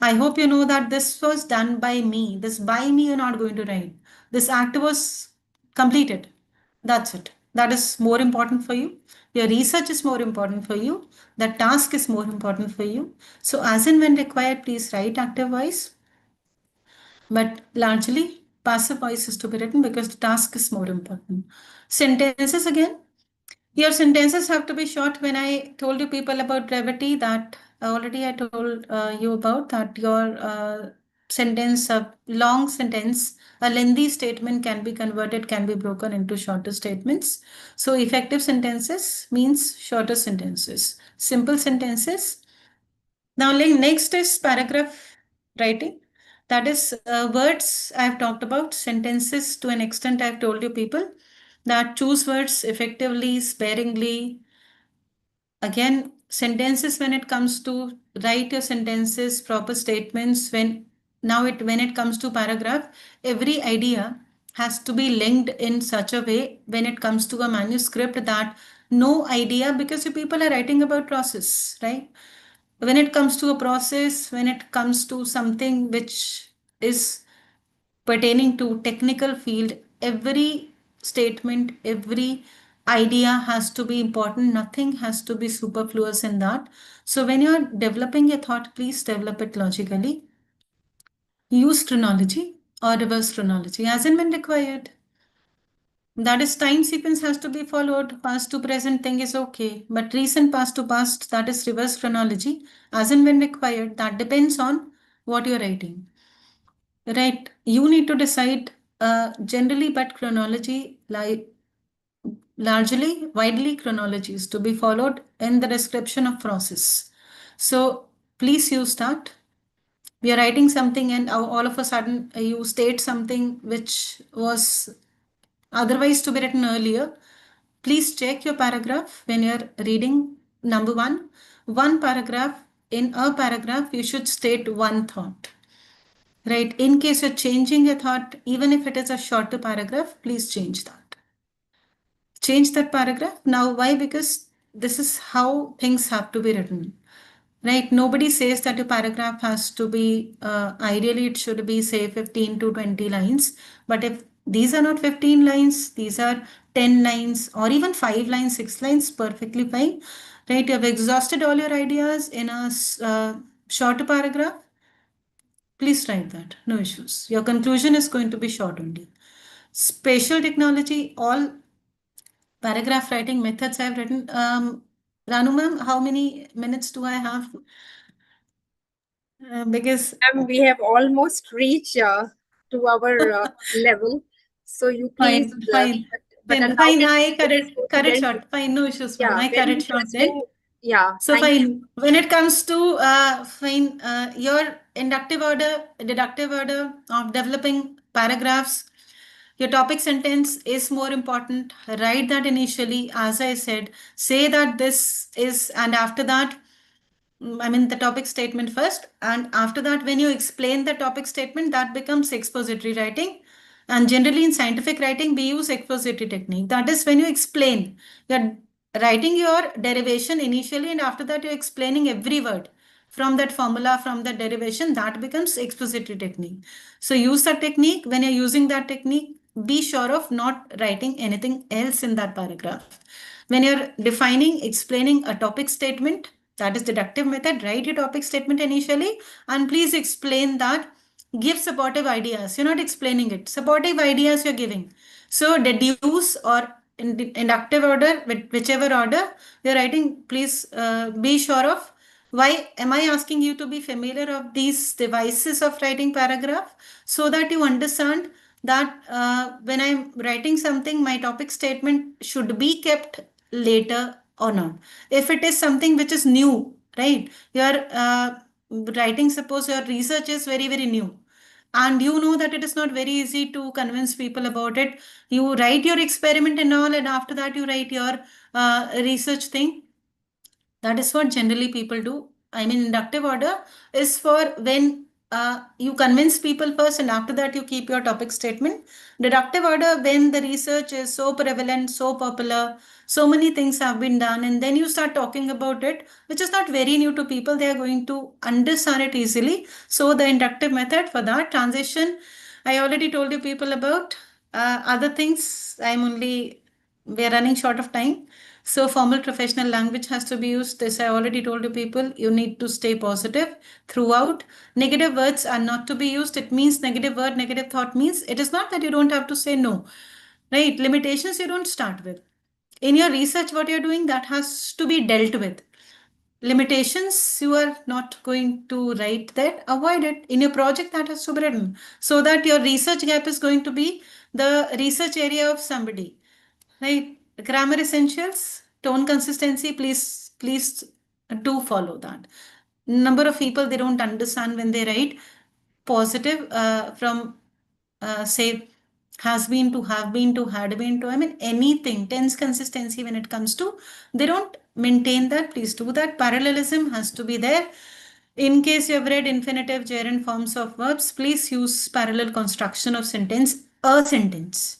I hope you know that this was done by me. This by me you're not going to write. This act was completed. That's it. That is more important for you. Your research is more important for you. The task is more important for you. So as and when required, please write active voice. But largely, passive voice is to be written because the task is more important. Sentences again. Your sentences have to be short. When I told you people about brevity, that already I told you about that your sentence, a long sentence, a lengthy statement can be converted, can be broken into shorter statements. So effective sentences means shorter sentences. Simple sentences. Now next is paragraph writing. That is words I've talked about, sentences to an extent I've told you people that choose words effectively, sparingly. Again, sentences when it comes to write your sentences, proper statements, when it comes to paragraph, every idea has to be linked in such a way when it comes to a manuscript that no idea, because you people are writing about process, right? When it comes to a process, when it comes to something which is pertaining to technical field, every statement, every idea has to be important. Nothing has to be superfluous in that. So when you're developing a thought, please develop it logically. Use chronology or reverse chronology as and when required. That is, time sequence has to be followed. Past to present thing is okay. But recent past to past, that is reverse chronology. As and when required, that depends on what you're writing. Right. You need to decide generally, but chronology, like largely, widely chronology is to be followed in the description of process. So please use that. We are writing something and all of a sudden you state something which was otherwise to be written earlier. Please check your paragraph when you're reading. Number one paragraph, in a paragraph, you should state one thought. Right? In case you're changing a thought, even if it is a shorter paragraph, please change that. Change that paragraph. Now, why? Because this is how things have to be written. Right? Nobody says that a paragraph has to be, ideally, it should be, say, 15 to 20 lines. But if these are not 15 lines, these are 10 lines, or even 5 lines, 6 lines, perfectly fine. Right? You have exhausted all your ideas in a shorter paragraph. Please write that. No issues. Your conclusion is going to be short only. Spatial technology, all paragraph writing methods I've written. Ranu ma'am, how many minutes do I have? Because we have almost reached to our level. So you please, fine. but Fine, I it is cut it very, short. Fine, no issues, ma'am. yeah, I cut very it short then. interesting. Yeah. So thank you. fine. When it comes to your inductive order, deductive order of developing paragraphs, your topic sentence is more important. Write that initially, as I said. Say that this is, and after that, I mean the topic statement first, and after that, when you explain the topic statement, that becomes expository writing. And generally in scientific writing, we use expository technique. That is when you explain. You're writing your derivation initially, and after that, you're explaining every word from that formula, from that derivation. That becomes expository technique. So use that technique. When you're using that technique, be sure of not writing anything else in that paragraph. When you're defining, explaining a topic statement, that is deductive method, write your topic statement initially, and please explain that give supportive ideas. You're not explaining it. Supportive ideas you're giving. So deduce or in inductive order, whichever order you're writing, please be sure of. Why am I asking you to be familiar of these devices of writing paragraph? So that you understand that when I'm writing something, my topic statement should be kept later or not. If it is something which is new, right? You're writing, suppose your research is very, very new, and you know that it is not very easy to convince people about it. You write your experiment and all, and after that you write your research thing. That is what generally people do. I mean, inductive order is for when you convince people first, and after that you keep your topic statement. Deductive order, when the research is so prevalent, so popular, so many things have been done, and then you start talking about it, which is not very new to people. They are going to understand it easily. So the inductive method for that transition, I already told you people about. Other things, we are running short of time. So formal professional language has to be used. This I already told you people. You need to stay positive throughout. Negative words are not to be used. It means negative word, negative thought means it is not that you don't have to say no. Right? Limitations you don't start with. In your research, what you're doing, that has to be dealt with. Limitations you are not going to write that. Avoid it. In your project, that has to be written. So that your research gap is going to be the research area of somebody. Right? Grammar essentials, tone consistency, please do follow that. Number of people, they don't understand when they write positive from say has been to, have been to, had been to. I mean, anything, tense consistency when it comes to, they don't maintain that. Please do that. Parallelism has to be there. In case you have read infinitive, gerund forms of verbs, please use parallel construction of sentence, a sentence.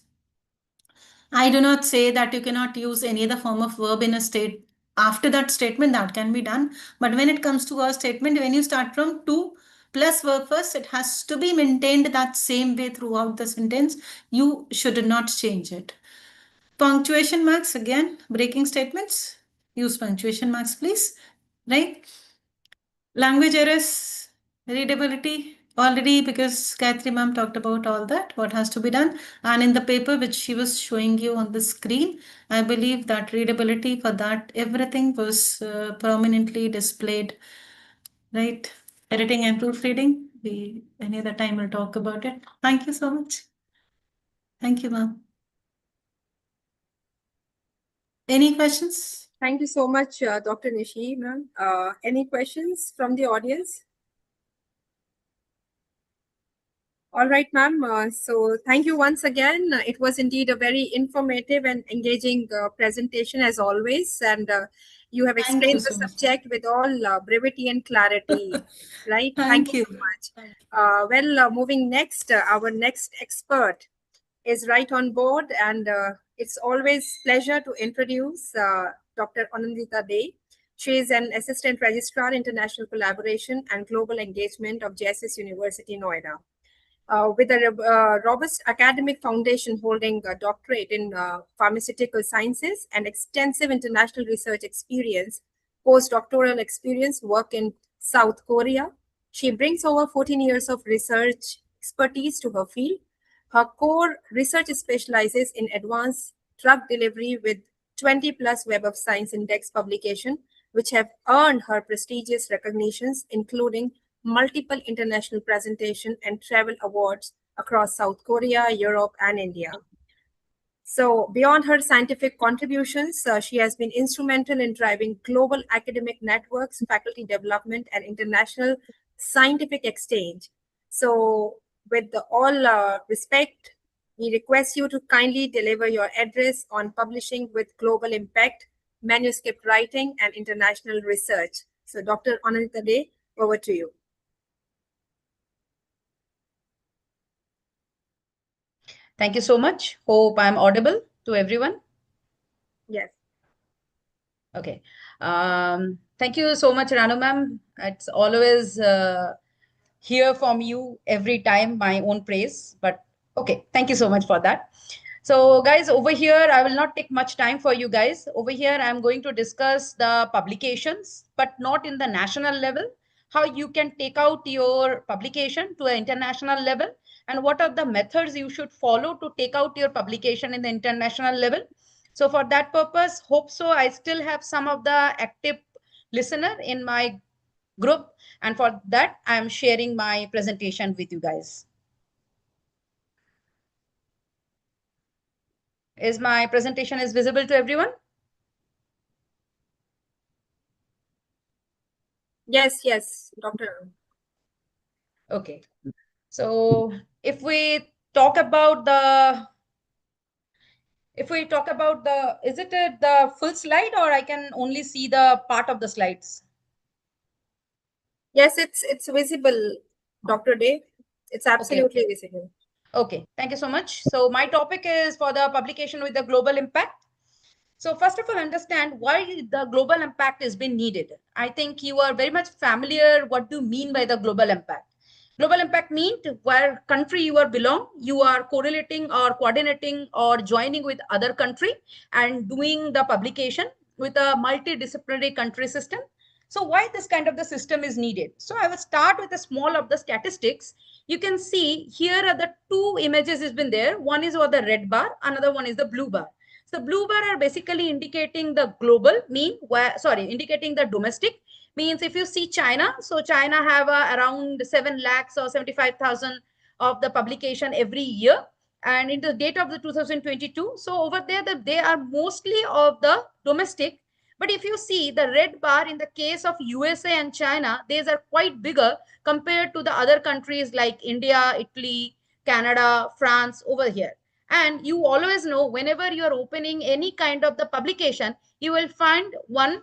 I do not say that you cannot use any other form of verb in a state. After that statement, that can be done. But when it comes to a statement, when you start from to plus verb first, it has to be maintained that same way throughout the sentence. You should not change it. Punctuation marks, again, breaking statements. Use punctuation marks, please. Right? Language errors, readability, already because Gayatri ma'am talked about all that, what has to be done. And in the paper which she was showing you on the screen, I believe that readability for that, everything was prominently displayed, right? Editing and proofreading, any other time we'll talk about it. Thank you so much. Thank you, ma'am. Any questions? Thank you so much, Dr. Nishi, ma'am. Any questions from the audience? All right, ma'am. So thank you once again. It was indeed a very informative and engaging presentation as always. And you have Thank explained you the so much. subject with all brevity and clarity, right? Thank you. So much. Moving next, our next expert is right on board, and it's always pleasure to introduce Dr. Anandita Dey. She is an Assistant Registrar, International Collaboration and Global Engagement of JSS University, Noida. With a robust academic foundation holding a doctorate in pharmaceutical sciences and extensive international research experience, postdoctoral experience, work in South Korea. She brings over 14 years of research expertise to her field. Her core research specializes in advanced drug delivery with 20 plus Web of Science Index publication, which have earned her prestigious recognitions, including multiple international presentation and travel awards across South Korea, Europe, and India. So beyond her scientific contributions, she has been instrumental in driving global academic networks, faculty development, and international scientific exchange. So with all respect, we request you to kindly deliver your address on publishing with global impact, manuscript writing, and international research. So Dr. Anandita Dey, over to you. Thank you so much. Hope I'm audible to everyone. Yes. Okay. Thank you so much, Ranu ma'am. It's always hear from you every time my own praise, but okay. Thank you so much for that. So guys, over here, I will not take much time for you guys. Over here, I'm going to discuss the publications, but not in the national level, how you can take out your publication to an international level, and what are the methods you should follow to take out your publication in the international level. So for that purpose, hope so I still have some of the active listener in my group, and for that I am sharing my presentation with you guys. Is my presentation is visible to everyone? Yes, Dr. Okay. So if we talk about the, is it the full slide, or I can only see the part of the slides? Yes, it's visible, Dr. Day. It's absolutely visible. Okay, thank you so much. So my topic is for the publication with the global impact. So first of all, understand why the global impact has been needed. I think you are very much familiar what do you mean by the global impact. Global impact means where country you are belong, you are correlating or coordinating or joining with other country and doing the publication with a multidisciplinary country system. So why this kind of the system is needed? So I will start with a small of the statistics. You can see here are the two images has been there. One is over the red bar, another one is the blue bar. So blue bar are basically indicating the global mean, indicating the domestic. Means if you see China, so China have around 7 lakhs or 75,000 of the publication every year. And in the data of the 2022, so over there, they are mostly of the domestic. But if you see the red bar in the case of USA and China, these are quite bigger compared to the other countries like India, Italy, Canada, France over here. And you always know whenever you are opening any kind of the publication, you will find one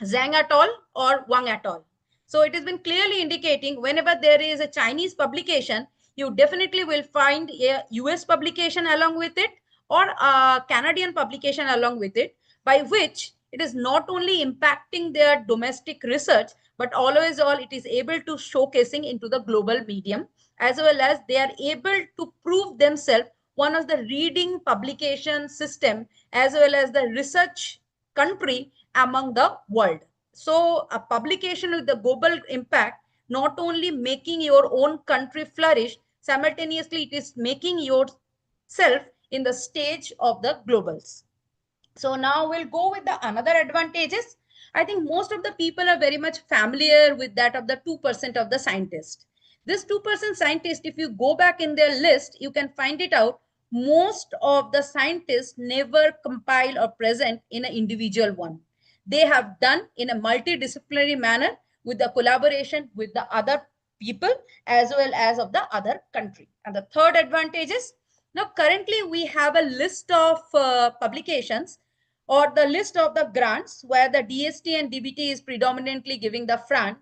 Zhang et al. Or Wang et al. So it has been clearly indicating whenever there is a Chinese publication, you definitely will find a US publication along with it or a Canadian publication along with it, by which it is not only impacting their domestic research, but always it is able to showcasing into the global medium, as well as they are able to prove themselves one of the reading publication system as well as the research country among the world. So a publication with the global impact not only making your own country flourish, simultaneously it is making yourself in the stage of the globals. So now we'll go with the another advantages. I think most of the people are very much familiar with that of the 2% of the scientists. This 2% scientist, if you go back in their list, you can find it out. Most of the scientists never compile or present in an individual one. They have done in a multidisciplinary manner with the collaboration with the other people as well as of the other country. And the third advantage is, now currently we have a list of publications or the list of the grants where the DST and DBT is predominantly giving the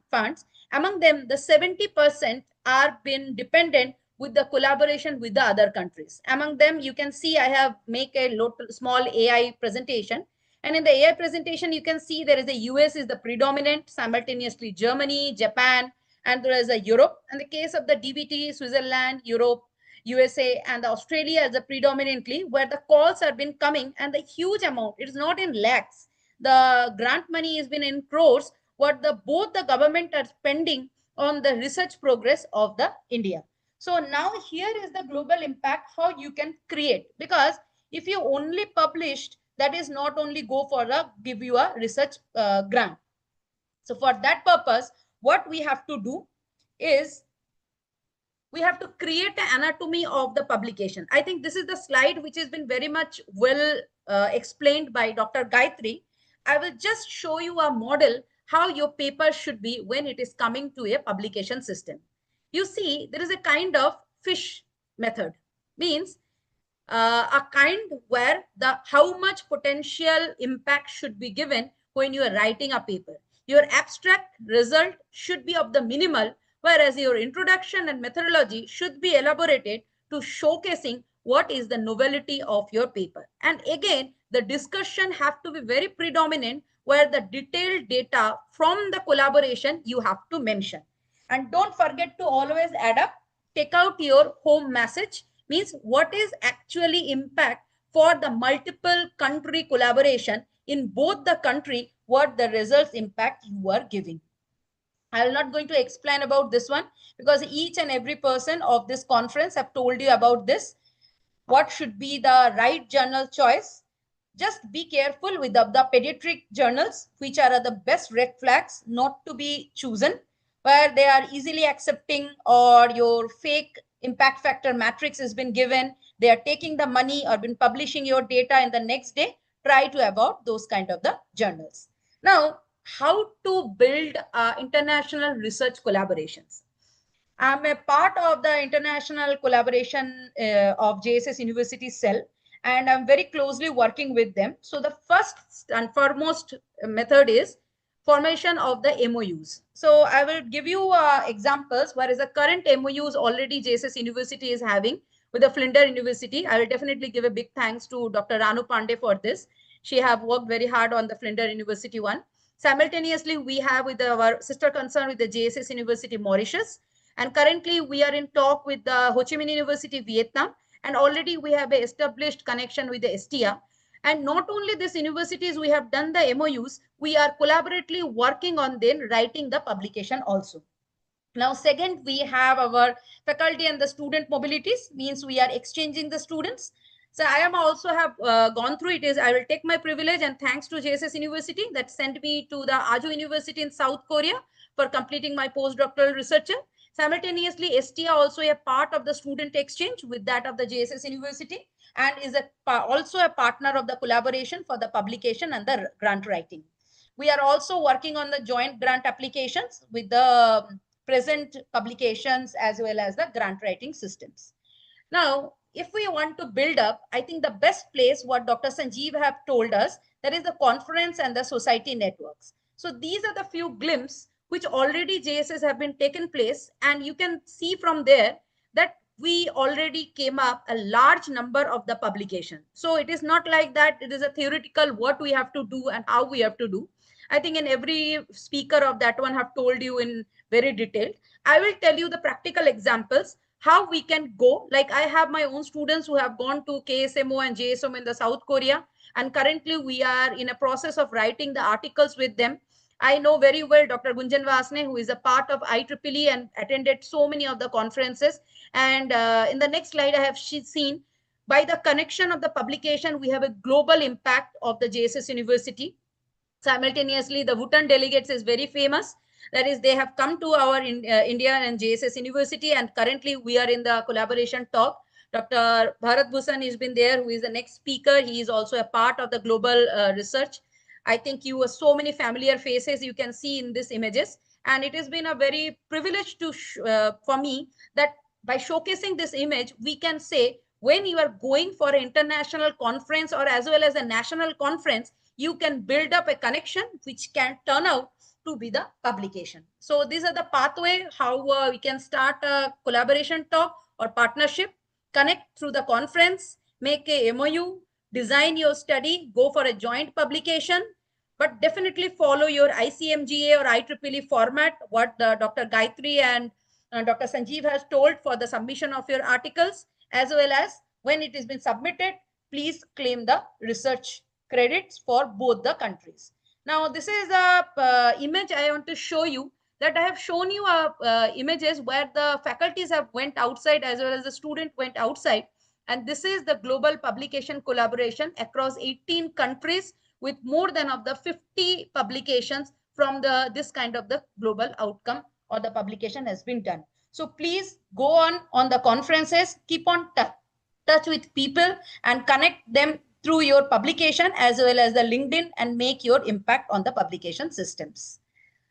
funds. Among them, the 70% are been dependent with the collaboration with the other countries. Among them, you can see I have make a small AI presentation. And in the AI presentation, you can see there is the US is the predominant, simultaneously Germany, Japan, and there is a Europe. In the case of the DBT, Switzerland, Europe, USA, and Australia as a predominantly where the calls have been coming and the huge amount, it is not in lakhs. The grant money has been in crores, what both the government are spending on the research progress of the India. So now here is the global impact, how you can create, because if you only published, that is not only go for give you a research grant. So for that purpose, what we have to do is we have to create an anatomy of the publication. I think this is the slide which has been very much well explained by Dr. Gayatri. I will just show you a model how your paper should be when it is coming to a publication system. You see, there is a kind of fish method, means a kind where the how much potential impact should be given when you are writing a paper. Your abstract result should be of the minimal, whereas your introduction and methodology should be elaborated to showcasing what is the novelty of your paper. And again, the discussion have to be very predominant, where the detailed data from the collaboration you have to mention. And don't forget to always add up, take out your home message, means what is actually impact for the multiple country collaboration in both the country, what the results impact you are giving. I'm not going to explain about this one because each and every person of this conference have told you about this. What should be the right journal choice? Just be careful with the pediatric journals, which are the best red flags not to be chosen, where they are easily accepting or your fake impact factor matrix has been given. They are taking the money or been publishing your data and the next day. Try to avoid those kind of the journals. Now, how to build international research collaborations. I'm a part of the international collaboration of JSS University Cell, and I'm very closely working with them. So the first and foremost method is formation of the MOUs. So I will give you examples, whereas the current MOUs already JSS University is having with the Flinders University. I will definitely give a big thanks to Dr. Ranu Pandey for this. She have worked very hard on the Flinders University one. Simultaneously, we have with our sister concern with the JSS University Mauritius. And currently, we are in talk with the Ho Chi Minh University, Vietnam. And already we have an established connection with the STIA. And not only these universities, we have done the MOUs, we are collaboratively working on then writing the publication also. Now, second, we have our faculty and the student mobilities, means we are exchanging the students. So I am also have gone through it is, I will take my privilege and thanks to JSS University that sent me to the Aju University in South Korea for completing my postdoctoral research. Simultaneously, STIA also a part of the student exchange with that of the JSS University and is also a partner of the collaboration for the publication and the grant writing. We are also working on the joint grant applications with the present publications as well as the grant writing systems. Now, if we want to build up, I think the best place what Dr. Sanjeev have told us, that is the conference and the society networks. So these are the few glimpses which already JSS have been taken place, and you can see from there that we already came up a large number of the publication. So it is not like that it is a theoretical what we have to do and how we have to do. I think in every speaker of that one have told you in very detailed. I will tell you the practical examples how we can go. Like I have my own students who have gone to KSMO and JSM in the South Korea, and currently we are in a process of writing the articles with them. I know very well Dr. Gunjan Vasne, who is a part of IEEE and attended so many of the conferences. And in the next slide, I have seen by the connection of the publication, we have a global impact of the JSS University. Simultaneously, the Bhutan delegates is very famous. That is, they have come to our India and JSS University, and currently we are in the collaboration talk. Dr. Bharat Bhusan has been there, who is the next speaker. He is also a part of the global research. I think you are so many familiar faces you can see in these images. And it has been a very privilege to for me that by showcasing this image, we can say when you are going for an international conference or as well as a national conference, you can build up a connection which can turn out to be the publication. So these are the pathway how we can start a collaboration talk or partnership, connect through the conference, make a MOU, design your study, go for a joint publication, but definitely follow your ICMGA or IEEE format, what Dr. Gayatri and Dr. Sanjeev has told for the submission of your articles, as well as when it has been submitted, please claim the research credits for both the countries. Now, this is a image I want to show you, that I have shown you images where the faculties have went outside as well as the student went outside. And this is the global publication collaboration across 18 countries with more than of the 50 publications from this kind of the global outcome or the publication has been done. So please go on the conferences, keep on touch with people and connect them through your publication as well as the LinkedIn and make your impact on the publication systems.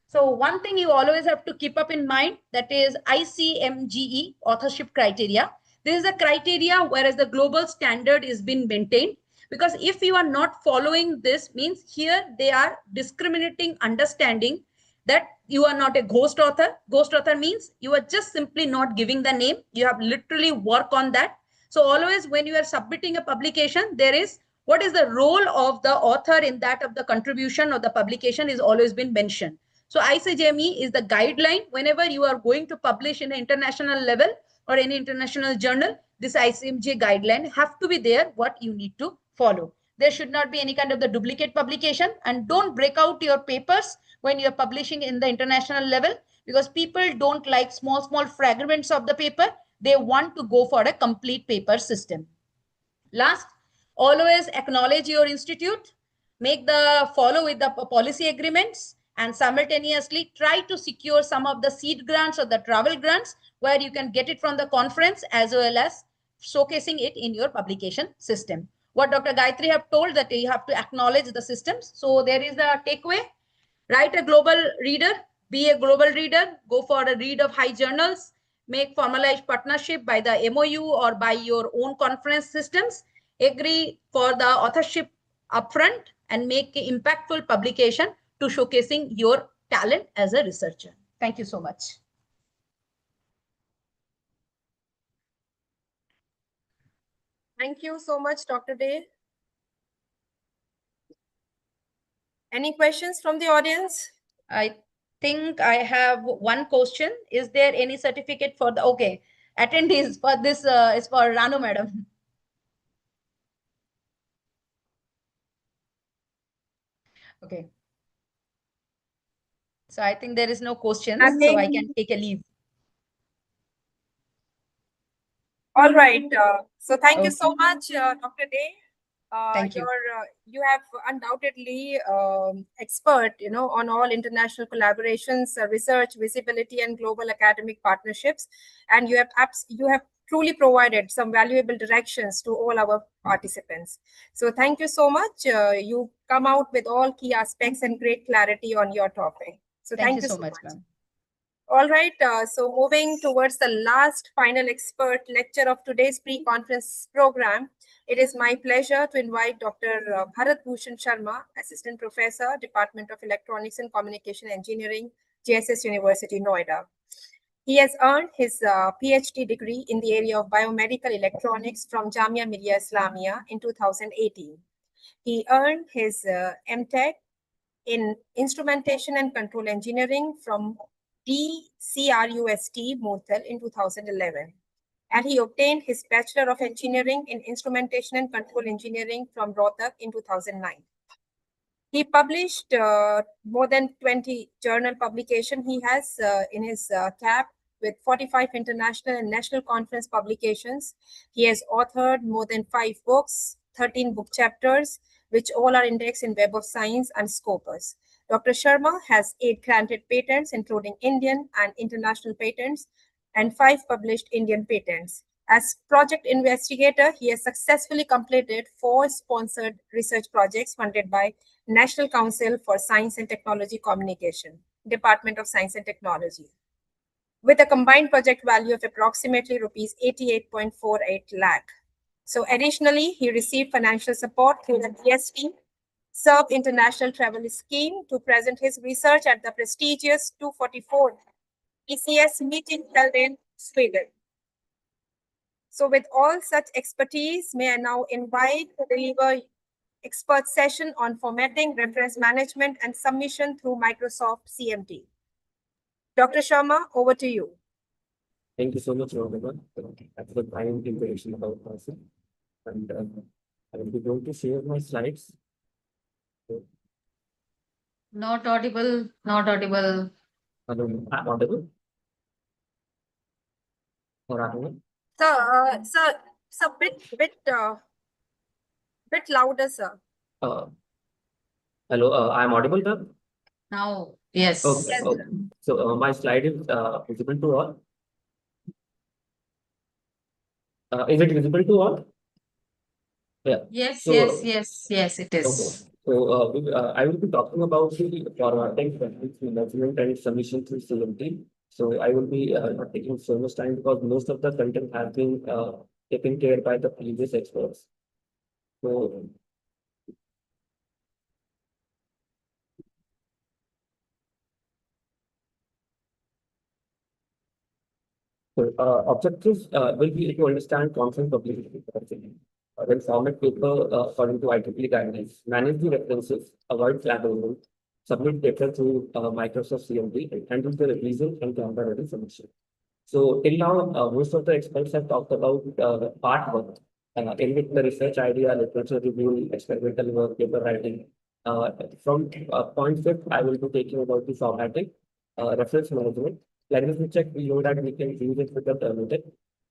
So one thing you always have to keep up in mind, that is ICMGE authorship criteria. This is a criteria whereas the global standard is being maintained, because if you are not following this, means here they are discriminating understanding that you are not a ghost author. Ghost author means you are just simply not giving the name. You have literally work on that. So always when you are submitting a publication, there is what is the role of the author in that of the contribution or the publication is always been mentioned. So ICJME is the guideline whenever you are going to publish in an international level or any international journal, this ICMJ guideline have to be there, what you need to follow. There should not be any kind of the duplicate publication, and don't break out your papers when you're publishing in the international level. because people don't like small fragments of the paper. They want to go for a complete paper system. Last, always acknowledge your institute, make the follow with the policy agreements, and simultaneously try to secure some of the seed grants or the travel grants where you can get it from the conference as well as showcasing it in your publication system. What Dr. Gayatri have told, that you have to acknowledge the systems. So there is the takeaway. Write a global reader, be a global reader, go for a read of high journals, make formalized partnership by the MOU or by your own conference systems, agree for the authorship upfront, and make impactful publication to showcasing your talent as a researcher. Thank you so much. Thank you so much, Dr. Day. Any questions from the audience? I think I have one question. Is there any certificate for the, okay, attendees for this is for Ranu madam. Okay. So I think there is no questions, so I can take a leave. All right. So thank you so much, Dr. Day. Thank you. You have undoubtedly expert, on all international collaborations, research, visibility, and global academic partnerships, and you have truly provided some valuable directions to all our participants. So thank you so much. You come out with all key aspects and great clarity on your topic. So Thank you so much, ma'am. All right, so moving towards the last final expert lecture of today's pre-conference program, it is my pleasure to invite Dr. Bharat Bhushan Sharma, Assistant Professor, Department of Electronics and Communication Engineering, JSS University, Noida. He has earned his PhD degree in the area of biomedical electronics from Jamia Millia Islamia in 2018. He earned his MTech in Instrumentation and Control Engineering from DCRUST, Murthal in 2011. And he obtained his Bachelor of Engineering in Instrumentation and Control Engineering from Rohtak in 2009. He published more than 20 journal publications. He has in his cap with 45 international and national conference publications. He has authored more than 5 books, 13 book chapters, which all are indexed in Web of Science and Scopus. Dr. Sharma has 8 granted patents, including Indian and international patents, and 5 published Indian patents. As project investigator, he has successfully completed 4 sponsored research projects funded by National Council for Science and Technology Communication, Department of Science and Technology, with a combined project value of approximately rupees 88.48 lakh. So additionally, he received financial support through the DST SERB International Travel Scheme to present his research at the prestigious 244th ECS meeting held in Sweden. So with all such expertise, may I now invite to deliver expert session on formatting, reference management, and submission through Microsoft CMT. Dr. Sharma, over to you. Thank you so much, Robert. That's the kind information about myself. And I will be going to share my slides. Not audible, not audible. Hello, I'm audible? Or audible? So bit louder, sir. Hello, I'm audible, sir? Now, yes. Okay. Yes, Okay. So my slide is visible to all. Is it visible to all? Yeah. Yes, So, yes, it is. okay. So I will be talking about the formatting, measurement, and submission through CMT. So I will be not taking so much time because most of the content has been taken care by the previous experts. So objectives will be to understand content publication, then format paper according to IEEE guidelines, manage the references, avoid flag label, submit paper through Microsoft CMT, and handle the revision and camera-ready submission. So till now, most of the experts have talked about part one, in which the research idea, literature review, experimental work, paper writing. From point 5, I will be taking about the formatting. reference management. Language check, we know that we can use it with the terminated.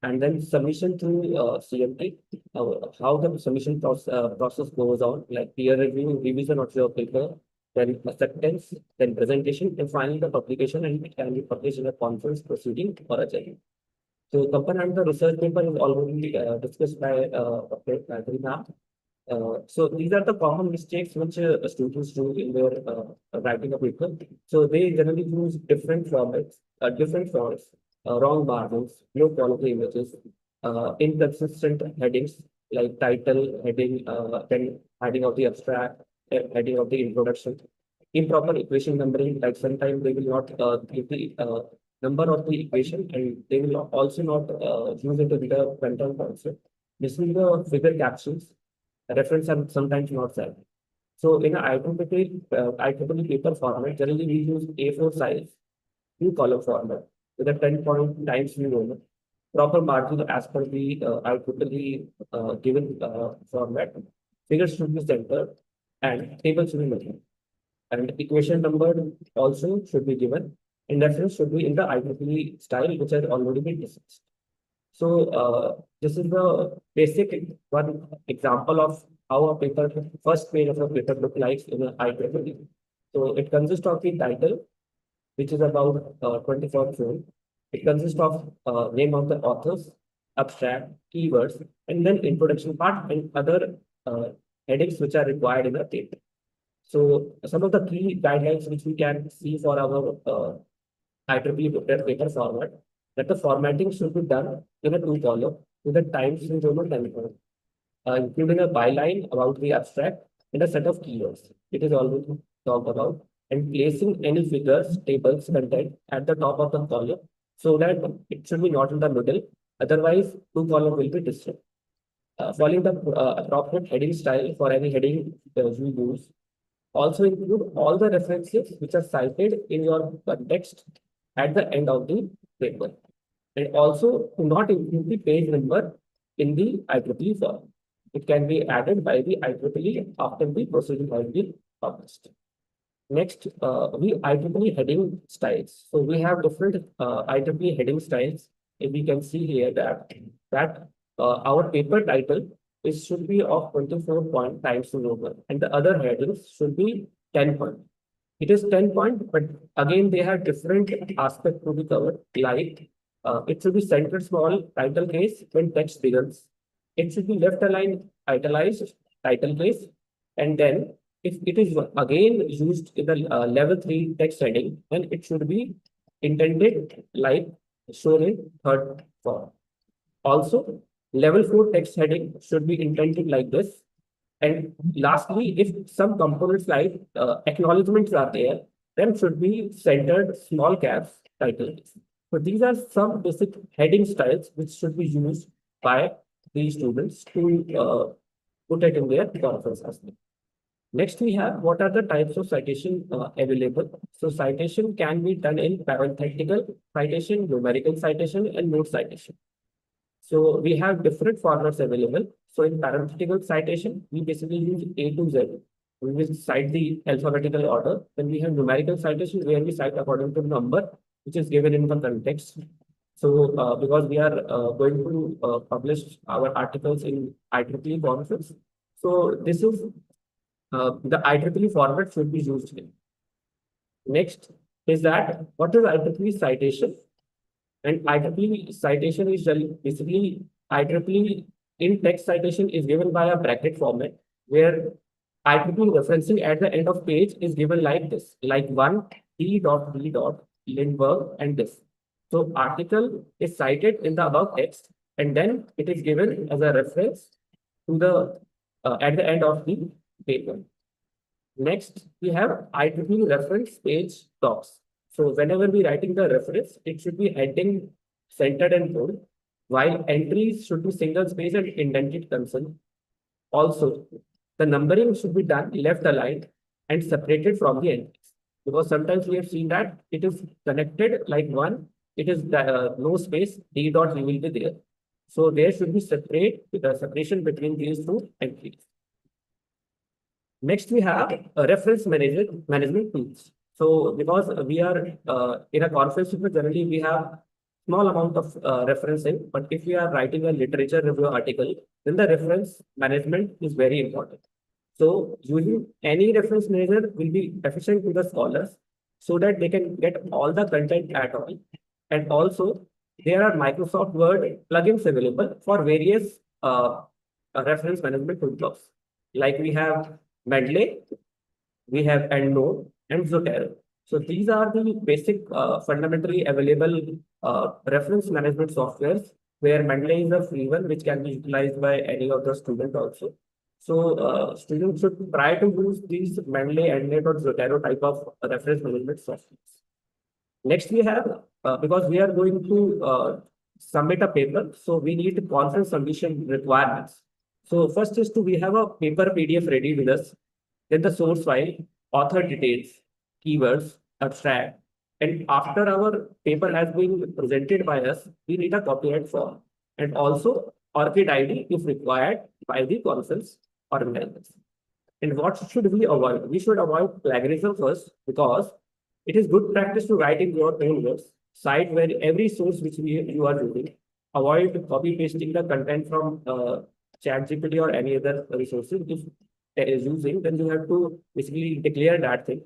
And then submission through CMT, how the submission process goes on, like peer review, revision of your paper, then acceptance, then presentation, and finally the publication, and it can be published in a conference proceeding or a journal. So component the research paper is already discussed by Dr. Gayatri ma'am. So these are the common mistakes which students do in their writing a paper. So they generally use different formats, different fonts, wrong margins, low quality images, inconsistent headings like title, heading, then heading of the abstract, heading of the introduction, improper equation numbering. Like sometimes they will not give the number of the equation, and they will also not use it with the content also. This is the figure captions. Reference are sometimes not set. So in an IEEE paper format, generally we use A4 size, 2-column format with a 10-point times new Roman. Proper margin as per the IEEE given format. Figures should be centered and tables should be maintained. And equation number also should be given. And reference should be in the IEEE style, which has already been discussed. So this is the basic one example of how a paper, first page of a paper look like in an IEEE. So it consists of the title, which is about 24 field. It consists of name of the authors, abstract, keywords, and then introduction part and other headings which are required in the paper. So some of the key guidelines which we can see for our IEEE paper format, that the formatting should be done in a 2-column with a Times New Roman 10 point, including a byline about the abstract and a set of keywords. It is already talked about, and placing any figures, tables, content at the top of the column so that it should be not in the middle. Otherwise, 2 columns will be distinct. Following the appropriate heading style for any heading you use. Also include all the references which are cited in your context at the end of the paper. And also do not include the page number in the IEEE form. It can be added by the IEEE after the procedure has been published. Next, we IEEE heading styles. So we have different IEEE heading styles. If we can see here that our paper title should be of 24 point times the Roman, and the other headings should be 10 point. It is 10 point, but again they have different aspects to be covered. Like it should be centered small title case when text begins. It should be left aligned italicized title case, and then if it is again used in the level 3 text heading, then it should be intended like shown in third form. Also, level 4 text heading should be intended like this. And lastly, if some components like acknowledgements are there, then should be centered small caps title. So these are some basic heading styles which should be used by the students to put it in their conference assignment. Next, we have what are the types of citation available. So citation can be done in parenthetical citation, numerical citation, and note citation. So we have different formats available. So in parenthetical citation, we basically use A to Z. We will cite the alphabetical order. Then we have numerical citation where we cite according to the number which is given in the context. So because we are going to publish our articles in IEEE conference, so this is the IEEE format should be used here. Next is that what is IEEE citation? And IEEE citation is basically IEEE in text citation is given by a bracket format where IEEE referencing at the end of page is given like this, like 1 T.B. Lindbergh and this. So article is cited in the above text, and then it is given as a reference to the at the end of the paper. Next, we have IEEE reference page docs. So whenever we writing the reference, it should be heading centered and bold, while entries should be single space and indented consonant. Also, the numbering should be done left aligned and separated from the entries. Because sometimes we have seen that it is connected like one, it is no space, D dot will be there. So there should be separation between these two entries. Next, we have reference management tools. So because we are in a conference, generally we have small amount of referencing, but if we are writing a literature review article, then the reference management is very important. So using any reference manager will be efficient to the scholars so that they can get all the content at all. And also there are Microsoft Word plugins available for various reference management tools. Like we have Mendeley, we have EndNote and Zotero. So these are the basic fundamentally available reference management softwares where Mendeley is a free one which can be utilized by any of the student also. So students should try to use these Mendeley, EndNote or Zotero type of reference management softwares. Next we have, because we are going to submit a paper, so we need conference submission requirements. So first is we have a paper PDF ready with us, then the source file, author details, keywords, abstract, and after our paper has been presented by us, we need a copyright form and also ORCID ID if required by the conference organizers. And what should we avoid? We should avoid plagiarism first because it is good practice to write in your own words, cite where every source which you are using. Avoid copy pasting the content from ChatGPT or any other resources. If there is using, then you have to basically declare that thing.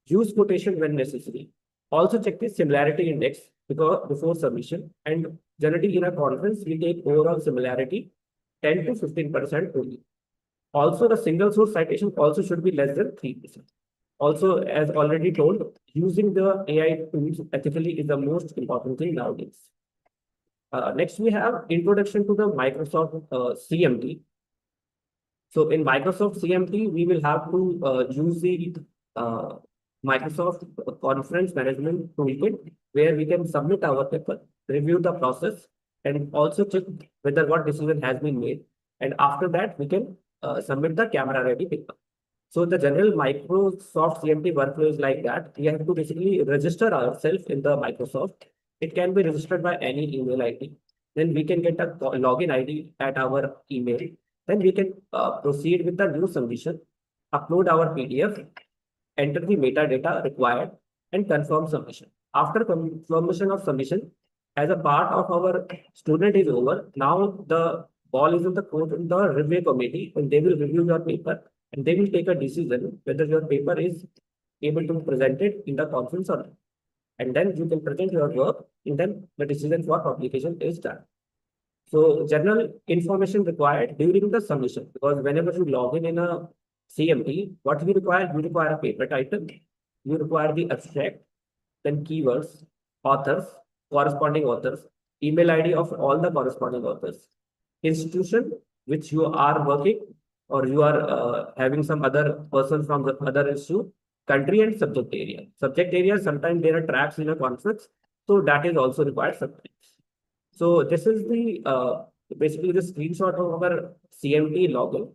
Use quotation when necessary. Also check the similarity index because before submission. And generally in a conference, we take overall similarity 10 to 15% only. Also, the single source citation also should be less than 3%. Also, as already told, using the AI tools ethically is the most important thing nowadays. Next, we have introduction to the Microsoft CMT. So in Microsoft CMT, we will have to use the Microsoft Conference Management Toolkit, where we can submit our paper, review the process, and also check whether what decision has been made. And after that, we can submit the camera ready paper. So the general Microsoft CMT workflow is like that. We have to basically register ourselves in the Microsoft. It can be registered by any email ID. Then we can get a login ID at our email. Then we can proceed with the new submission, upload our PDF, enter the metadata required, and confirm submission. After confirmation of submission, as a part of our student is over, now the ball is in the court in the review committee, and they will review your paper and they will take a decision whether your paper is able to be presented in the conference or not. And then you can present your work, and then the decision for publication is done. So general information required during the submission, because whenever you log in a CMT, what we require? You require a paper title, you require the abstract, then keywords, authors, corresponding authors, email ID of all the corresponding authors, institution which you are working, or you are having some other person from the other institute, country and subject area. Subject area, sometimes there are tracks in a conference, so that is also required sometimes. So this is the basically the screenshot of our CMT login.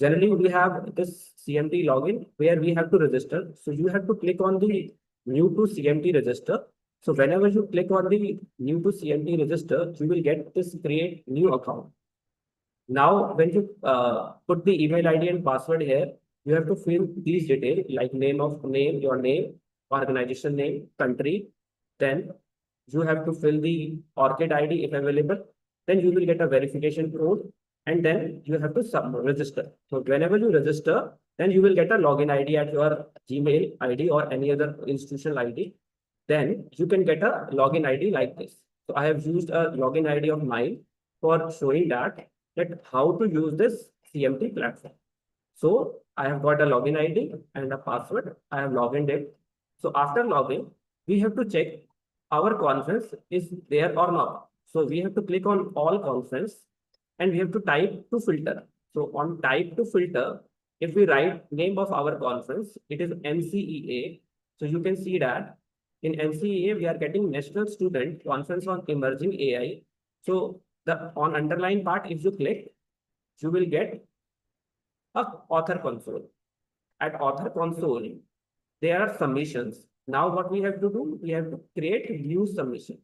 Generally, we have this CMT login where we have to register. So you have to click on the new to CMT register. So whenever you click on the new to CMT register, you will get this create new account. Now, when you put the email ID and password here, you have to fill these details like your name, organization name, country. Then you have to fill the ORCID ID if available. Then you will get a verification code, and then you have to register. So whenever you register, then you will get a login ID at your Gmail ID or any other institutional ID. Then you can get a login ID like this. So I have used a login ID of mine for showing that how to use this CMT platform. So I have got a login ID and a password. I have logged in. So after login, we have to check our conference is there or not. So we have to click on all conference and we have to type to filter. So on type to filter, if we write name of our conference, it is NCEA. So you can see that in NCEA, we are getting National Student Conference on Emerging AI. So the on underline part, if you click, you will get a author console. At author console, there are submissions. Now what we have to do, we have to create a new submission.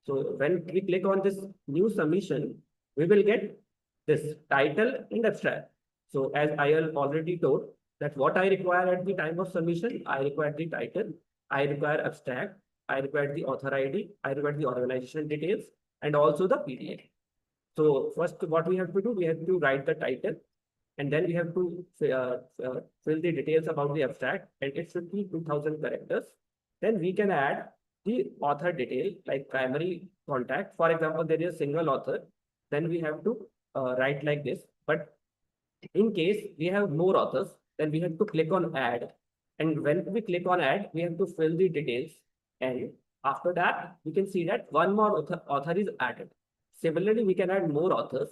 So when we click on this new submission, we will get this title and abstract. So as I already told that what I require at the time of submission, I require the title I require abstract, I require the author ID, I require the organization details, and also the PDF. So first, what we have to do, we have to write the title, and then we have to fill the details about the abstract, and it should be 2000 characters. Then we can add the author detail, like primary contact. For example, there is a single author, then we have to write like this. But in case we have more authors, then we have to click on add. And when we click on add, we have to fill the details. And after that, we can see that one more author is added. Similarly, we can add more authors.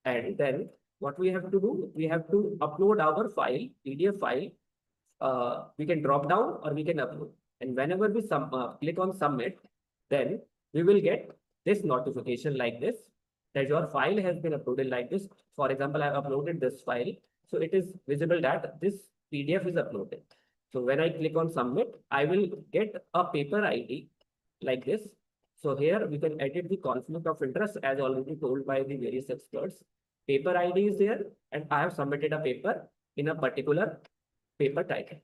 And then what we have to do, we have to upload our file, PDF file. We can drop down or we can upload. And whenever we click on submit, then we will get this notification like this, that your file has been uploaded like this. For example, I have uploaded this file. So it is visible that this PDF is uploaded. So when I click on submit, I will get a paper ID like this. So here we can edit the conflict of interest as already told by the various experts. Paper ID is there, and I have submitted a paper in a particular paper title.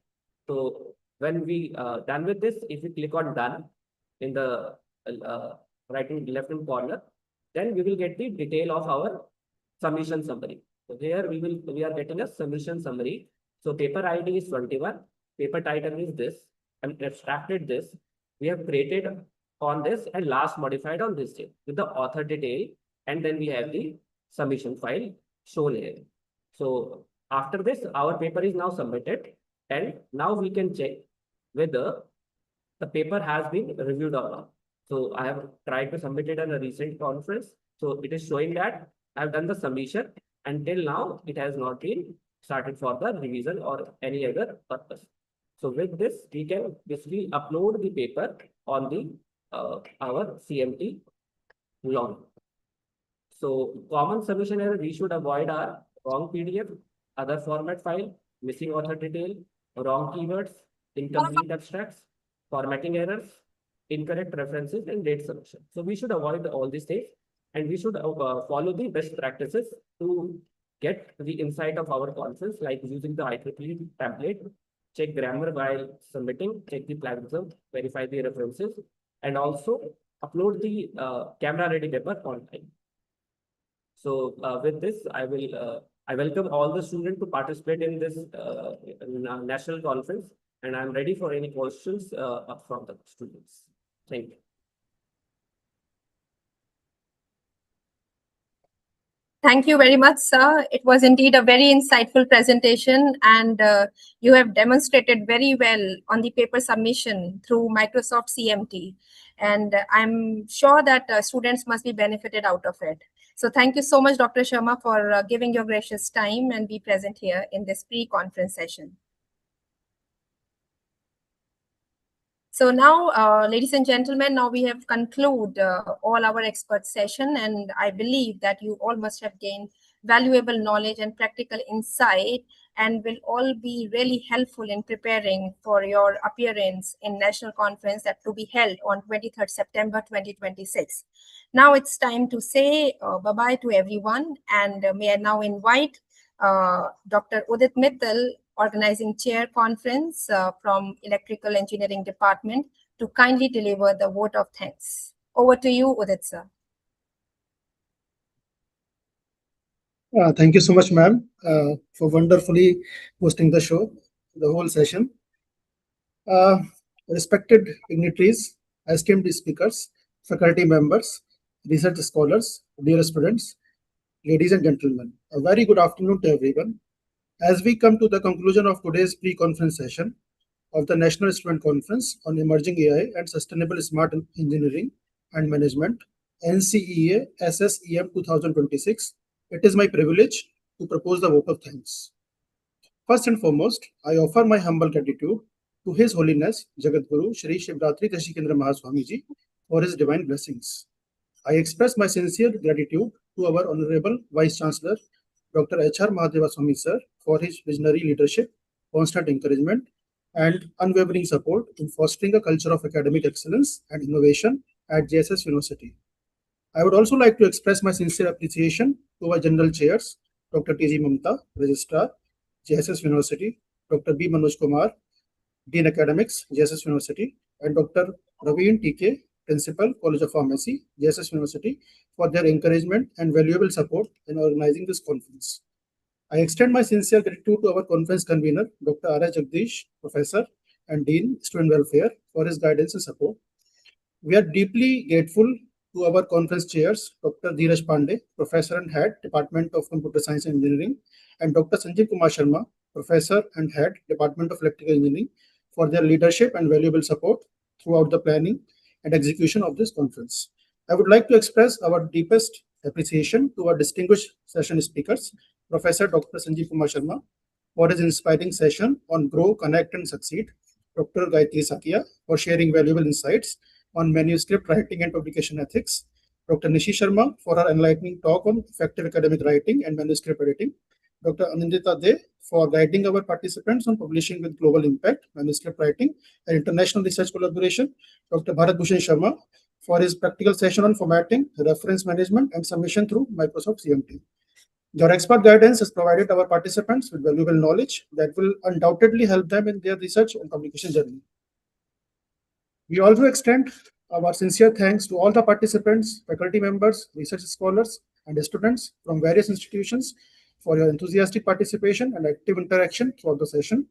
So when we done with this, if we click on done in the right and left hand corner, then we will get the detail of our submission summary. So here we are getting a submission summary. So paper ID is 21, paper title is this, and abstracted this. We have created on this and last modified on this day with the author detail, and then we have the submission file shown here. So after this, our paper is now submitted, and now we can check whether the paper has been reviewed or not. So I have tried to submit it in a recent conference. So it is showing that I've done the submission. Until now, it has not been started for the revision or any other purpose. So with this, we can basically upload the paper on the our CMT launch. So common submission error we should avoid are wrong PDF, other format file, missing author detail, wrong keywords, incomplete abstracts, formatting errors, incorrect references, and date submission. So we should avoid all these things, and we should follow the best practices to get the insight of our conference, like using the IEEE template, check grammar while submitting, check the plagiarism, verify the references, and also upload the camera-ready paper online. So with this, I welcome all the students to participate in this national conference, and I'm ready for any questions from the students. Thank you. Thank you very much, sir. It was indeed a very insightful presentation, and you have demonstrated very well on the paper submission through Microsoft CMT. And I'm sure that students must be benefited out of it. So thank you so much, Dr. Sharma, for giving your gracious time and be present here in this pre-conference session. So now, ladies and gentlemen, now we have concluded all our expert session, and I believe that you all must have gained valuable knowledge and practical insight, and will all be really helpful in preparing for your appearance in national conference that to be held on 23rd September 2026. Now it's time to say bye-bye to everyone, and may I now invite Dr. Udit Mittal, Organizing Chair Conference from Electrical Engineering Department, to kindly deliver the vote of thanks. Over to you, Udit sir. Thank you so much, ma'am, for wonderfully hosting the show, the whole session. Respected dignitaries, esteemed speakers, faculty members, research scholars, dear students, ladies and gentlemen, a very good afternoon to everyone. As we come to the conclusion of today's pre-conference session of the National Student Conference on Emerging AI and Sustainable Smart Engineering and Management, NCEA-SSEM 2026, it is my privilege to propose the vote of thanks. First and foremost, I offer my humble gratitude to His Holiness Jagadguru Shri Shivratri Deshikendra Mahaswami Ji for his divine blessings. I express my sincere gratitude to our Honorable Vice Chancellor, Dr. H.R. Mahadeva Swami Sir, for his visionary leadership, constant encouragement, and unwavering support in fostering a culture of academic excellence and innovation at JSS University. I would also like to express my sincere appreciation to our General Chairs, Dr. T.G. Mamta, Registrar, JSS University, Dr. B. Manoj Kumar, Dean Academics, JSS University, and Dr. Raveen TK, Principal, College of Pharmacy, JSS University, for their encouragement and valuable support in organizing this conference. I extend my sincere gratitude to our conference convener, Dr. R. Jagdish, Professor and Dean, Student Welfare, for his guidance and support. We are deeply grateful to our conference chairs, Dr. Dheeraj Pandey, Professor and Head, Department of Computer Science and Engineering, and Dr. Sanjeev Kumar Sharma, Professor and Head, Department of Electrical Engineering, for their leadership and valuable support throughout the planning and execution of this conference. I would like to express our deepest appreciation to our distinguished session speakers, Professor Dr. Sanjeev Kumar Sharma, for his inspiring session on Grow, Connect and Succeed, Dr. Gayatri Sakia for sharing valuable insights on manuscript writing and publication ethics, Dr. Nishi Sharma for her enlightening talk on effective academic writing and manuscript editing, Dr. Anindita De for guiding our participants on publishing with global impact, manuscript writing, and international research collaboration, Dr. Bharat Bhushan Sharma for his practical session on formatting, reference management, and submission through Microsoft CMT. Your expert guidance has provided our participants with valuable knowledge that will undoubtedly help them in their research and publication journey. We also extend our sincere thanks to all the participants, faculty members, research scholars, and students from various institutions for your enthusiastic participation and active interaction throughout the session.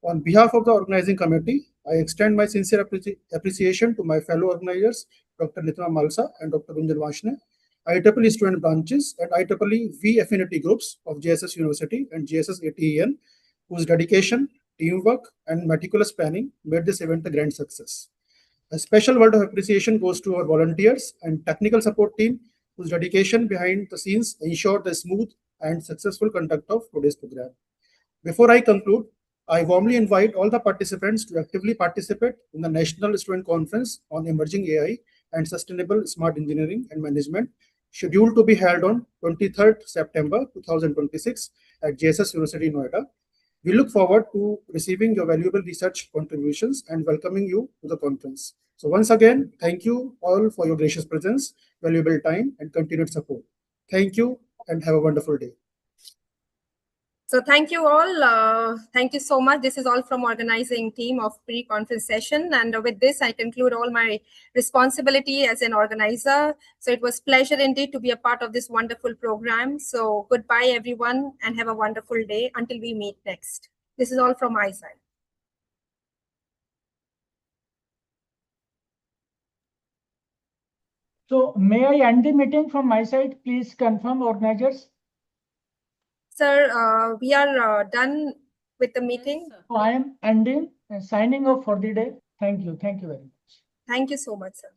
On behalf of the organizing committee, I extend my sincere appreciation to my fellow organizers, Dr. Nitima Malsa and Dr. Gunjan Vashne, IEEE student branches and IEEE V affinity groups of JSS University and JSS ATEN, whose dedication, teamwork, and meticulous planning made this event a grand success. A special word of appreciation goes to our volunteers and technical support team, whose dedication behind the scenes ensured the smooth and successful conduct of today's program. Before I conclude, I warmly invite all the participants to actively participate in the National Student Conference on Emerging AI and Sustainable Smart Engineering and Management, scheduled to be held on 23rd September 2026 at JSS University, Noida. We look forward to receiving your valuable research contributions and welcoming you to the conference. So once again, thank you all for your gracious presence, valuable time, and continued support. Thank you and have a wonderful day. So thank you all. Thank you so much. This is all from organizing team of pre-conference session. And with this, I conclude all my responsibility as an organizer. So it was pleasure indeed to be a part of this wonderful program. So goodbye, everyone, and have a wonderful day until we meet next. This is all from my side. So may I end the meeting from my side? Please confirm, organizers. Sir, we are done with the meeting. So I am ending and signing off for the day. Thank you. Thank you very much. Thank you so much, sir.